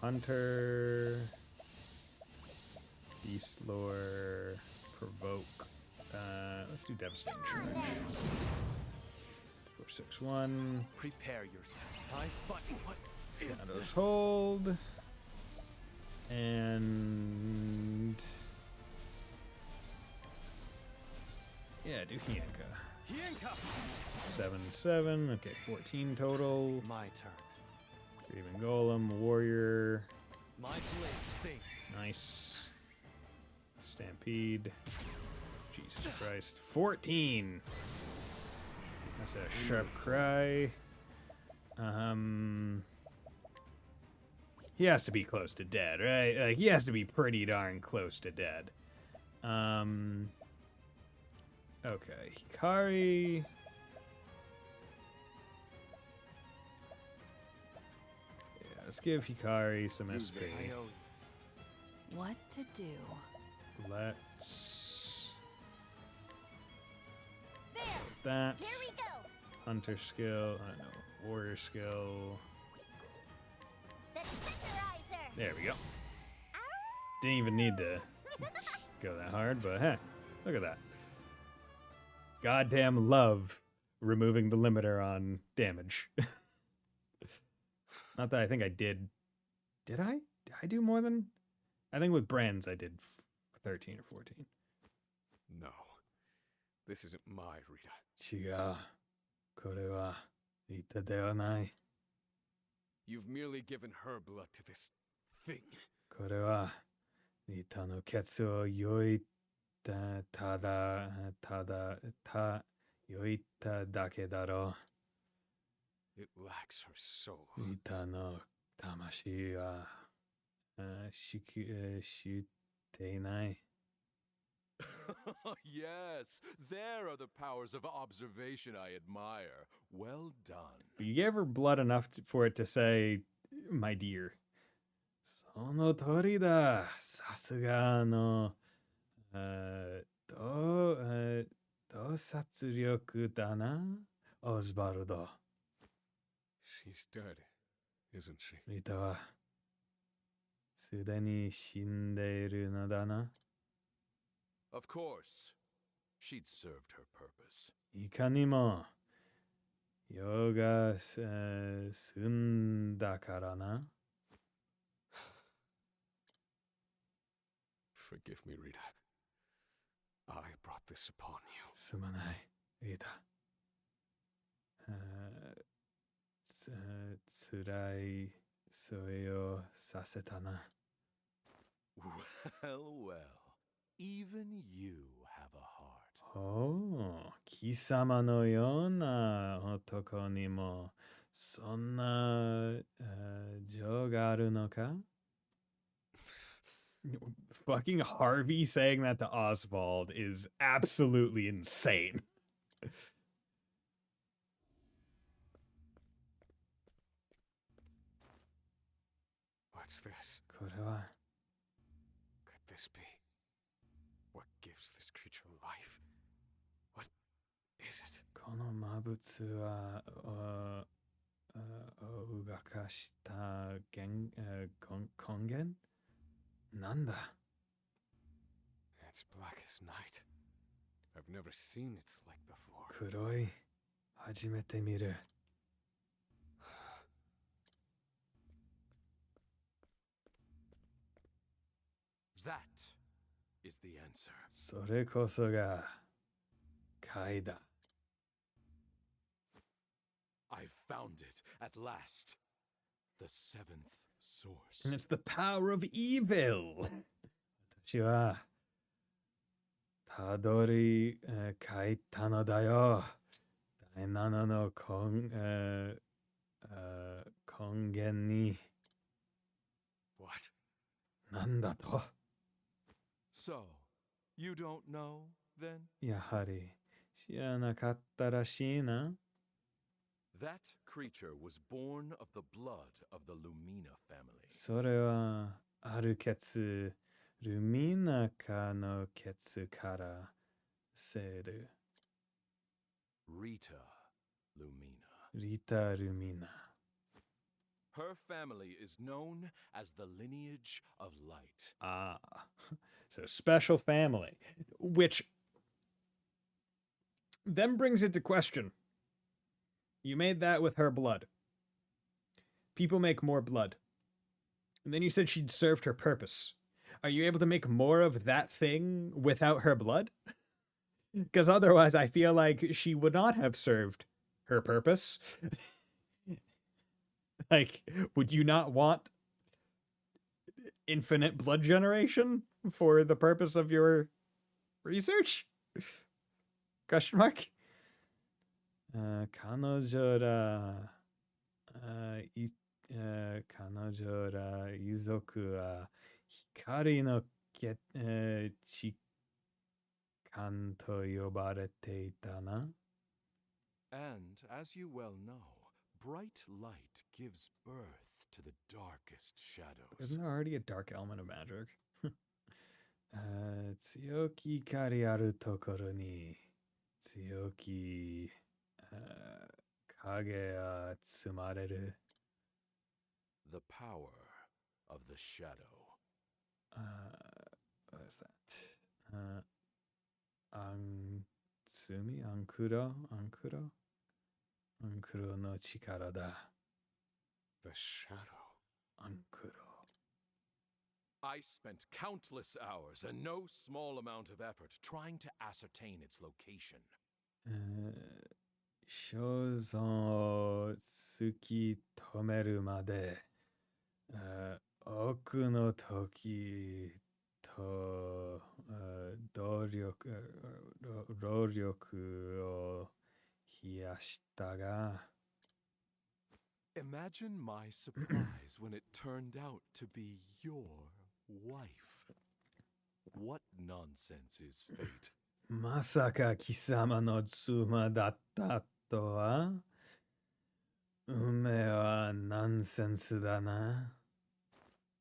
Hunter. Beast Lore. Provoke. Let's do Devastating Charge. 461. Prepare yourself. What is Shadows this? Hold. And yeah, do Hienka. Hienka! 7-7. Okay, 14 total. My turn. Graven Golem, Warrior. My blade sings. Nice. Stampede. Jesus Christ. 14. That's a sharp cry. He has to be close to dead, right? Like, he has to be pretty darn close to dead. Okay, Hikari. Yeah, let's give Hikari some SP. What to do? Let's... There. That's Here we go. hunter skill. I don't know, warrior skill. The tenderizer. There we go. Didn't even need to go that hard, but hey, look at that. Goddamn love removing the limiter on damage. Not that I think I did. Did I? Did I do more than? I think with brands I did 13 or 14. No. This isn't my Rita. 違う。これはリタではない。 You've merely given her blood to this thing. これはリタのケツをよいただよいただけだろ It lacks her soul. う。リタの魂はしていない。 Yes, there are the powers of observation I admire. Well done. But you gave her blood enough for it to say, my dear. その通りだ。さすがの洞察力だな、オズバルド。 She's dead, isn't she? リタはすでに死んでいるのだな。 Of course, she'd served her purpose. いかにも用が済んだからな。 Forgive me, Rita. I brought this upon you. すまない、リタ。つらいそれをさせたな。 Well, well. Even you have a heart. おお、貴様のような男にもそんな情があるのか? Fucking Harvey saying that to Oswald is absolutely insane. What's this? これは Could this be? What gives this creature life? What is it? この魔物は動かした根源なんだ? It's black as night. I've never seen its like before. 黒い。初めて見る。 That is the answer. それこそが解だ。 I found it at last. The seventh source. And it's the power of evil. 私はたどり書いたのだよ。第七の根源に What? なんだと? So, you don't know, then? やはり知らなかったらしいな。 That creature was born of the blood of the Lumina family. それはあるケツ、ルミナカのケツからせる。 Rita Lumina. リタ・ルミナ。 Her family is known as the lineage of light. Ah, so special family, which then brings into question. You made that with her blood. People make more blood. And then you said she'd served her purpose. Are you able to make more of that thing without her blood? Because otherwise I feel like she would not have served her purpose. Like, would you not want infinite blood generation for the purpose of your research? Question mark? 彼女ら彼女ら遺族は光の痴漢と呼ばれていたな。And, as you well know, bright light gives birth to the darkest shadows. Isn't there already a dark element of magic? 強き光あるところに強き影が積まれる。The power of the shadow. What is that? アンクロの力だ。The shadow. アンクロ。I spent countless hours and no small amount of effort trying to ascertain its location. 肖像を突き止めるまで、多くの時と労力を費やしたが、Imagine my surprise when it turned out to be your wife. What nonsense is fate? まさか貴様の妻だったとは。運命はナンセンスだな。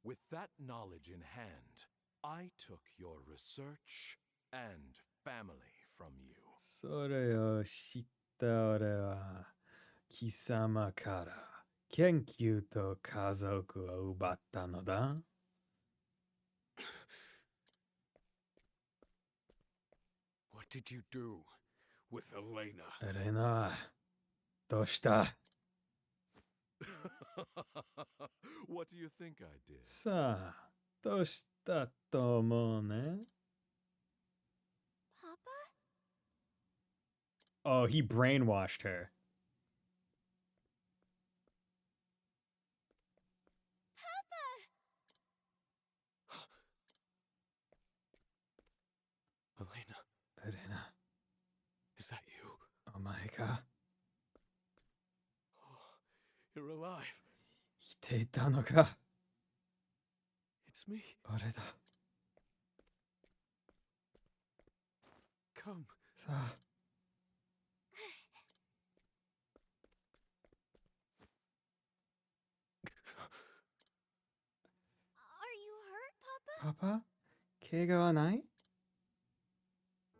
With that knowledge in hand, I took your research and family from you. それを知った俺は貴様から研究と家族を奪ったのだ。What did you do with Elena? エレナ、どうした？ What do you think I did? さあ、どうしたと思うね？ Papa? Oh, he brainwashed her. Elena, エレナ、 is that you? お前か？ You're alive. 生きていたのか？ It's me. 俺だ。 Come. さあ。Are you hurt, Papa? パパ？怪我はない？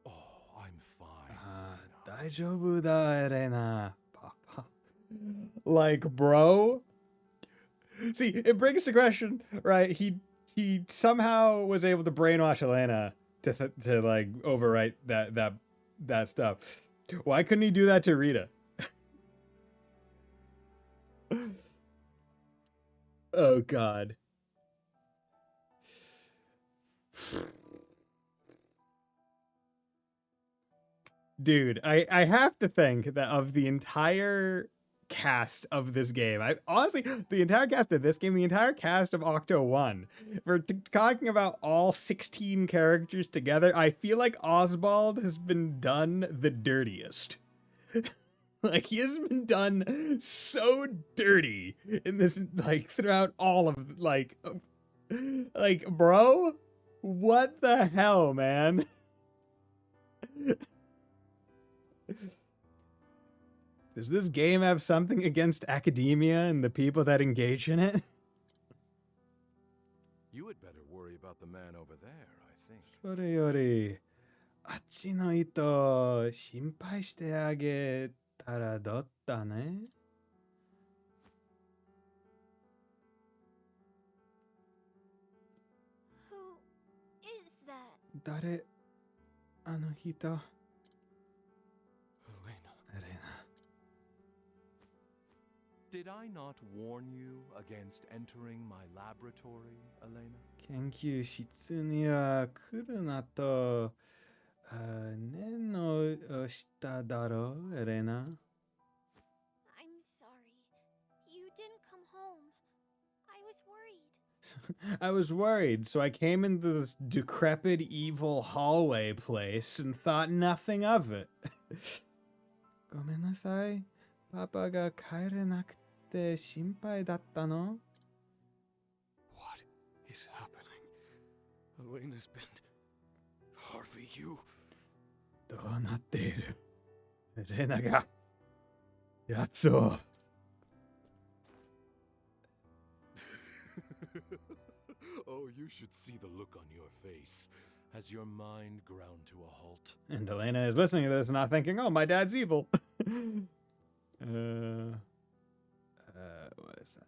Oh, I'm fine. ああ、大丈夫だ、エレナ。パパ。Like, bro? See, it brings the question, right? He somehow was able to brainwash Elena to like overwrite that stuff. Why couldn't he do that to Rita? Oh God. Dude, I have to think that of the entire cast of this game, honestly, the entire cast of this game, the entire cast of Octo 1, for talking about all 16 characters together, I feel like Oswald has been done the dirtiest. Like, he has been done so dirty in this, like, throughout all of, like, bro, what the hell, man? Does this game have something against academia and the people that engage in it? You had better worry about the man over there, I think. それより、あっちの人、心配してあげたらどうだね? Who is that? 誰？あの人。 Elena. エレナ。 Did I not warn you against entering my laboratory, Elena? 研究室には来るなと念をしただろう、エレナ。 I'm sorry. You didn't come home. I was worried. I was worried, so I came into this decrepit, evil hallway place and thought nothing of it. ごめんなさい。パパが帰れなくて心配だったの? What is happening? Elena's been... Harvey, you... どうなっている? レナがやつを Oh, you should see the look on your face. Has your mind ground to a halt? And Elena is listening to this and not thinking, oh, my dad's evil. What is that?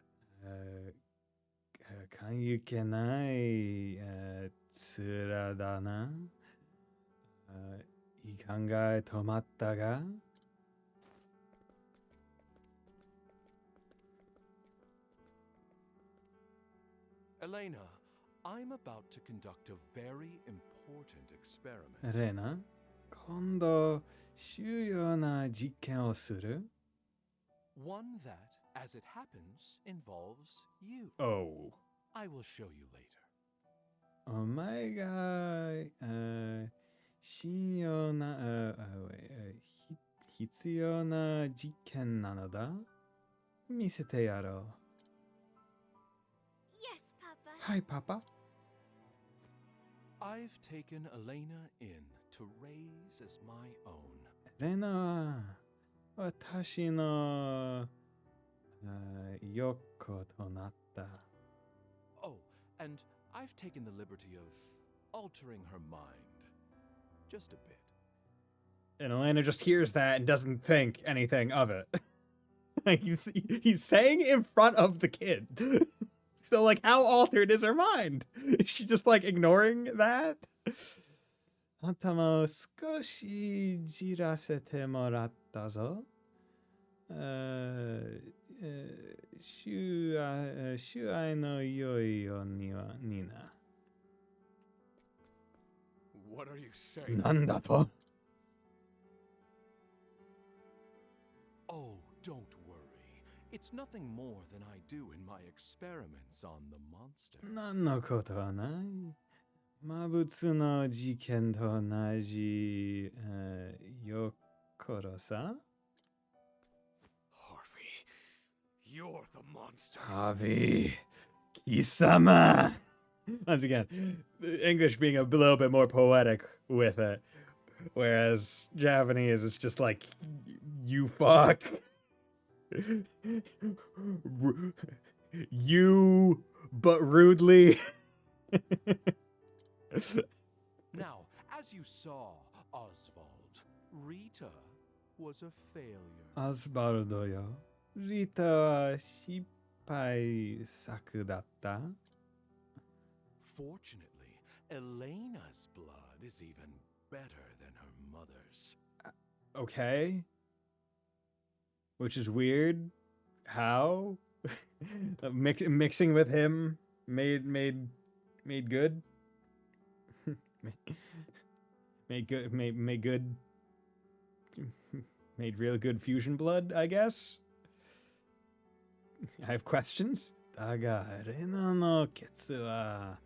勘ゆけない、面だな。いい考え止まったが Elena, I'm about to conduct a very important experiment. レナ、今度重要な実験をする? One that, as it happens, involves you. Oh. I will show you later. お前が、信用な、必要な実験なのだ? 見せてやろう。 Yes, Papa. Hi, Papa. I've taken Elena in to raise as my own. レナは私のよっことなった。 Oh, and I've taken the liberty of altering her mind. Just a bit. And Elena just hears that and doesn't think anything of it. Like he's saying it in front of the kid. So like how altered is her mind? Is she just like ignoring that? 頭を少しじらせてもらったぞ。主愛の良いようにな。 What are you saying? なんだと? Oh, don't worry. It's nothing more than I do in my experiments on the monsters. 何のことはない。魔物の事件と同じ、よっころさ。 Harvey, you're the monster. Harvey, 貴様. Once again, the English being a little bit more poetic with it, whereas Japanese is just like, you fuck. You, but rudely. Now, as you saw, Oswald, Rita was a failure. Osvaldo yo, Rita wa shippai saku datta. Fortunately, Elena's blood is even better than her mother's. Okay. Which is weird. How? Mixing with him made good. made good. Made real good fusion blood, I guess. I have questions. だが、レナのケツは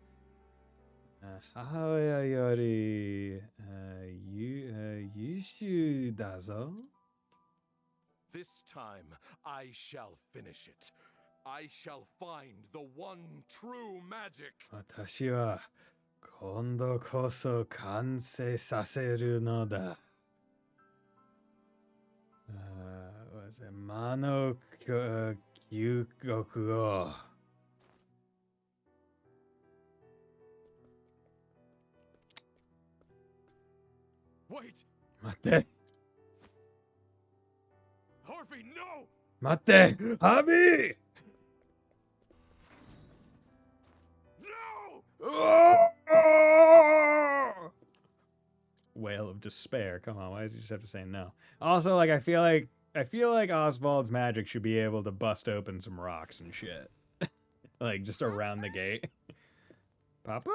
母親より優秀だぞ。 This time, I shall finish it. I shall find the one true magic. 私は今度こそ完成させるのだ。魔の旧国を。 Wait! 待って Harvey, no! 待ってハビー No! Wail of despair. Come on, why does he just have to say no? Also, like I feel like Oswald's magic should be able to bust open some rocks and shit. Like just around the gate. Papa?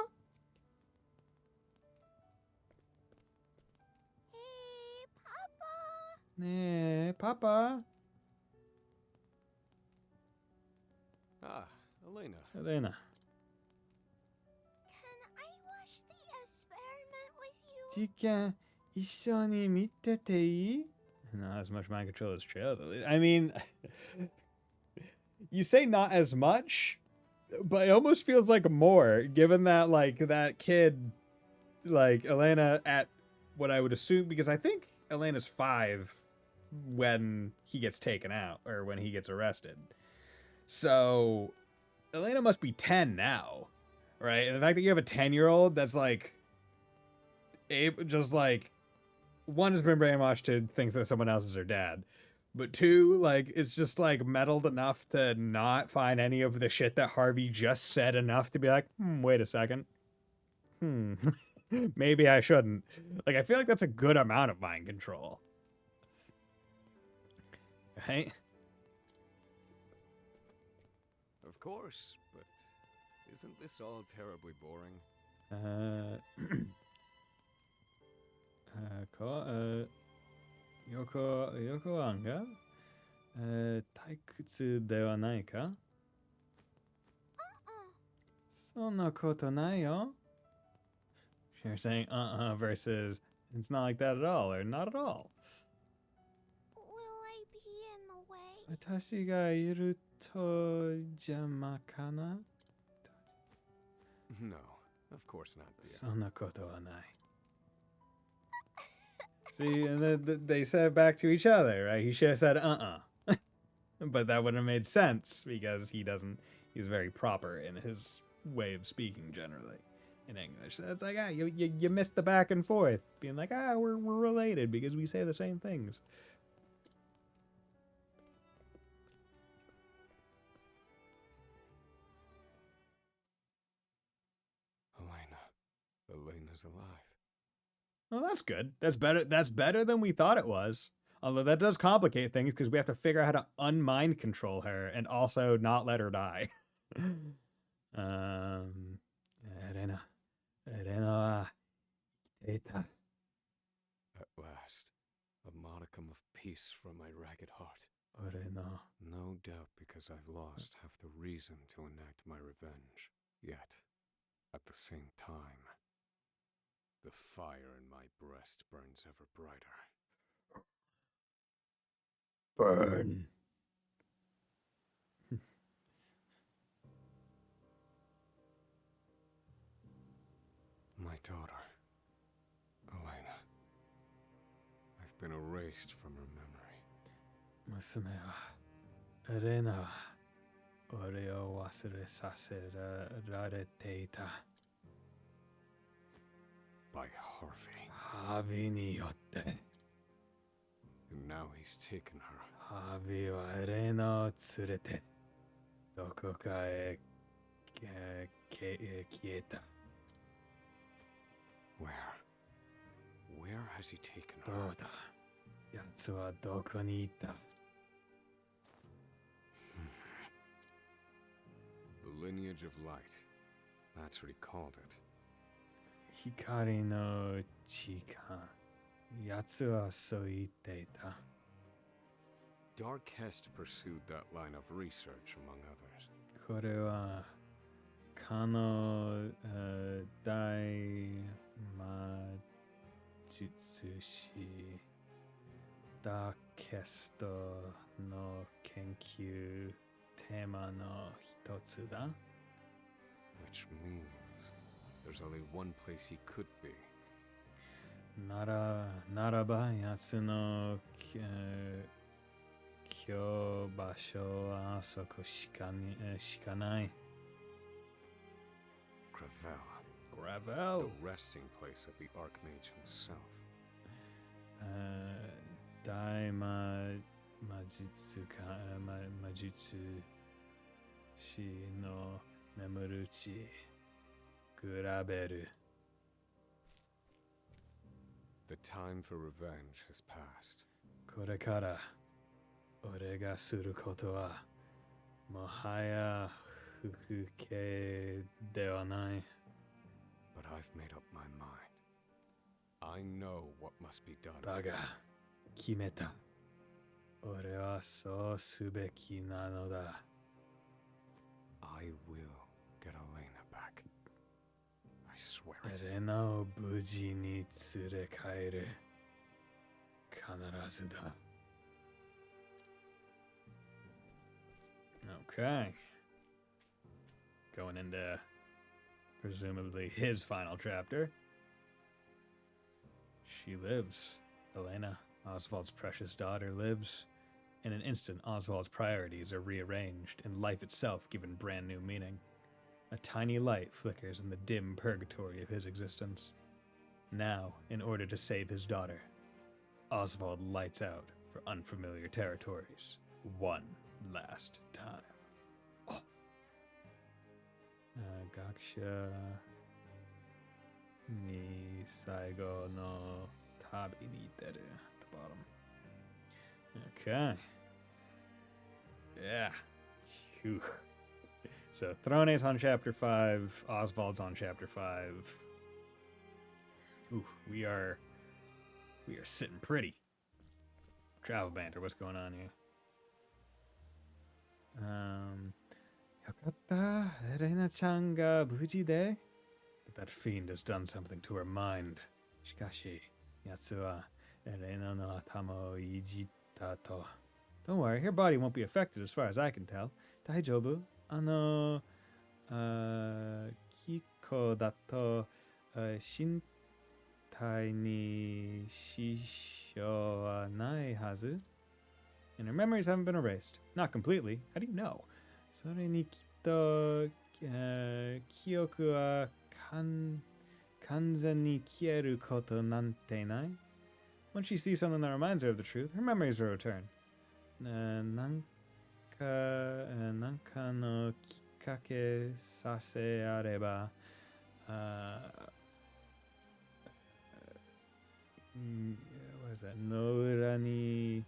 Hey, Papa. Nee, Papa. Ah, Elena. Elena. Can I watch the experiment with you? 実験一緒に見てていい? Not as much mind control as Trails. I mean, you say not as much, but it almost feels like more, given that like that kid, like Elena at what I would assume, because I think Elena's 5 when he gets taken out or when he gets arrested. So Elena must be 10 now, right? And the fact that you have a 10-year-old that's like just like, one has been brainwashed to think that someone else is her dad, but 2, like, it's just like meddled enough to not find any of the shit that Harvey just said enough to be like, wait a second. Maybe I shouldn't. Like, I feel like that's a good amount of mind control. Right? Of course, but isn't this all terribly boring? 横案が、退屈ではないか？そんなことないよ。You're saying versus it's not like that at all or not at all. Will I be in the way? 私がいると邪魔かな？ No, of course not, dear. そんなことはない。See, and they said it back to each other, right? He should have said, but that wouldn't have made sense because he's very proper in his way of speaking generally in English. So it's like, you missed the back and forth. Being like, we're related because we say the same things. Elena's alive. Well, that's good. That's better. That's better than we thought it was. Although that does complicate things because we have to figure out how to unmind control her and also not let her die. Elena, Eta. At last, a modicum of peace from my ragged heart. Elena. No doubt because I've lost half the reason to enact my revenge. Yet, at the same time, the fire in my breast burns ever brighter. Burn. My daughter, Elena. I've been erased from her memory. 娘はエレナは俺を忘れさせられていた。By Harvey. ハービーによって。And now he's taken her. ハービーはエレナを連れてどこかへ消えた。Where has he taken her? どうだ奴はどこにいた？ The lineage of light. That's what he called it. 光の時間。奴はそう言っていた。Darkest pursued that line of research, among others. これはかの大魔術師ダーケストの研究テーマの一つだ。Which means there's only one place he could be. ならば奴の居場所はあそこしかない。Gravel. The resting place of the Archmage himself. 大魔術師の眠る地グラベル。The time for revenge has passed. これから俺がすることはもはや不敬ではない。But I've made up my mind. I know what must be done. だが決めた。俺はそうすべきなのだ。I will get Elena back. I swear it. エレナを無事に連れ帰る。必ずだ。Okay. Going into presumably his final chapter. She lives. Elena, Oswald's precious daughter, lives. In an instant, Oswald's priorities are rearranged, and life itself given brand new meaning. A tiny light flickers in the dim purgatory of his existence. Now, in order to save his daughter, Oswald lights out for unfamiliar territories one last time. Oh. Gaksha ni saigo no tabi ni iteru at the bottom. Okay. Yeah. Phew. So Throne's on chapter 5, Oswald's on chapter 5. Ooh, we are sitting pretty. Travel banter, what's going on here? Yokatta, Reina-chan ga buji de? But that fiend has done something to her mind. Shikashi, yatsu wa Reina no atama o ijitta to. Don't worry, her body won't be affected as far as I can tell. Daijobu? Kiko dato shintai ni shishou wa nai hazu? And her memories haven't been erased. Not completely. How do you know? Sore ni kitto kyoku wa kanzen ni kieru koto nante nai? Once she sees something that reminds her of the truth, her memories will return. Nanka no kikkake sase areba what is that? Noura ni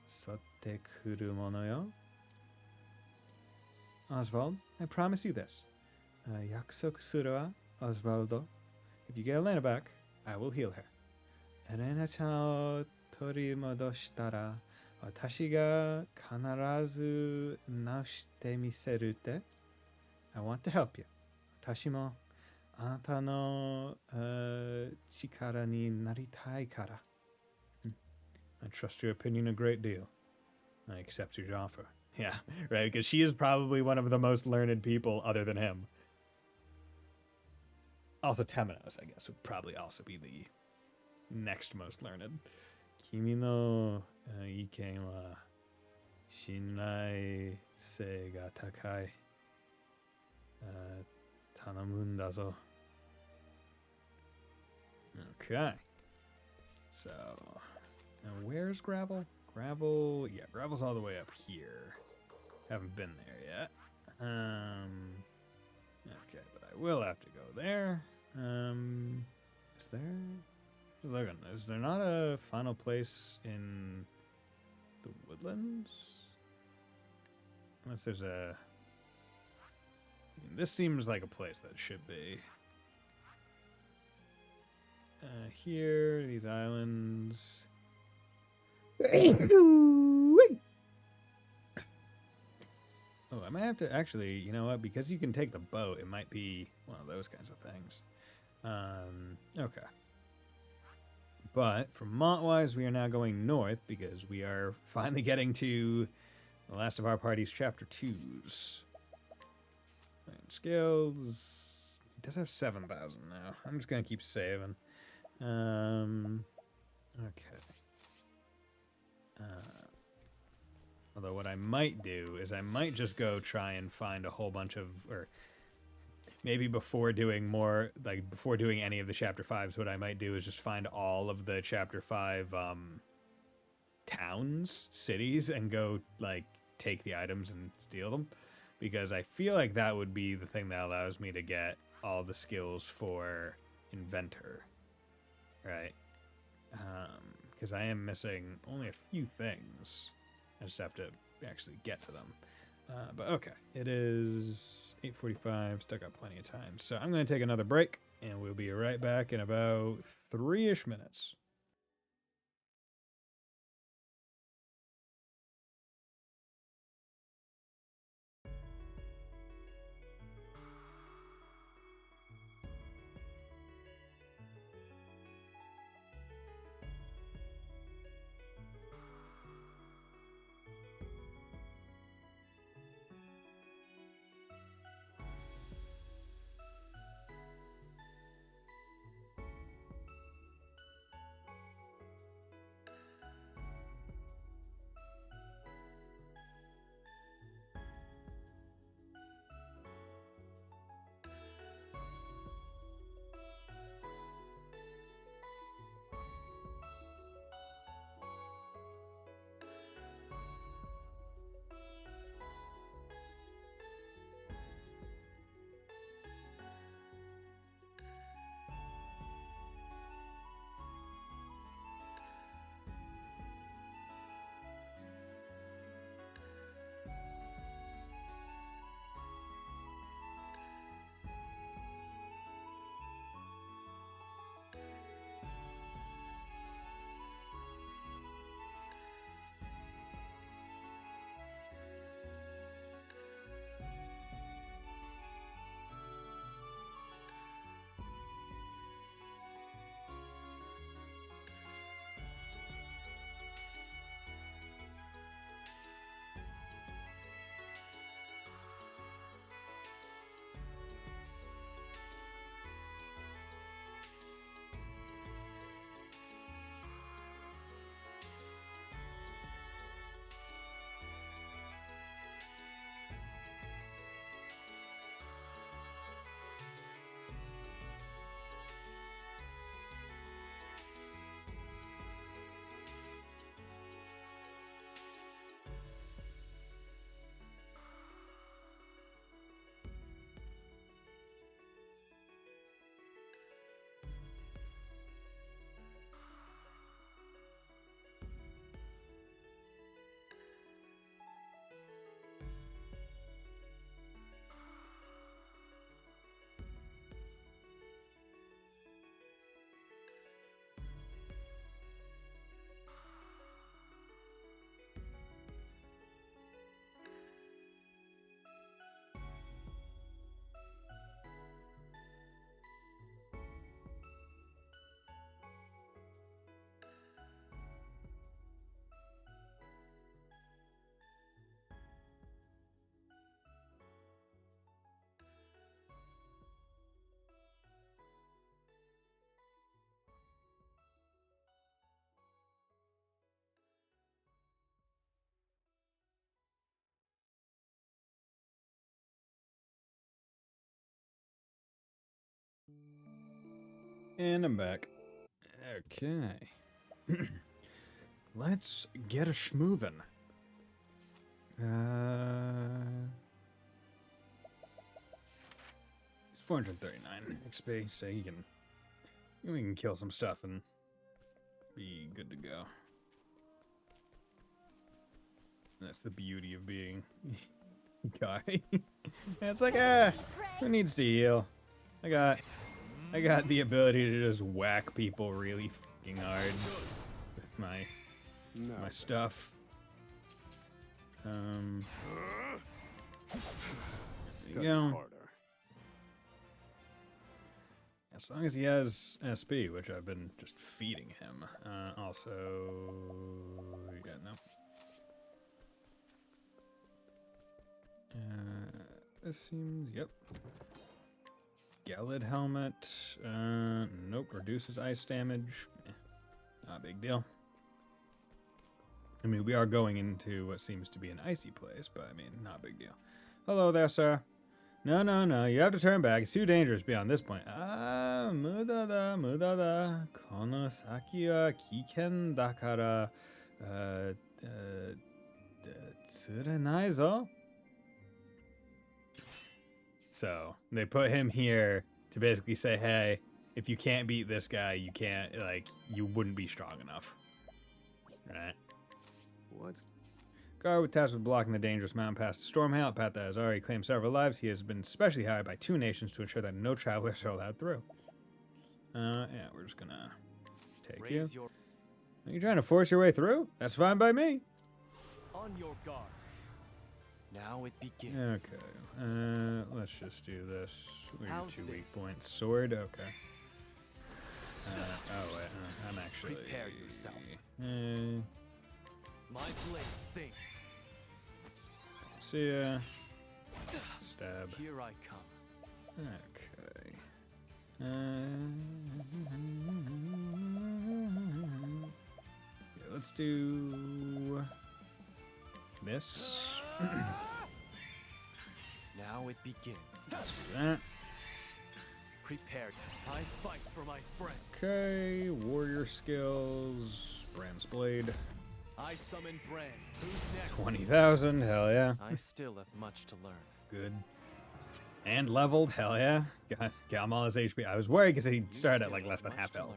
sotte kuru mono yo? Oswald, I promise you this. Yakusoku suru wa, Osvaldo. If you get Elena back, I will heal her. Elena-chan o torimodoshitara, watashi ga kanarazu naoshite miseru te? I want to help you. Watashi mo anata no chikara ni naritai kara. I trust your opinion a great deal. I accept your offer. Yeah, right, because she is probably one of the most learned people other than him. Also, Temenos, I guess, would probably also be the next most learned. Kimi no iken wa shinrai sei ga takai. Tanamun da zo. Okay. So, now where's Gravel? Gravel, yeah, Gravel's all the way up here. Haven't been there yet. Okay, but I will have to go there. Is there not a final place in the woodlands? Unless there's a... I mean, this seems like a place that should be. Here, these islands. Oh, I might have to actually, you know what? Because you can take the boat, it might be one of those kinds of things. Okay. But for Montwise, we are now going north because we are finally getting to the last of our party's chapter 2s. And skills. He does have 7,000 now. I'm just going to keep saving. Okay. Although what I might do is I might just go try and find a whole bunch of, or maybe before doing more, like before doing any of the chapter 5s, what I might do is just find all of the chapter 5 towns, cities, and go like take the items and steal them. Because I feel like that would be the thing that allows me to get all the skills for Inventor. Right? Because I am missing only a few things. I just have to actually get to them. But okay, it is 8:45, still got plenty of time. So I'm going to take another break, and we'll be right back in about 3-ish minutes. And I'm back. Okay. Let's get a schmoovin'. It's 439 XP, so we can kill some stuff and be good to go. That's the beauty of being guy. It's like, who needs to heal? I got the ability to just whack people really fucking hard with my stuff. There you go. As long as he has SP, which I've been just feeding him. Also, yeah, no. This seems, yep. Gallid helmet. Nope. Reduces ice damage. Not a big deal. I mean, we are going into what seems to be an icy place, but I mean, not a big deal. Hello there, sir. No. You have to turn back. It's too dangerous beyond this point. Mudada. Kono saki wa kiken dakara. Tsurenai zo. So they put him here to basically say, hey, if you can't beat this guy, you can't, like, you wouldn't be strong enough. Right? What? Guard with tasked with blocking the dangerous mountain pass to Stormhail. Path that has already claimed several lives. He has been specially hired by 2 nations to ensure that no travelers are allowed through. Yeah, we're just gonna take you. Are you trying to force your way through? That's fine by me. On your guard. Now it begins. Okay. Let's just do this. We How's do 2 weak this? points. Sword. Okay. Oh wait. I'm actually. Prepare yourself. My blade sings. See ya. Stab. Here I come. Okay. Yeah, let's do this. Now it begins. Let's do that. Prepared. I fight for my friends. Okay, warrior skills, Brand's blade, I summon Brand. Who's next? 20,000, hell yeah, I still have much to learn. good. And leveled, hell yeah. Got him all his HP. I was worried because he started at like less than half health.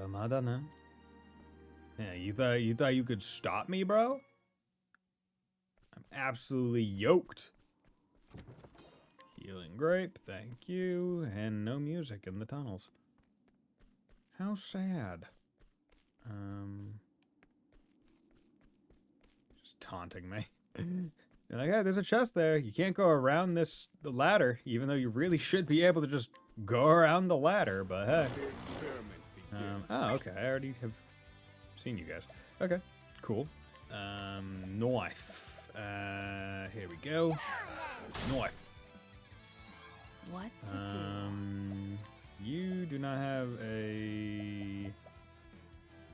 Mada na. Yeah, you thought you could stop me, bro? I'm absolutely yoked. Healing grape, thank you. And no music in the tunnels. How sad. Just taunting me. They're like, hey, there's a chest there. You can't go around the ladder, even though you really should be able to just go around the ladder, but hey. Oh, okay. I already have seen you guys. Okay, cool. Knife. Here we go. Knife. What to do? You do not have a.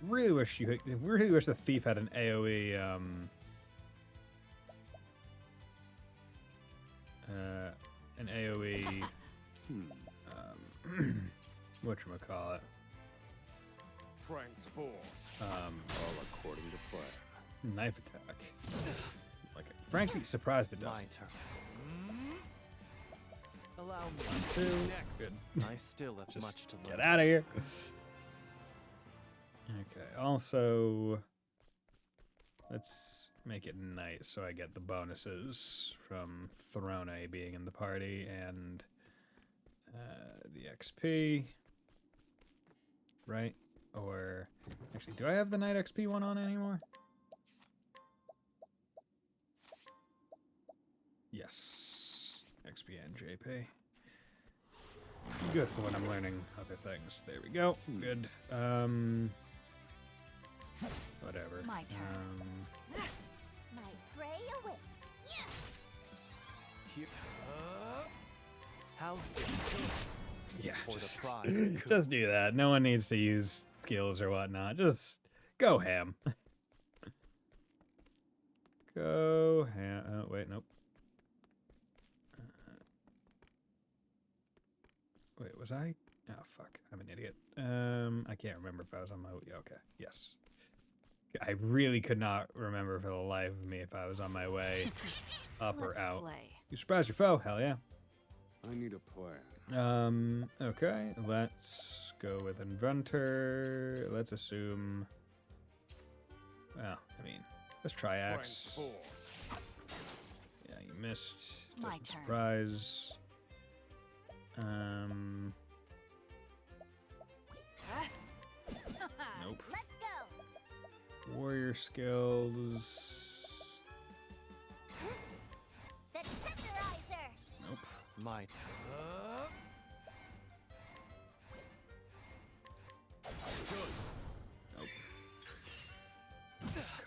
Really wish the thief had an AOE. An AOE. Whatchamacallit. Transform. All according to plan. Knife attack. Like, frankly, surprised it My doesn't. turn. Allow me. 2. Next. Good. I still have Just much to learn. get out of here. Okay. Also, let's make it night so I get the bonuses from Throne being in the party and the XP. Right? Or actually, do I have the night XP one on anymore? Yes. XP and JP. Good for when I'm learning other things. There we go. Good. Whatever. My turn. My prey awaits. How's this? Yeah, For the just, pride of Ku. just do that. No one needs to use skills or whatnot. Just go ham. Go ham. Oh, wait, nope. Wait, was I Oh, fuck. I'm an idiot. I can't remember if I was on my... Yeah, okay. Yes. I really could not remember for the life of me if I was on my way up or Let's out. play. You surprise your foe. Hell yeah. I need a plan. Okay. Let's go with Inventor. Let's assume... Well, I mean, let's try Axe. Transform. Yeah, you missed. My Doesn't turn. surprise. Nope. Let's go. Warrior skills. The Tenderizer. Nope. Mine. Nope.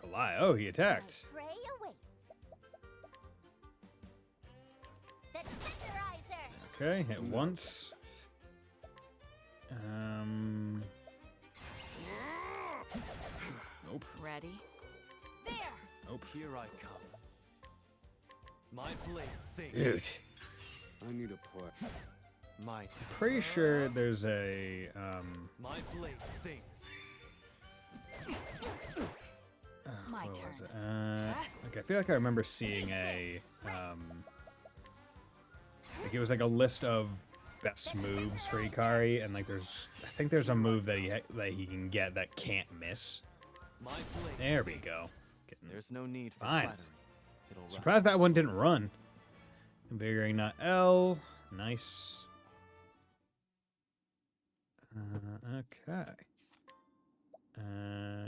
Kalai. Oh, he attacked. My prey awaits. The Tenderizer. Okay, hit once. Nope. Ready? Nope. Here I come. My blade sings. Dude. I need a plan. Mine. Pretty sure there's a My blade sings. My what was turn. it? Okay, I feel like I remember seeing a like it was like a list of best moves for Ikari, and like I think there's a move that he can get that can't miss. My blade There we sings. go. Getting There's no need for Fine. flattery. It'll rust surprised my that one soul. didn't run. Invigorating not L. Nice. Okay.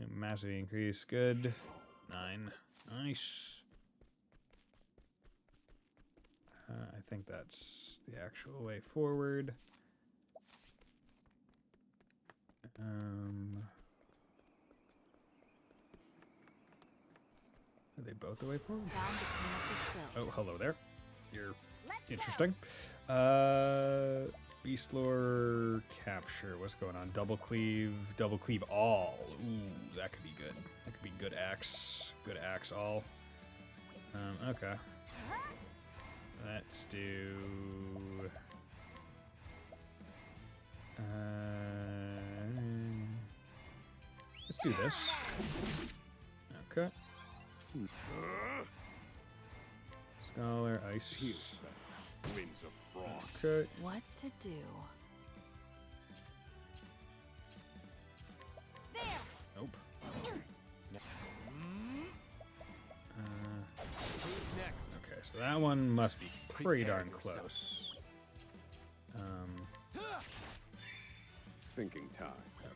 Massive increase. Good. 9. Nice. I think that's the actual way forward. Are they both the way forward? Down to clean up the filth. Oh, hello there. You're Let's interesting. Beast lore capture. What's going on? Double cleave all. Ooh, that could be good. That could be good axe. Good axe all. Okay. Let's do. Let's do this. Okay. Scholar, ice. Here's that. Winds of frost. Okay. What to do? Nope. Who's next? Okay, so that one must be pretty darn close. Thinking time.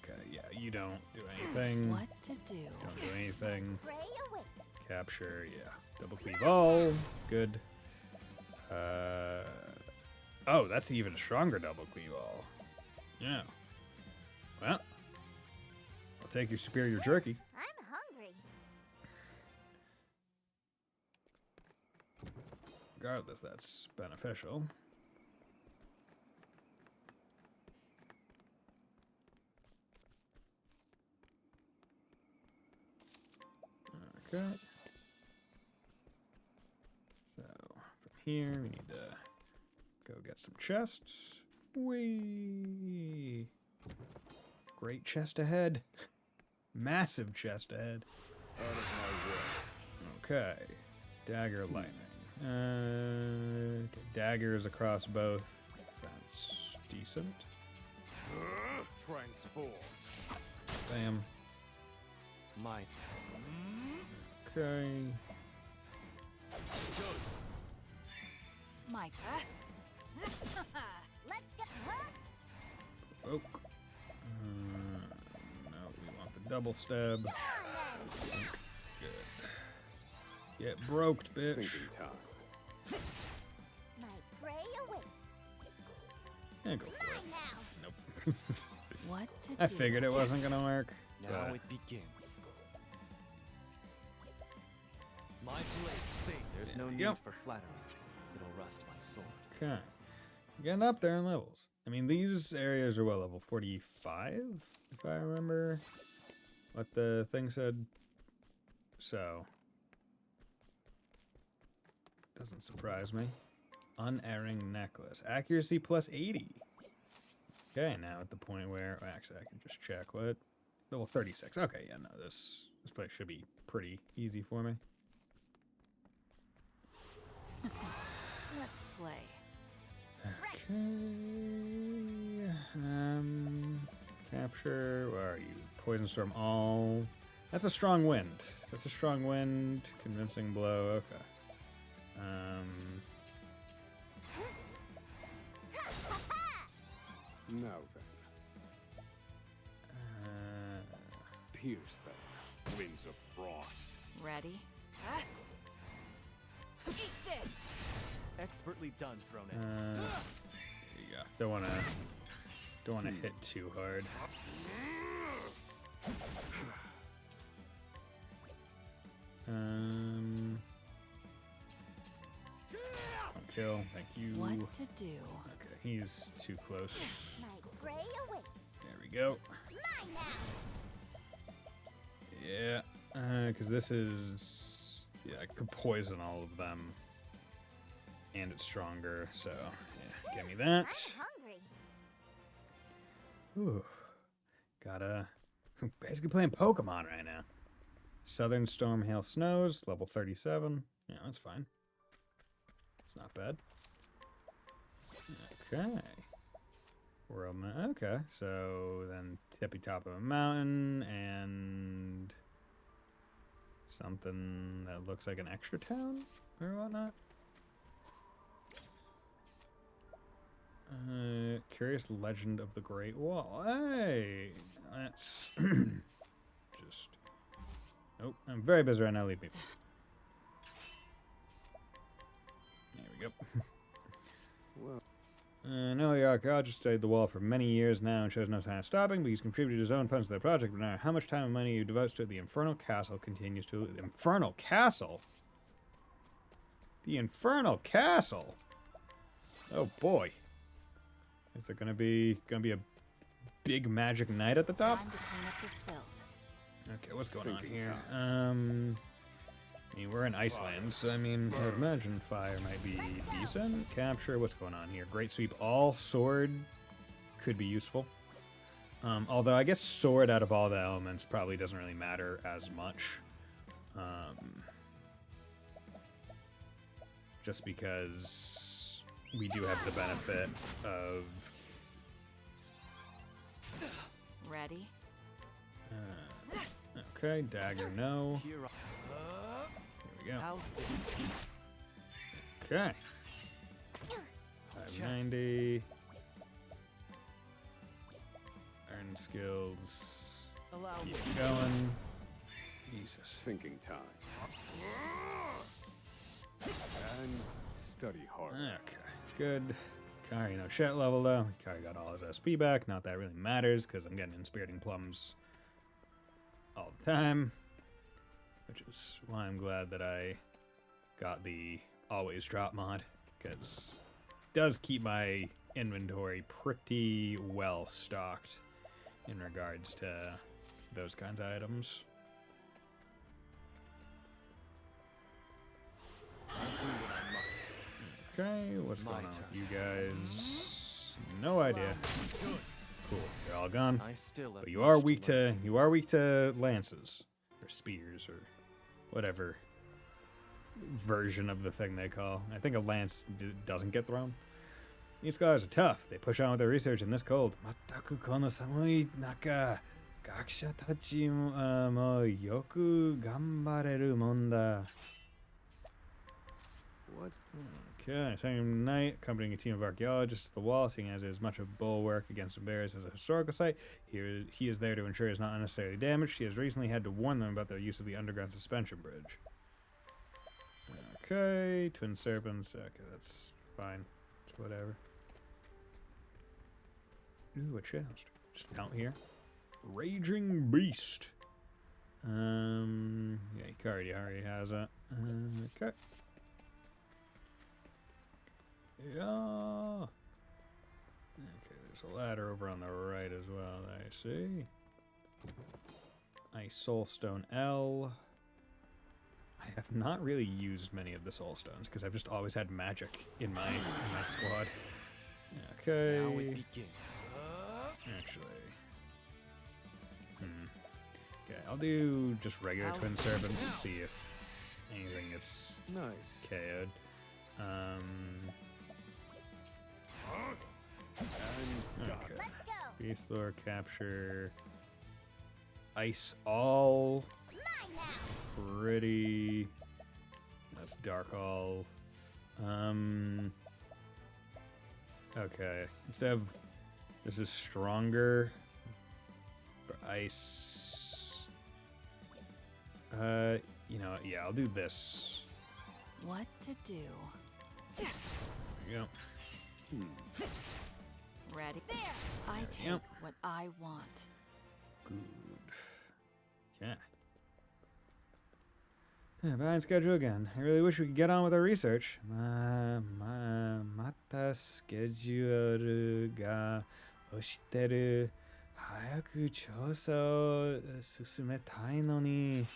Okay, yeah, you don't do anything. What to do? Don't do anything. Prey awaits. Capture, yeah. Double cleave all. Good. Oh, that's even a stronger double cleave all. Yeah. Well, I'll take your superior jerky. I'm hungry. Regardless, that's beneficial. Okay. So, from here, we need to go get some chests. Whee! Great chest ahead. Massive chest ahead. Out of my way. Okay. Dagger lightning. Okay. Daggers across both. That's decent. Transform. Bam. Mine. Okay. My Let's go. Huh? Poke. No, we want the double stab. Come on then. Good. Get broked, bitch. Thinking time. My prey awaits. Yeah, go for Mine it. now. Nope. what to I do? figured it wasn't gonna work. Now but- it begins. My blade sings. There's no There you need go. for flattery. It'll rust my soul. Okay. Getting up there in levels. I mean, these areas are what, level 45? If I remember what the thing said. So. Doesn't surprise me. Unerring necklace. Accuracy plus 80. Okay, now at the point where actually I can just check what level 36. Okay, yeah, no, this place should be pretty easy for me. Let's play. Okay. Capture. Where are you? Poison storm. All. That's a strong wind. That's a strong wind. Convincing blow. Okay. Now then, pierce them, winds of frost. Ready? Eat this! Expertly done, Throne. There you go. Don't wanna hit too hard. Don't kill. Thank you. What to do? Okay, he's too close. My gray away. There we go. Mine now. Yeah, because this is... Yeah, I could poison all of them. And it's stronger, so... Yeah, give me that. I'm hungry. Ooh. Gotta... Basically playing Pokemon right now. Southern Storm, Hail, Snows, level 37. Yeah, that's fine. It's not bad. Okay. Okay, so then tippy top of a mountain and something that looks like an extra town or whatnot. Curious Legend of the Great Wall. Hey, that's just. Nope, I'm very busy right now. Leave me. There we go. Well, No, the archaeologist studied the wall for many years now and shows no sign of stopping, but he's contributed his own funds to the project. But no matter how much time and money he devotes to it, the Infernal Castle continues to... The Infernal Castle? The Infernal Castle? Oh boy. Is there gonna be a big magic knight at the top? Time to clean up the filth. Okay, what's going on Thinking here? time. I mean, we're in Iceland, so I mean, I would imagine fire might be decent. Capture, what's going on here? Great sweep, all sword could be useful. Although I guess sword out of all the elements probably doesn't really matter as much. Just because we do have the benefit of... Ready? Okay, dagger, no. Here, There we go. how's this? Okay. 590. Earn skills. Allow me. Keep going. Jesus. thinking time. And study hard. Okay, good. Kari, no shit level though. Kari got all his SP back. Not that it really matters because I'm getting Inspiriting Plums all the time. Which is why I'm glad that I got the always drop mod, because it does keep my inventory pretty well stocked in regards to those kinds of items. I'll do what I must. Okay, what's My going on turn. with you guys? No idea. Cool, you're all gone. I still have But you are much weak learn. to weak to lances or spears or whatever version of the thing they call. I think a lance doesn't get thrown. These guys are tough. They push on with their research in this cold. Mataku kono samui naka gakusha tachi mo yoku gambareru mon da. What? Okay, same night, accompanying a team of archaeologists to the wall, seeing as it is much of a bulwark against embarrassed as a historical site. He is there to ensure it is not unnecessarily damaged. He has recently had to warn them about their use of the underground suspension bridge. Okay, twin serpents. Okay, that's fine. It's whatever. Ooh, a chest. Just count here. Raging Beast. Yeah, he already has it. Okay. Yeah. Okay, there's a ladder over on the right as well, I see. Ice Soulstone L. I have not really used many of the Soulstones because I've just always had magic in my squad. Now it Okay. begins. Okay, I'll do just regular twin servants, see if anything gets Nice. KO'd. Okay. Let's go. Beast Lore, capture. Ice all. Mine now. Pretty. That's Dark all. Okay. Instead of. This is stronger. For ice. You know, yeah, I'll do this. What to do? There you go. Ready? There! I take Yep. what I want. Good. Okay. Behind schedule again. I really wish we could get on with our research. Mata schedule ga oshiteru. 早く調査を進めたいのに.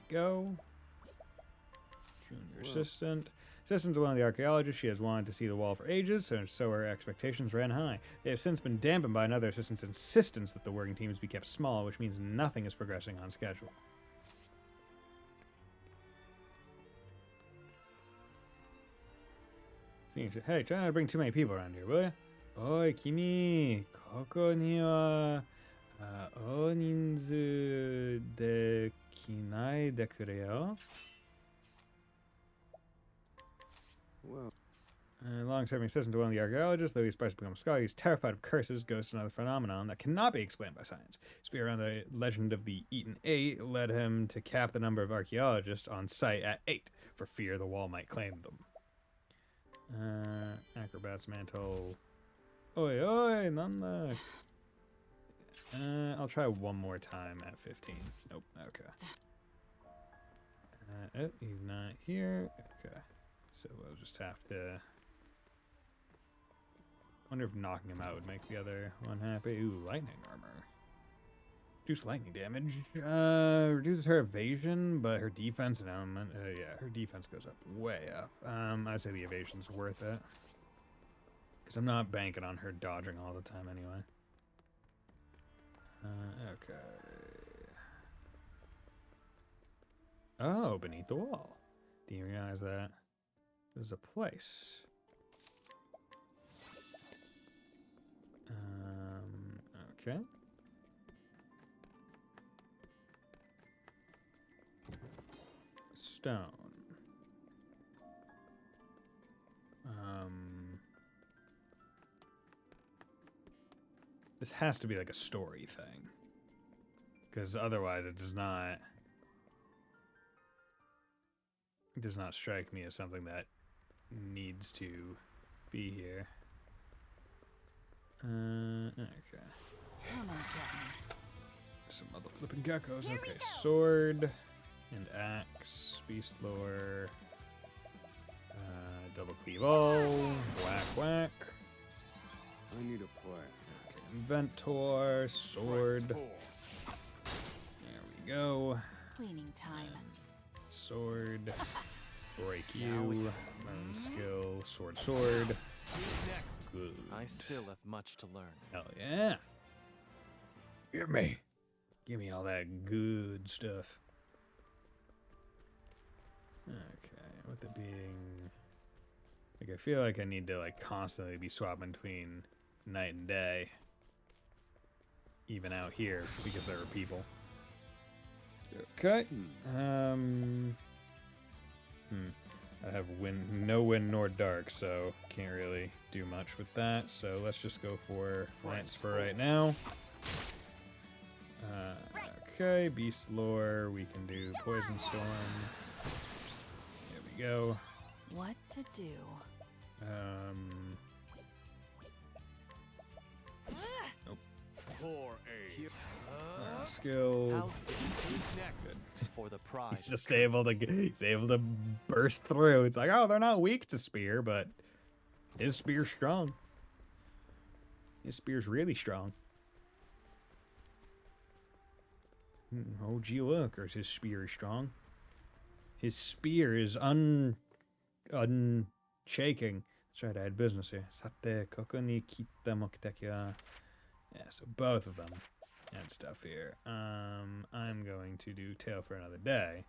There we go. Junior assistant. Assistant to one of the archaeologists, she has wanted to see the wall for ages, so her expectations ran high. They have since been dampened by another assistant's insistence that the working teams be kept small, which means nothing is progressing on schedule. Hey, try not to bring too many people around here, will ya? Oi, Kimi, ここには大人数できないでくれよ. Well, Long-serving assistant to one of the archaeologists, though he's supposed to become a scholar, he's terrified of curses, ghosts, and other phenomenon that cannot be explained by science. His fear around the legend of the Eaten Eight led him to cap the number of archaeologists on site at 8, for fear the wall might claim them. Acrobat's mantle. Oi, oi, nanda. I'll try one more time at 15. Nope, okay. Oh, he's not here. Okay. So we'll just have to... wonder if knocking him out would make the other one happy. Ooh, lightning armor. Reduce lightning damage. Reduces her evasion, but her defense and element... yeah, her defense goes up way up. I'd say the evasion's worth it. Because I'm not banking on her dodging all the time anyway. Okay. Oh, beneath the wall. Do you realize that? There's a place. Okay. Stone. This has to be like a story thing. Because otherwise it does not... it does not strike me as something that needs to be here. Okay. Come on, get me. Some other flipping geckos. Okay, sword and axe, beast lore, double cleave all, whack whack. I need a plan. Okay, inventor, sword. There we go. Cleaning time. Sword. Break you. Learn skill. Sword, sword. Next. Good. I still have much to learn. Hell yeah. Give me. Give me all that good stuff. Okay, with it being... like, I feel like I need to, like, constantly be swapping between night and day. Even out here, because there are people. Okay. I have no wind nor dark, so can't really do much with that. So let's just go for Lance for right now. Okay, Beast Lore. We can do Poison Storm. There we go. What to do? Nope. Poor aid. Skill. How's this? Next for the prize. He's just able to burst through. It's like, oh, they're not weak to spear, but his spear's strong. His spear's really strong. Oh, gee, look, or his spear is strong. His spear is unshaking. That's right, I had business here. Sate, koko ni kita mokiteki wa. Yeah, so both of them. and stuff here. I'm going to do Tale for Another Day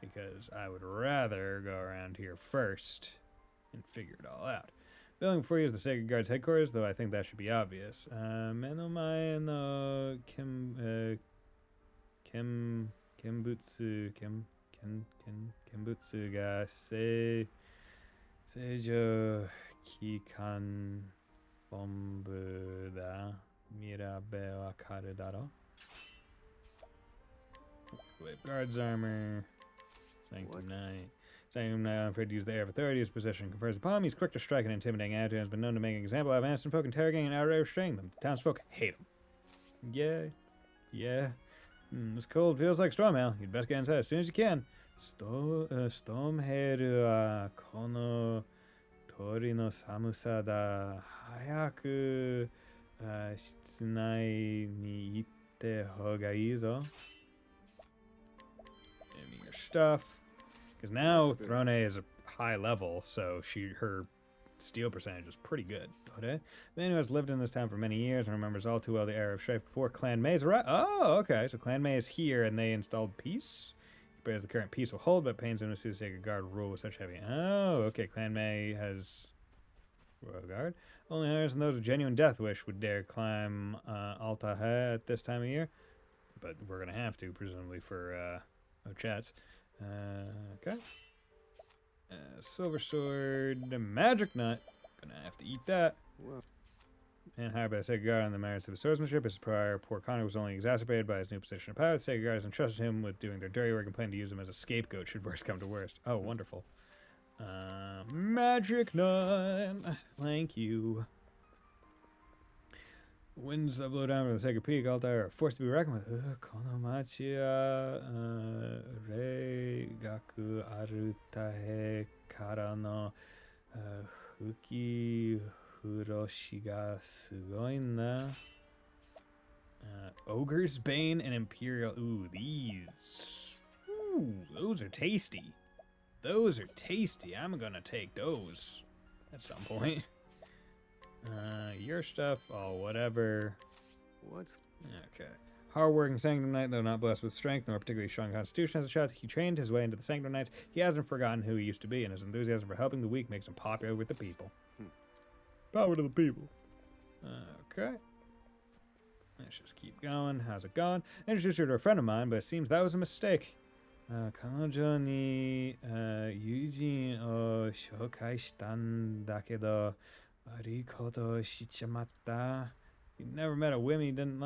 because I would rather go around here first and figure it all out. Building before you is the Sacred Guard's headquarters, though I think that should be obvious. Menomai no Kembutsu ga Seijo Kikan Bombu da Mirabe wa karu daro. Blade Guard's armor. Sanctum Knight. Sanctum Knight, unafraid to use the air of authority. His position confers upon him. He's quick to strike and intimidating attitude. Has been known to make an example out of innocent folk, interrogating and outright restraining them. The townsfolk hate him. Yeah. This cold feels like storm ale. You'd best get inside as soon as you can. Storm heru kono tori no samusa da hayaku shitsunai ni itte hoga ii zo. Give me your stuff. Because now Throne is a high level, so her steal percentage is pretty good. The man who has lived in this town for many years and remembers all too well the era of strife before Clan May's arrival. Oh, okay. So Clan May is here and they installed peace. He bears the current peace will hold, but pains him to see the Sacred Guard rule with such heavy. Oh, okay. Clan May has Royal Guard. Only hunters and those with genuine death wish would dare climb Altahe at this time of year. But we're going to have to, presumably, for Ochets. Okay. Silver Sword, Magic Nut. Gonna have to eat that. And hired by the Sacred Guard on the merits of his swordsmanship. His prior poor conduct was only exacerbated by his new position of power. The Sacred Guard has entrusted him with doing their dirty work and planned to use him as a scapegoat should worst come to worst. Oh, wonderful. Magic Nut. Thank you. Winds that blow down from the Sacred Peak, Altair, are forced to be reckoned with. Konomachi re gaku aru tahe kara no fuki furoshi ga sugoi na. Ogre's Bane and Imperial. Ooh, these. Ooh, those are tasty. Those are tasty. I'm gonna take those at some point. Your stuff, oh, whatever. What's... Okay. Hard-working Sanctum Knight, though not blessed with strength nor particularly strong constitution as a child, he trained his way into the Sanctum Knights. He hasn't forgotten who he used to be, and his enthusiasm for helping the weak makes him popular with the people. Power to the people. Okay. Let's just keep going. How's it going? I introduced her to a friend of mine, but it seems that was a mistake. Kanojo ni yujin o shoukai shitan dakedo wari koto shichamatta. He's never met a whim he didn't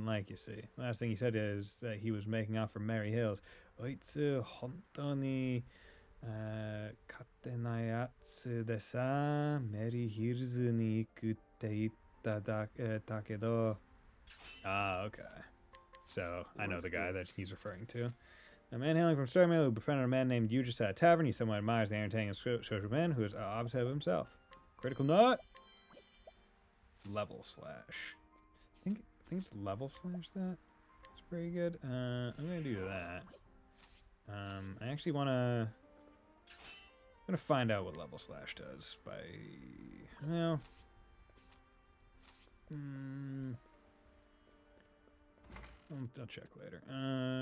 like, you see. Last thing he said is that he was making off from Merry Hills. Oitsu hontou ni katte nai yatsu de sa Merry Hills ni iku te itta dakedo. Ah, okay. So, I know the guy that he's referring to. A man hailing from Starmail who befriended a man named Yujis at a tavern. He somewhat admires the entertaining and social man who is opposite of himself. Critical nut. Level slash. I think it's level slash that. It's pretty good. I'm gonna do that. I actually I'm gonna find out what level slash does by, I'll check later.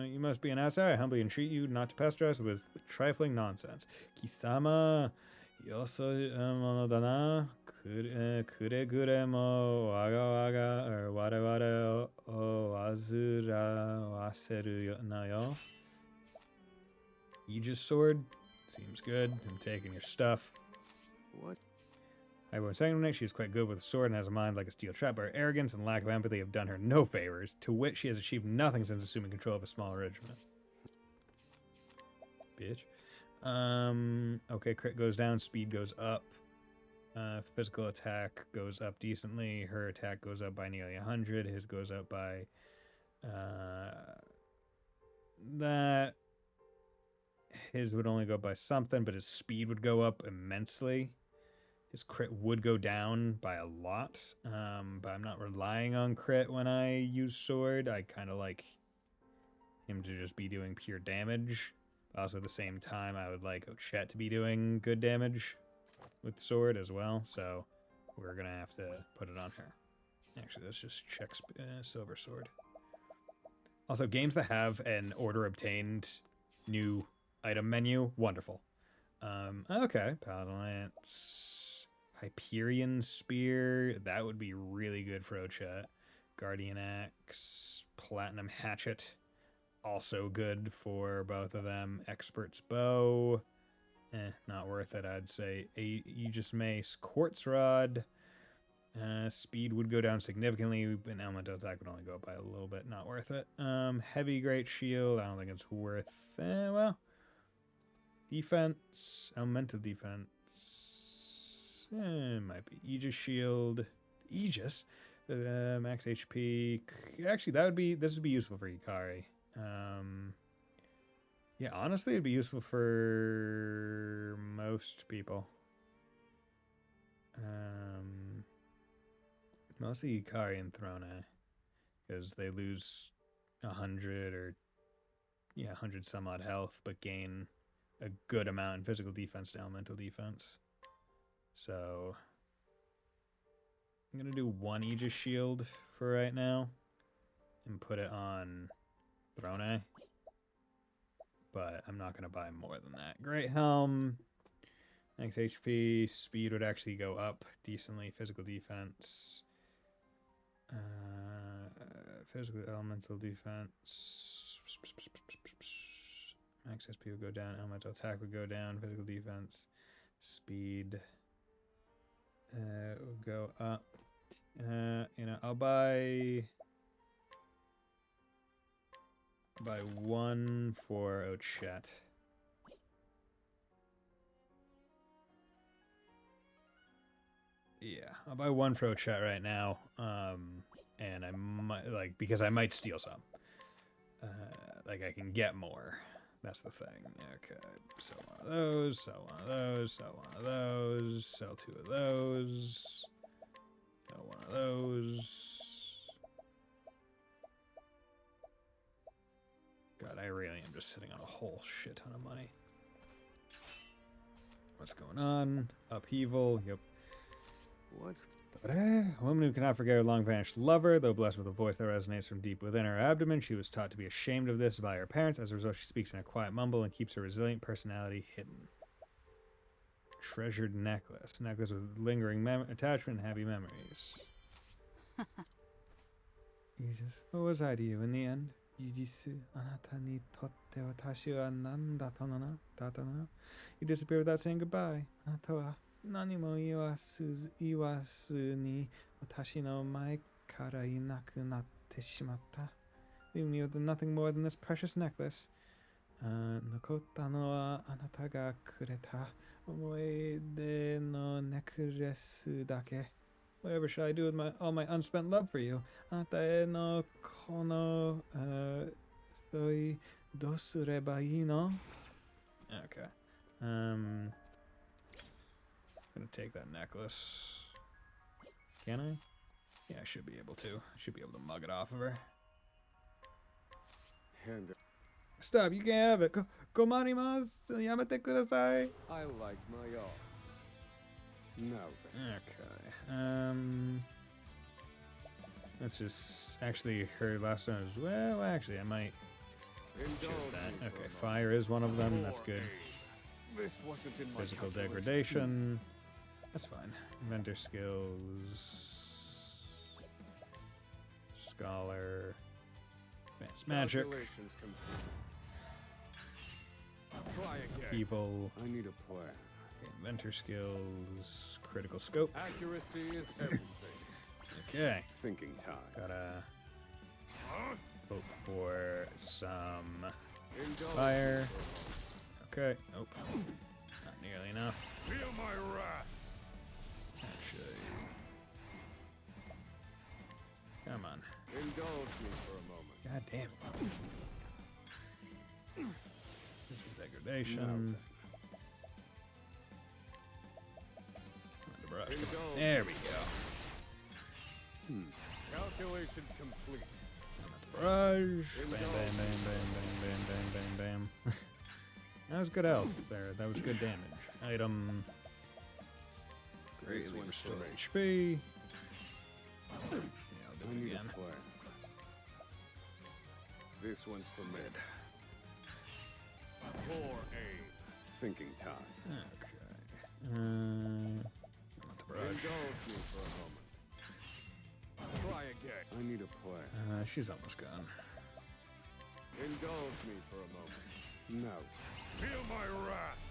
You must be an outsider. I humbly entreat you not to pester us with trifling nonsense. Kisama yoso mono da na. Kuregure mo waga waga or ware ware o azura waseru na yo. Aegis sword. Seems good. I'm taking your stuff. What? Everyone's saying tonight she is quite good with a sword and has a mind like a steel trap, but her arrogance and lack of empathy have done her no favors, to which she has achieved nothing since assuming control of a small regiment. Bitch. Okay, crit goes down, speed goes up. Physical attack goes up decently. Her attack goes up by nearly 100. His goes up by that. His would only go up by something, but his speed would go up immensely. His crit would go down by a lot, but I'm not relying on crit when I use sword. I kind of like him to just be doing pure damage. Also, at the same time, I would like Ochet to be doing good damage with sword as well, so we're going to have to put it on her. Actually, let's just check Silver Sword. Also, games that have an order obtained new item menu, wonderful. Okay, Paladin Lance, Hyperion Spear, that would be really good for Ochet. Guardian Axe, Platinum Hatchet, also good for both of them. Expert's Bow, not worth it, I'd say. Aegis Mace, Quartz Rod, speed would go down significantly, and elemental attack would only go up by a little bit, not worth it. Heavy Great Shield, I don't think it's worth, well, defense, elemental defense, might be. Aegis Shield, Aegis, max HP, actually this would be useful for Ikari. Yeah, honestly, it'd be useful for most people. Mostly Ikari and Throne, because they lose 100 or 100 some odd health, but gain a good amount in physical defense to elemental defense. So I'm gonna do one Aegis Shield for right now and put it on Throne, but I'm not gonna buy more than that. Great Helm, max HP, speed would actually go up decently. Physical defense, physical elemental defense, max SP would go down, elemental attack would go down, physical defense, speed will go up. I'll buy one for Ochet. Yeah, I'll buy one for Ochet right now. And I might, because I might steal some. I can get more. That's the thing. Okay, sell one of those, sell one of those, sell one of those, sell two of those, sell one of those. God, I really am just sitting on a whole shit ton of money. What's going on? Upheaval, yep. What's A woman who cannot forget her long-vanished lover, though blessed with a voice that resonates from deep within her abdomen. She was taught to be ashamed of this by her parents. As a result, she speaks in a quiet mumble and keeps her resilient personality hidden. Treasured necklace. Necklace with lingering attachment and happy memories. Jesus, what was I to you in the end? You disappeared without saying goodbye. 何も言わずに私の前からいなくなってしまった。Leaving me with nothing more than this precious necklace. 残ったのはあなたがくれた思い出のネックレスだけ。Whatever shall I do with all my unspent love for you? あなたへのこのどうすればいいの? Okay. I'm gonna take that necklace. Can I? Yeah, I should be able to. I should be able to mug it off of her. Stop, you can't have it. Komarimasu, yamete kudasai. I like my odds. Now then. Okay. Let's just actually her last one is well actually I might shoot that. Okay, fire is one of them, that's good. This wasn't in my Physical degradation. That's fine. Inventor skills. Scholar. Advanced magic. Try again. Evil. I need a plan. Inventor skills. Critical scope. Accuracy is everything. Okay. Thinking time. Gotta hope for some fire. Okay. Nope. Not nearly enough. Feel my wrath. Actually. Come on. Indulge me for a moment. God damn it. This is degradation. The brush. There we go. Calculations complete. Brush. Bam, bam, bam, bam, bam, bam, bam, bam, bam. That was good health there. That was good damage. Item. Greatly restore HP. I'll do I it need again. a plan. This one's for me. For aim. Thinking time. Okay. Not the brush. Indulge me for a moment. Try again. I need a plan. She's almost gone. Indulge me for a moment. No. Feel my wrath.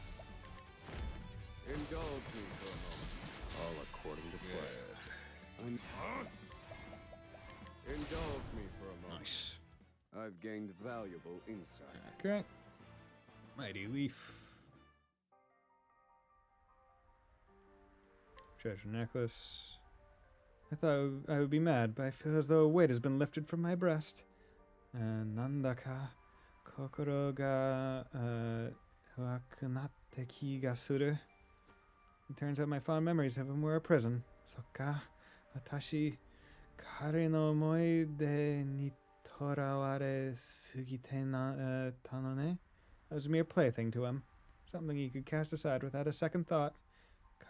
Indulge me for a moment. All according to plan. Indulge me for a moment. Nice. I've gained valuable insight. Okay. Mighty Leaf. Treasure necklace. I thought I would be mad, but I feel as though a weight has been lifted from my breast. Nandaka kokoro ga wakunatte ki ga suru. It turns out my fond memories of him were a prison. Sokka, watashi kare no omoide ni toraware sugite tano ne. I was a mere plaything to him, something he could cast aside without a second thought.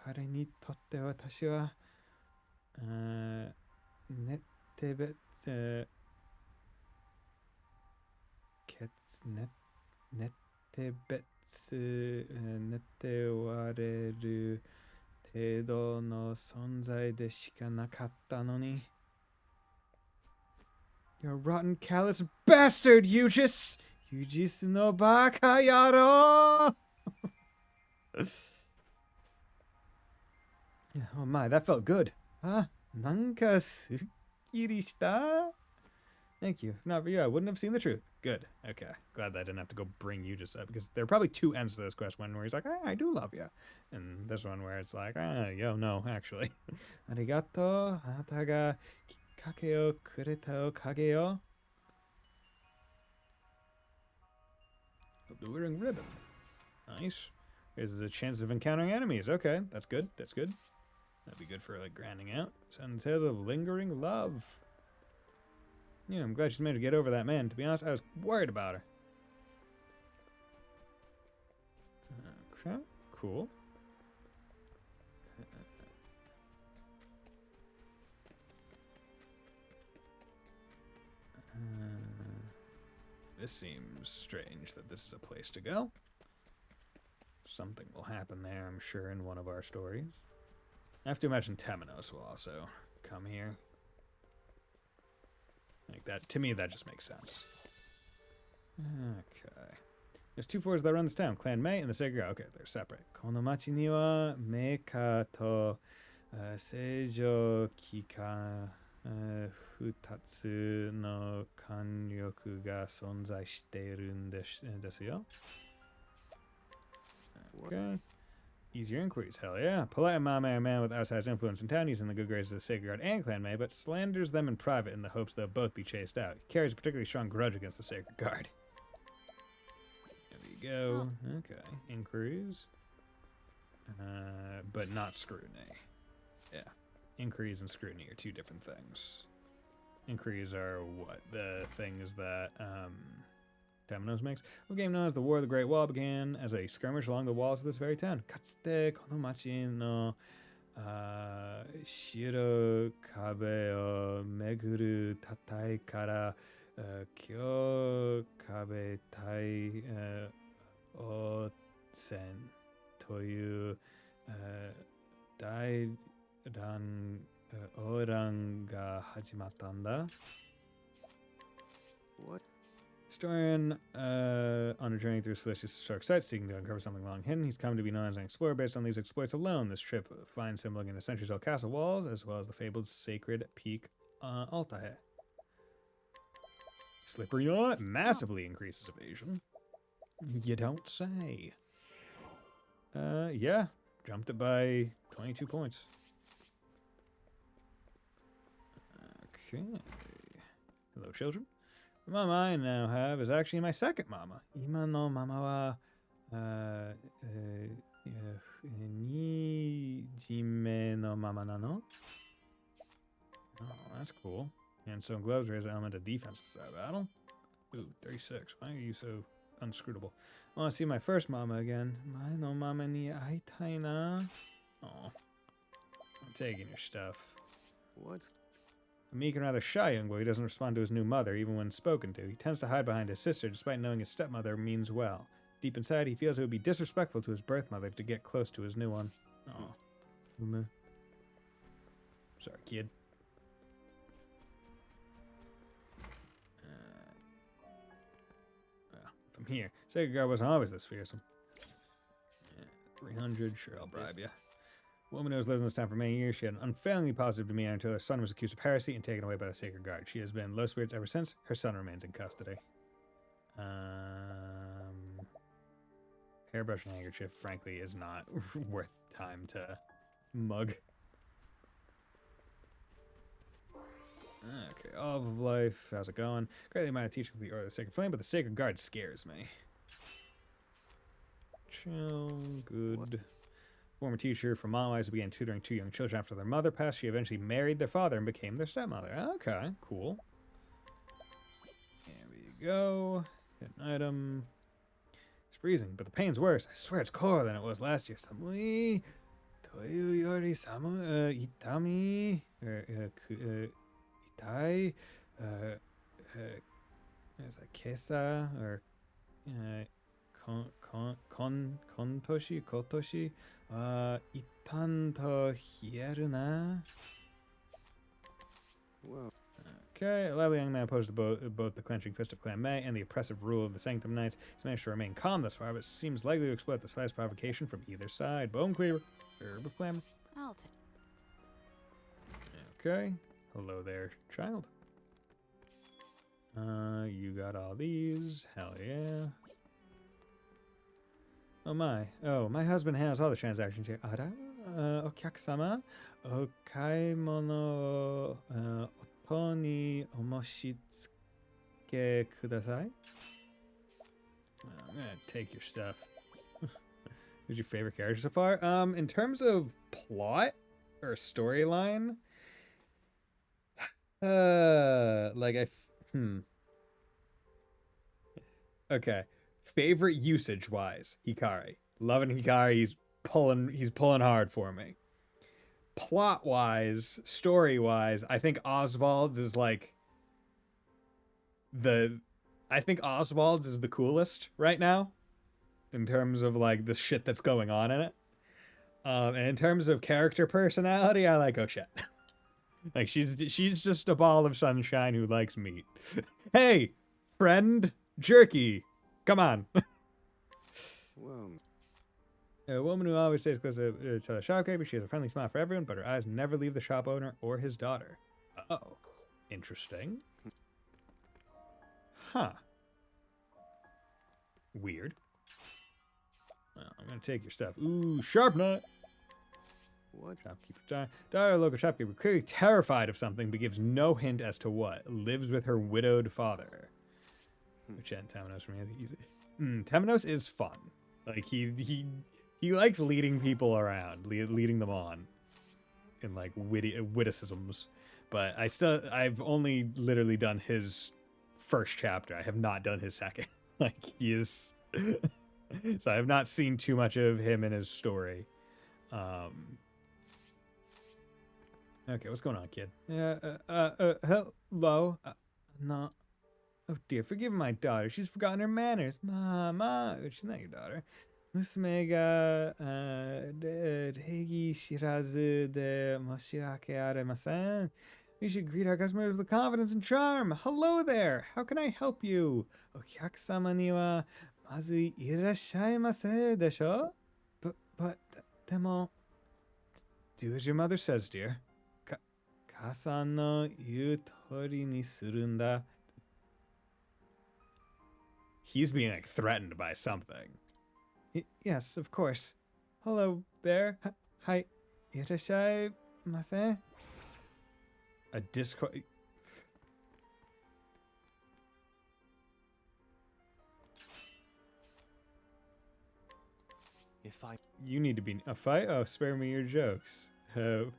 Kare ni totte watashi wa nettebetsu nettewareru tedo no sonzai de shika nakatta no ni. You're a rotten, callous bastard, Yujis! Yujis no baka yaro! Oh my, that felt good. Nanka sukkiri shita? Thank you. If not for you, I wouldn't have seen the truth. Good. Okay. Glad that I didn't have to go bring Yujis up, because there are probably two ends to this quest. One where he's like, I do love you. And this one where it's like, yo, no, actually. Arigato, anata ga kake o kureta o kage yo. The wearing ribbon. Nice. There's a chance of encountering enemies. Okay, that's good. That's good. That'd be good for, like, grinding out. Sound tales of lingering love. Yeah, I'm glad she's managed to get over that man. To be honest, I was worried about her. Okay, cool. This seems strange that this is a place to go. Something will happen there, I'm sure, in one of our stories. I have to imagine Temenos will also come here. Like that, to me, that just makes sense. Okay. There's two forts that run this town, Clan Mei and the Sacred Grove. Okay, they're separate. Konomachi ni wa Meika to Seijo Kika Futatsu no kanryoku ga sonzai shiteiru desu yo. Okay. Easier inquiries, hell yeah. Polite a man with outsized influence in town using the good graces of the Sacred Guard and Clan Mei, but slanders them in private in the hopes they'll both be chased out. He carries a particularly strong grudge against the Sacred Guard. There we go. Okay. Inquiries. But not scrutiny. Yeah. Inquiries and scrutiny are two different things. Inquiries are what? The things that, Temenos makes. What game known as the War of the Great Wall began as a skirmish along the walls of this very town. Katsute konomachi no shiro kabe o meguru tatai kara kyo kabe tai osen toyu dairan oran ga hajimatta n da. What? Historian, on a journey through Celestia's historic sites, seeking to uncover something long hidden. He's come to be known as an explorer based on these exploits alone. This trip finds him looking into centuries-old castle walls, as well as the fabled sacred peak Altair. Slippery yacht massively increases evasion. You don't say. Yeah, jumped it by 22 points. Okay. Hello, children. The mama I now have is actually my second mama. Ima no mama wa ni jime no mama nano. Oh, that's cool. And so gloves raise the element of defense to battle. Ooh, 36. Why are you so unscrutable? I want to see my first mama again. Mai no mama ni aitai na. Oh, I'm taking your stuff. What's... A meek and rather shy young boy who doesn't respond to his new mother even when spoken to. He tends to hide behind his sister despite knowing his stepmother means well. Deep inside, he feels it would be disrespectful to his birth mother to get close to his new one. Aw. Sorry, kid. From here. Sacred Guard wasn't always this fearsome. 300, sure, I'll bribe you. A woman who has lived in this town for many years, she had an unfailingly positive demeanor until her son was accused of heresy and taken away by the Sacred Guard. She has been in low spirits ever since. Her son remains in custody. Hairbrush and handkerchief, frankly, is not worth time to mug. Okay, Olive of Life, how's it going? Greatly admire teaching for the Order of the Sacred Flame, but the Sacred Guard scares me. Chill, good. Former teacher from Malwise who began tutoring two young children after their mother passed. She eventually married their father and became their stepmother. Okay, cool. There we go. Get an item. It's freezing, but the pain's worse. I swear it's colder than it was last year. Samui toyu yori samu itami itai is that kesa or kontoshi kotoshi itan to hieru na. Well, Okay, a lively young man opposed to both the clenching fist of Clan May and the oppressive rule of the Sanctum Knights. He's managed to remain calm thus far, but seems likely to explode at the slightest provocation from either side. Bone Cleaver, Herb of Glamour. I'll take. Okay, hello there, child. You got all these. Hell yeah. Oh my. Oh, my husband handles all the transactions here. Ara, okyakusama, okaimono, oto ni omoshitsuke kudasai. I'm gonna take your stuff. Who's your favorite character so far? In terms of plot or storyline, Okay. Favorite usage wise, Hikari. Loving Hikari, he's pulling hard for me. Plot wise, story wise, I think Oswald's is like I think Oswald's is the coolest right now in terms of like the shit that's going on in it. And in terms of character personality, I like Ochette. Like she's just a ball of sunshine who likes meat. Hey, friend, jerky, come on. well, A woman who always stays close to the shopkeeper. She has a friendly smile for everyone, but her eyes never leave the shop owner or his daughter. Oh, interesting. Huh. Weird. Well, I'm gonna take your stuff. Ooh, sharp nut. what? Shopkeeper. Daughter, local shopkeeper, clearly terrified of something, but gives no hint as to what. Lives with her widowed father. Which ain't Temenos for me. I think he's Temenos is fun. Like he likes leading people around, leading them on, in like witticisms. But I've only literally done his first chapter. I have not done his second. Like he is. So I have not seen too much of him in his story. Okay, what's going on, kid? Hello. No. Oh dear, forgive my daughter. She's forgotten her manners. Mama, she's not your daughter. Musume ga reigi shirazu de moshiwake aremasen. We should greet our customers with confidence and charm. Hello there. How can I help you? Okyakusama ni wa mazu irashaimase desho? But demo, do as your mother says, dear. Kasan no iu tori ni surun da. He's being like threatened by something. Yes, of course. Hello there. Hi. Irashaimase. A Discord. If I You need to be a fight. Oh, spare me your jokes. Buai?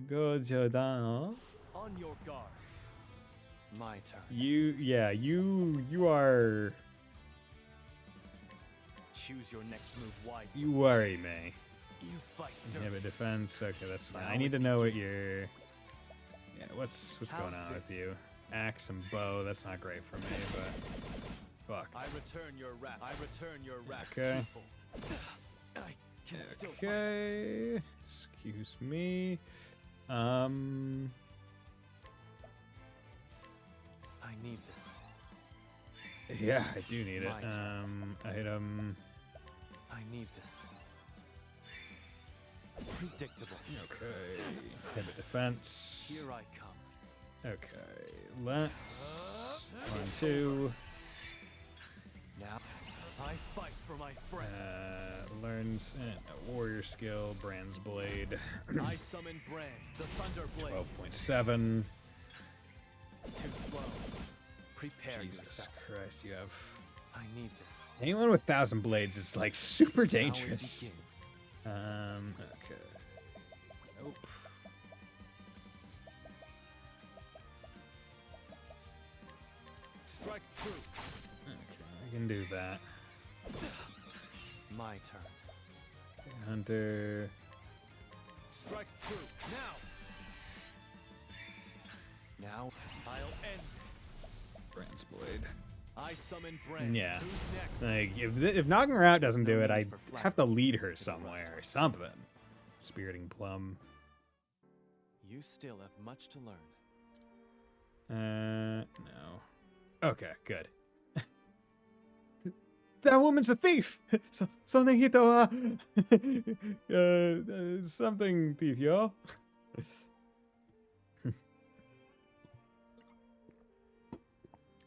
Go Jodano. On your guard. my turn. You are. Choose your next move wisely. You worry me. You fight You dirt. have a defense. Okay, that's fine. Now I need to it know what begins. your... Yeah, what's going How's on with this? you? Axe and bow, that's not great for me, but... Fuck. I return your wrath. I return your wrath. Okay. twofold. I can still fight. Okay. Excuse me. I need this. Yeah, I do need it. My turn. Item... I need this. Predictable. Okay. Have a defense. Here I come. Okay, let's... 1, 2. Now I fight for my friends. Learns a warrior skill, Brand's Blade. I summon Brand, the Thunder Blade. 12.7. Too slow. Prepare Jesus yourself. Christ, you have... I need this. Anyone with 1,000 blades is like super Now it dangerous. begins. Okay. Nope. Strike true. Okay, I can do that. My turn. Hunter. Strike true. Now I'll end this. Brand's Blade. I summon Brand. Yeah. Who's next? Like, if knocking her out doesn't There's do no it, I need for have to flattery. lead her somewhere or something. Spiriting Plum. You still have much to learn. No. Okay, good. That woman's a thief! Something hito, something thief, yo.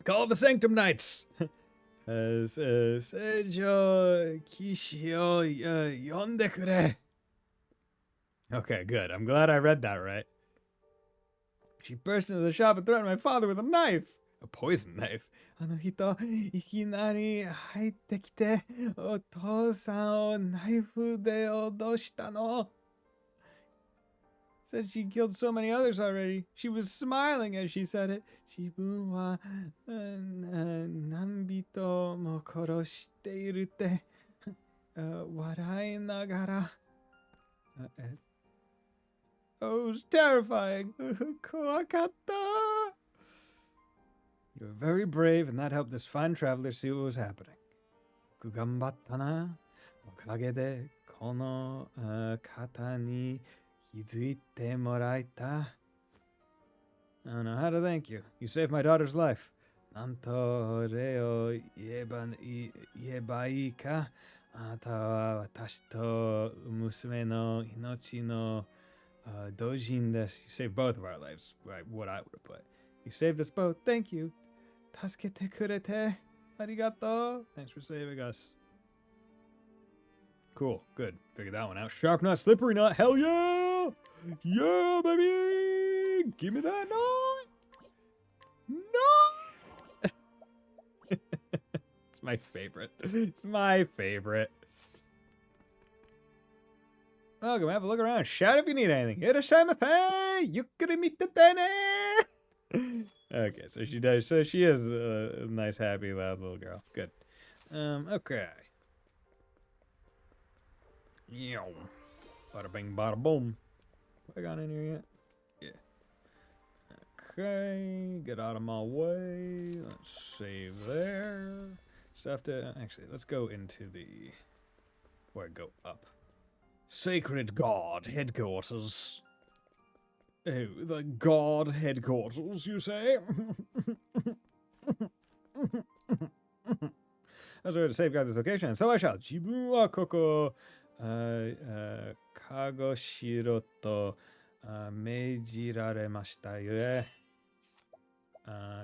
Call the Sanctum Knights! Seijo Kishi o yonde kure. Okay, good. I'm glad I read that right. She burst into the shop and threatened my father with a knife. A poison knife. あの人、いきなり入ってきて、お父さんをナイフで脅したの。Said she killed so many others already. She was smiling as she said it. 自分は何人も殺しているって笑いながら。Oh, it was terrifying. 怖かった. You were very brave, and that helped this fine traveler see what was happening. よく頑張ったな。おかげでこの方に気づいてもらえた. I don't know how to thank you. You saved my daughter's life. なんとお礼を言えばいいか。あなたは私と娘の命の同人です. You saved both of our lives. Right, what I would have put. You saved us both. Thank you. 助けてくれてありがとう. Thanks for saving us. Cool. Good. Figured that one out. Sharp nut, slippery nut. Hell yeah! Yeah, baby! Give me that nut! No! It's my favorite. It's my favorite. Welcome. Have a look around. Shout if you need anything. Irashaimase! Yukuri mite ne! Okay, so she does. So she is a nice, happy, loud little girl. Good. Okay. Yow. Bada bing, bada boom. Have I got in here yet? Yeah. Okay. Get out of my way. Let's save there. Stuff to. Actually, let's go into the. Where I go up. Sacred God headquarters. Oh, the God headquarters, you say? As we're to safeguard this location, and so I shall. Jibun wa koko kagoshiro to meijiraremashita yue.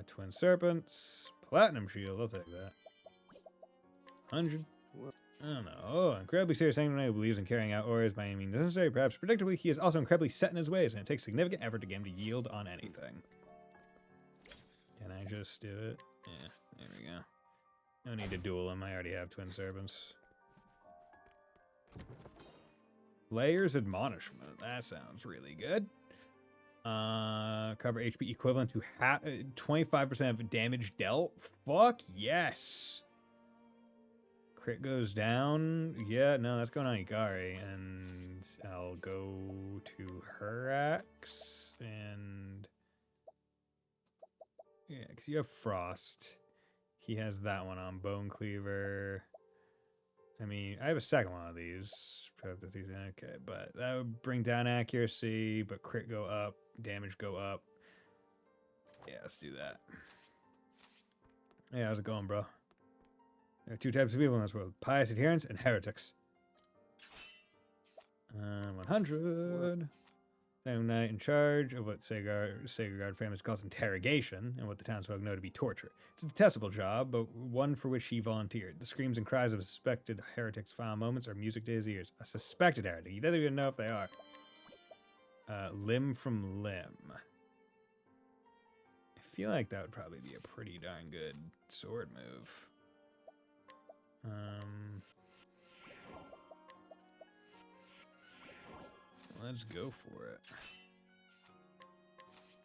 Twin serpents, platinum shield. I'll take that. 100. I don't know. Oh, incredibly serious sanctum who believes in carrying out orders by any means necessary. Perhaps predictably, he is also incredibly set in his ways, and it takes significant effort to get him to yield on anything. Can I just do it? Yeah, there we go. No need to duel him. I already have twin serpents. Flayer's admonishment. That sounds really good. Cover HP equivalent to 25% of damage dealt. Fuck yes. Crit goes down. Yeah, no, that's going on Ikari. And I'll go to her axe. And yeah, because you have Frost. He has that one on Bone Cleaver. I mean, I have a second one of these. Okay, but that would bring down accuracy, but crit go up, damage go up. Yeah, let's do that. Hey, how's it going, bro? There are two types of people in this world: pious adherents and heretics. 100. Same knight in charge of what Sacred Guard famous calls interrogation, and what the townsfolk know to be torture. It's a detestable job, but one for which he volunteered. The screams and cries of suspected heretics' final moments are music to his ears. A suspected heretic. He doesn't even know if they are. Limb from limb. I feel like that would probably be a pretty darn good sword move. Let's go for it.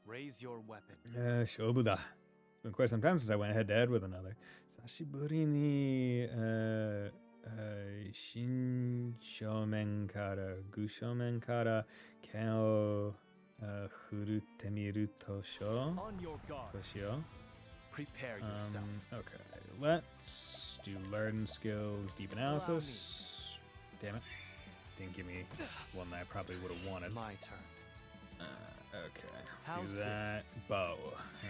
Raise your weapon. Shobuda. It's been quite some time since I went head to head with another. Sashiburi ni Shinshomen kara Gushomen kara ken o furute miru tosho. On your guard. Toshio. Prepare yourself. Okay, let's do learn skills, deep analysis. Damn it. Didn't give me one that I probably would have wanted. My turn. Okay. How's do that. this? Bow.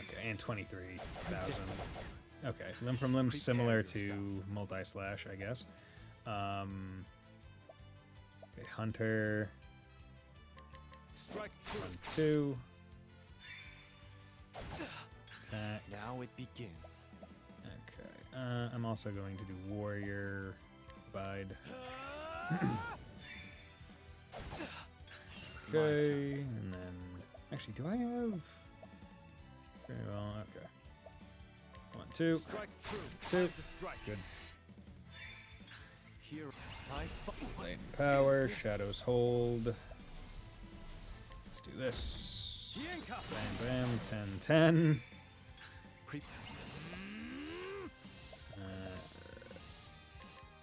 Okay, and 23,000. Okay, limb from limb, similar to multi-slash, I guess. Okay, hunter. Strike true. 1, 2. Attack. Now it begins. Okay. I'm also going to do warrior. Abide. Okay, and then actually, do I have? Very well. Okay. 1, 2. Strike true. 2. Time to strike. Good. Here, Latent power. Shadows hold. Let's do this. Bam, bam. 10, 10.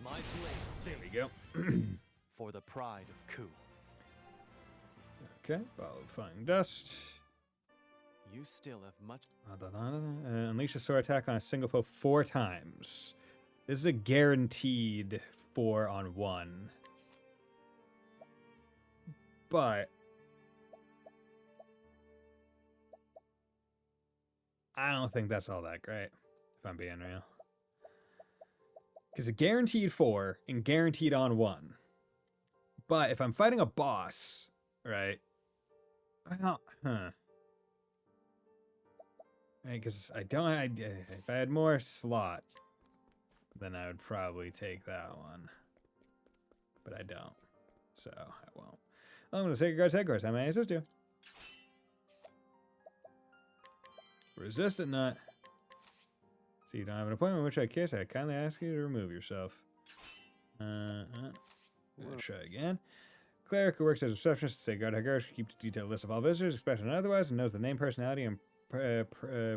My blade There we sings go. for the pride of Ku. Okay. Ball of flying dust. You still have much. Unleash a sword attack on a single foe 4 times. This is a guaranteed 4 on 1. But I don't think that's all that great, if I'm being real. Because a guaranteed 4 and guaranteed on 1. But if I'm fighting a boss, right? Well, because I don't. If I had more slots, then I would probably take that one. But I don't, so I won't. I'm going to Sacred Guard's headquarters. How may I assist you? Resistant nut. See, you don't have an appointment, in which case I kindly ask you to remove yourself. Let's try again. Cleric who works as a receptionist at Sacred Guard headquarters keeps a detailed list of all visitors, expected and otherwise, and knows the name, personality, and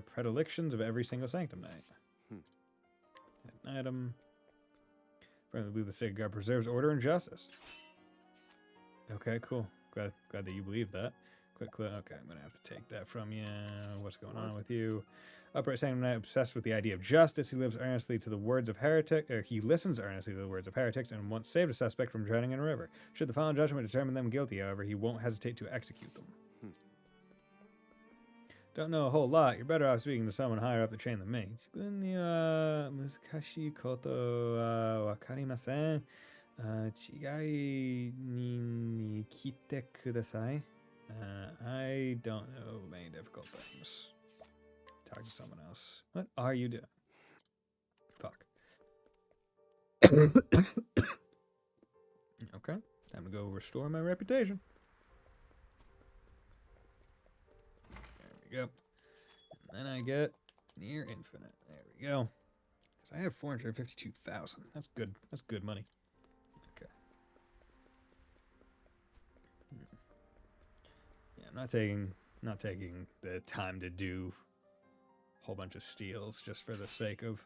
predilections of every single Sanctum Knight. An item. Friendly believe the Sacred Guard preserves order and justice. Okay, cool. Glad that you believe that. Quick click. Okay, I'm gonna have to take that from you. What's going on with you? Upright Sanctum Knight, obsessed with the idea of justice. He lives earnestly to the words of heretic. He listens earnestly to the words of heretics, and once saved a suspect from drowning in a river. Should the final judgment determine them guilty, however, he won't hesitate to execute them. Don't know a whole lot. You're better off speaking to someone higher up the chain than me. Muzukashi koto wa wakarimasen. Chigai ni kite kudasai. I don't know many difficult things. Talk to someone else. What are you doing? Fuck. Okay. Time to go restore my reputation. There we go. And then I get near infinite. There we go. Because I have 452,000. That's good. That's good money. Okay. Yeah, I'm not taking the time to do a whole bunch of steals just for the sake of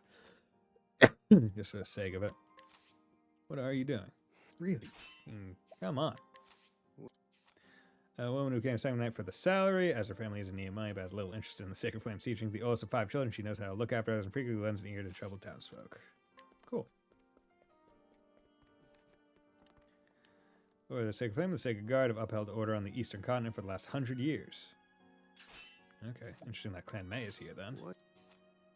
it. What are you doing? Really? Come on. A woman who came second night for the salary, as her family is in need of money but has little interest in the Sacred Flame's teaching. The oldest of 5 children, she knows how to look after others and frequently lends an ear to troubled townsfolk. Cool. Or the Sacred Flame, the Sacred Guard have upheld order on the Eastern Continent for the last 100 years. Okay, interesting that Clan May is here then. What?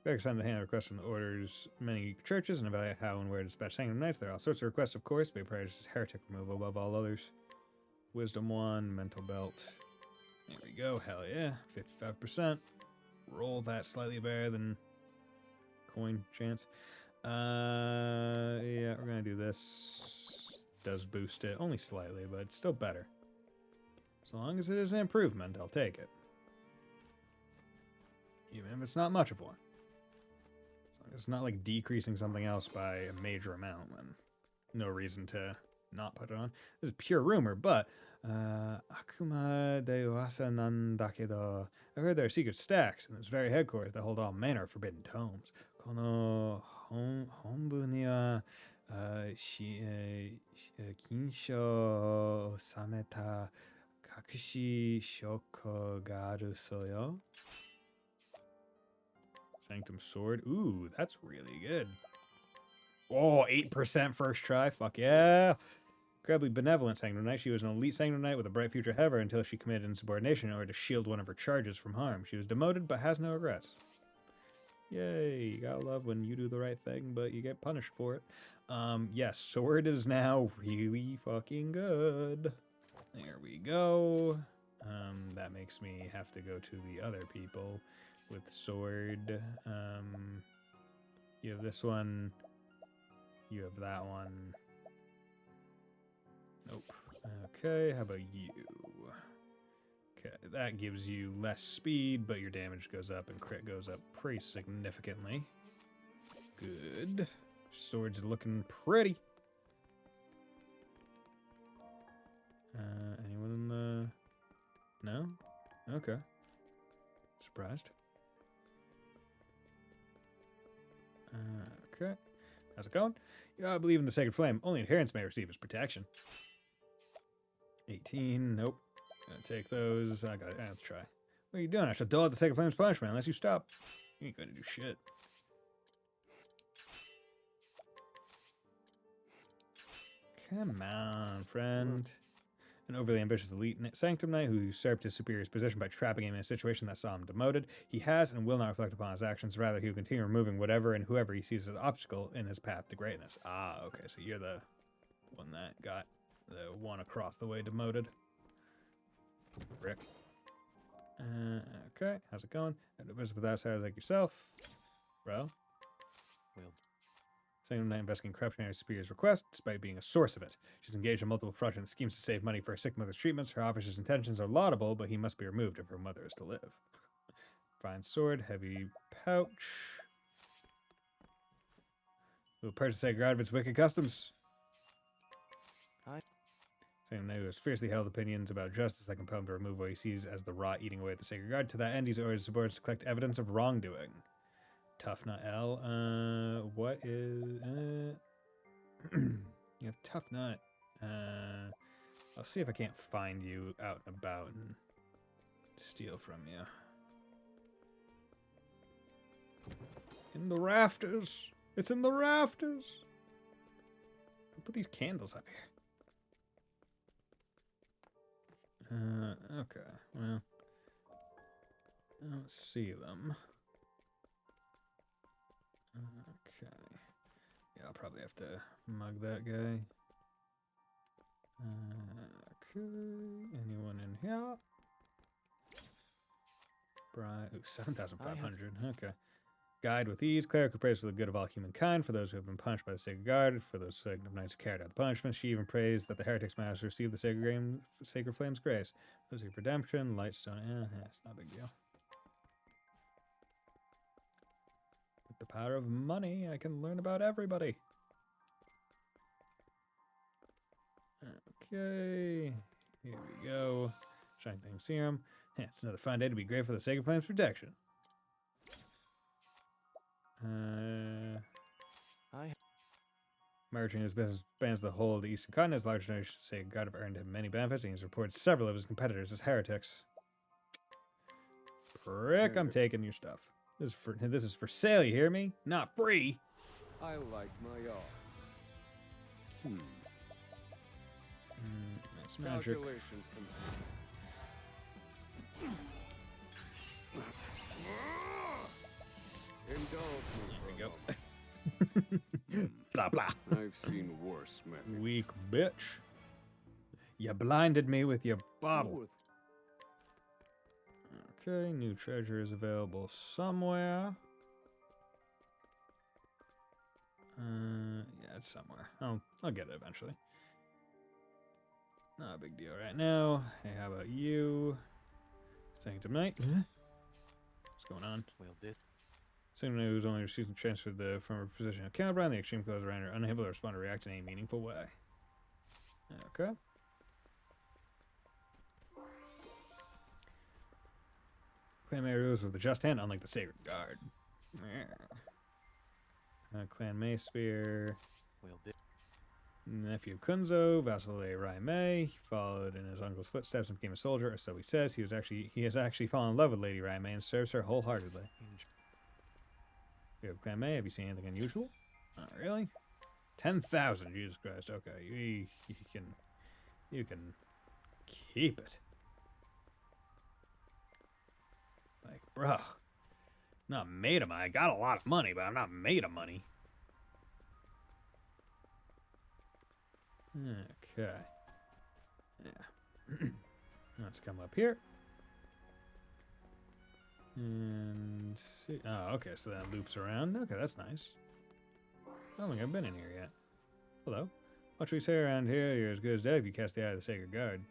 Clerics send the hand requests from the Order's many churches and evaluate how and where to dispatch Sanctum Knights. There are all sorts of requests, of course. Big priority is heretic removal above all others. Wisdom 1, Mental Belt. There we go, hell yeah. 55%. Roll that slightly better than coin chance. Yeah, we're gonna do this. Does boost it, only slightly, but it's still better. As long as it is an improvement, I'll take it. Even if it's not much of one. As long as it's not like decreasing something else by a major amount, then no reason to not put it on. This is pure rumor, but Akuma de Uasa Nandakedo. I've heard there are secret stacks in this very headquarters that hold all manner of forbidden tomes. Kono Honbu ni wa Kinsho Sameta Kakushi Shoko ga aru so yo. Sanctum Sword. Ooh, that's really good. Oh, 8% first try. Fuck yeah. Incredibly benevolent Sanctum Knight. She was an elite Sanctum Knight with a bright future ahead of her until she committed insubordination in order to shield one of her charges from harm. She was demoted but has no regrets. Yay. You gotta love when you do the right thing, but you get punished for it. Yes, Sword is now really fucking good. There we go. That makes me have to go to the other people with Sword. You have this one. You have that one. Nope. Okay, how about you? Okay, that gives you less speed, but your damage goes up and crit goes up pretty significantly. Good. Sword's looking pretty. Anyone in the... No? Okay. Surprised. Okay. How's it going? I believe in the Sacred Flame. Only adherents may receive its protection. 18. Nope. Gonna take those. I got it. Let's try. What are you doing? I shall dole out the Sacred Flame's punishment unless you stop. You ain't gonna do shit. Come on, friend. An overly ambitious elite Sanctum Knight who usurped his superior's position by trapping him in a situation that saw him demoted. He has and will not reflect upon his actions. Rather, he will continue removing whatever and whoever he sees as an obstacle in his path to greatness. Ah, okay, so you're the one that got the one across the way demoted. Rick. Okay, how's it going? With outsiders like yourself. Bro. Well, Sanctum Knight investigating corruption at her superior's request, despite being a source of it. She's engaged in multiple fraudulent schemes to save money for her sick mother's treatments. Her officer's intentions are laudable, but he must be removed if her mother is to live. Fine sword, heavy pouch. We'll purchase that guard of its wicked customs. Sanctum Knight who has fiercely held opinions about justice that compel him to remove what he sees as the rot eating away at the sacred guard. To that end, he's ordered his subordinates to collect evidence of wrongdoing. Tough Nut L. What is... you have Tough Nut. I'll see if I can't find you out and about and steal from you. In the rafters. It's in the rafters. I'll put these candles up here. Okay. Well, I don't see them. Okay. Yeah, I'll probably have to mug that guy. Okay. Anyone in here? Brian. Ooh, 7,500. Okay. Guide with ease. Cleric who prays for the good of all humankind, for those who have been punished by the Sacred Guard, for those Sanctum Knights who carried out the punishment. She even prays that the heretics might also receive the Sacred Flame's grace. Rosary of Redemption, Lightstone. It's not a big deal. With the power of money, I can learn about everybody. Okay. Here we go. Shining Serum. It's another fine day to be grateful for the Sacred Flame's protection. Merging his business spans the whole of the Eastern Continent. His large donations to Sacred God have earned him many benefits, and he's reported several of his competitors as heretics. Prick, I'm taking your stuff. This is for sale, you hear me? Not free. I like my odds. That's magic. Calculations complete. Indulge me. There we go. Blah, blah. I've seen worse methods. Weak bitch. You blinded me with your bottle. Okay, new treasure is available somewhere. Yeah, it's somewhere. I'll get it eventually. Not a big deal right now. Hey, how about you? Staying tonight. What's going on? Well, this. Someone who's only received transferred from her position of Calibra, and the extreme clothes around her unable to respond or react in any meaningful way. Okay. Clan May rules with the just hand, unlike the Sacred Guard. Clan May Spear. Well, this. Nephew of Kunzo, Vasile Raimei. He followed in his uncle's footsteps and became a soldier, or so he says. He has actually fallen in love with Lady Raimei and serves her wholeheartedly. We have Clan May. Have you seen anything unusual? Not really. 10,000. Jesus Christ. Okay, you can keep it. Like, bro, not made of money. I got a lot of money, but I'm not made of money. Okay. Yeah. Let's come up here. And see. Oh, okay, so that loops around. Okay, that's nice. I don't think I've been in here yet. Hello. What should we say around here? You're as good as dead if you cast the Eye of the Sacred Guard.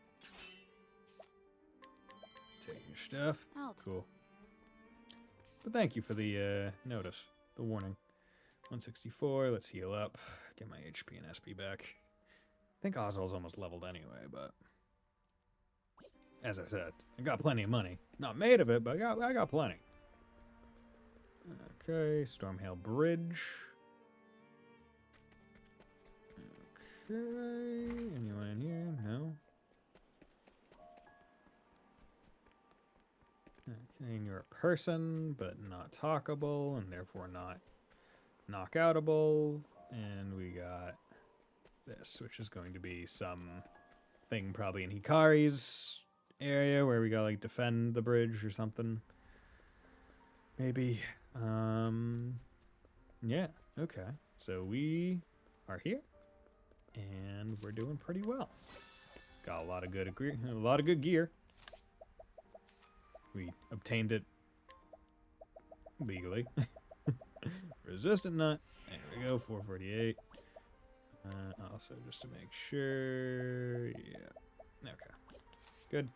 Take your stuff. Cool. But thank you for the notice, the warning. 164, let's heal up. Get my HP and SP back. I think Oswald's almost leveled anyway, but as I said, I got plenty of money. Not made of it, but I got plenty. Okay, Stormhail Bridge. Okay, anyone in here? No. Okay, and you're a person, but not talkable, and therefore not knockoutable. And we got this, which is going to be some thing probably in Hikari's area where we gotta like defend the bridge or something. Maybe. Yeah, okay. So we are here, and we're doing pretty well. Got a lot of good gear. We obtained it legally. Resistant nut. There we go, 448. Also, just to make sure. Yeah. Okay. Good.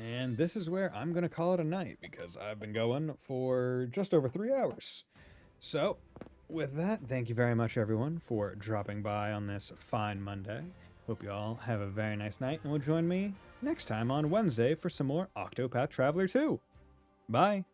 And this is where I'm going to call it a night because I've been going for just over 3 hours. So, with that, thank you very much, everyone, for dropping by on this fine Monday. Hope you all have a very nice night, and will join me next time on Wednesday for some more Octopath Traveler 2. Bye!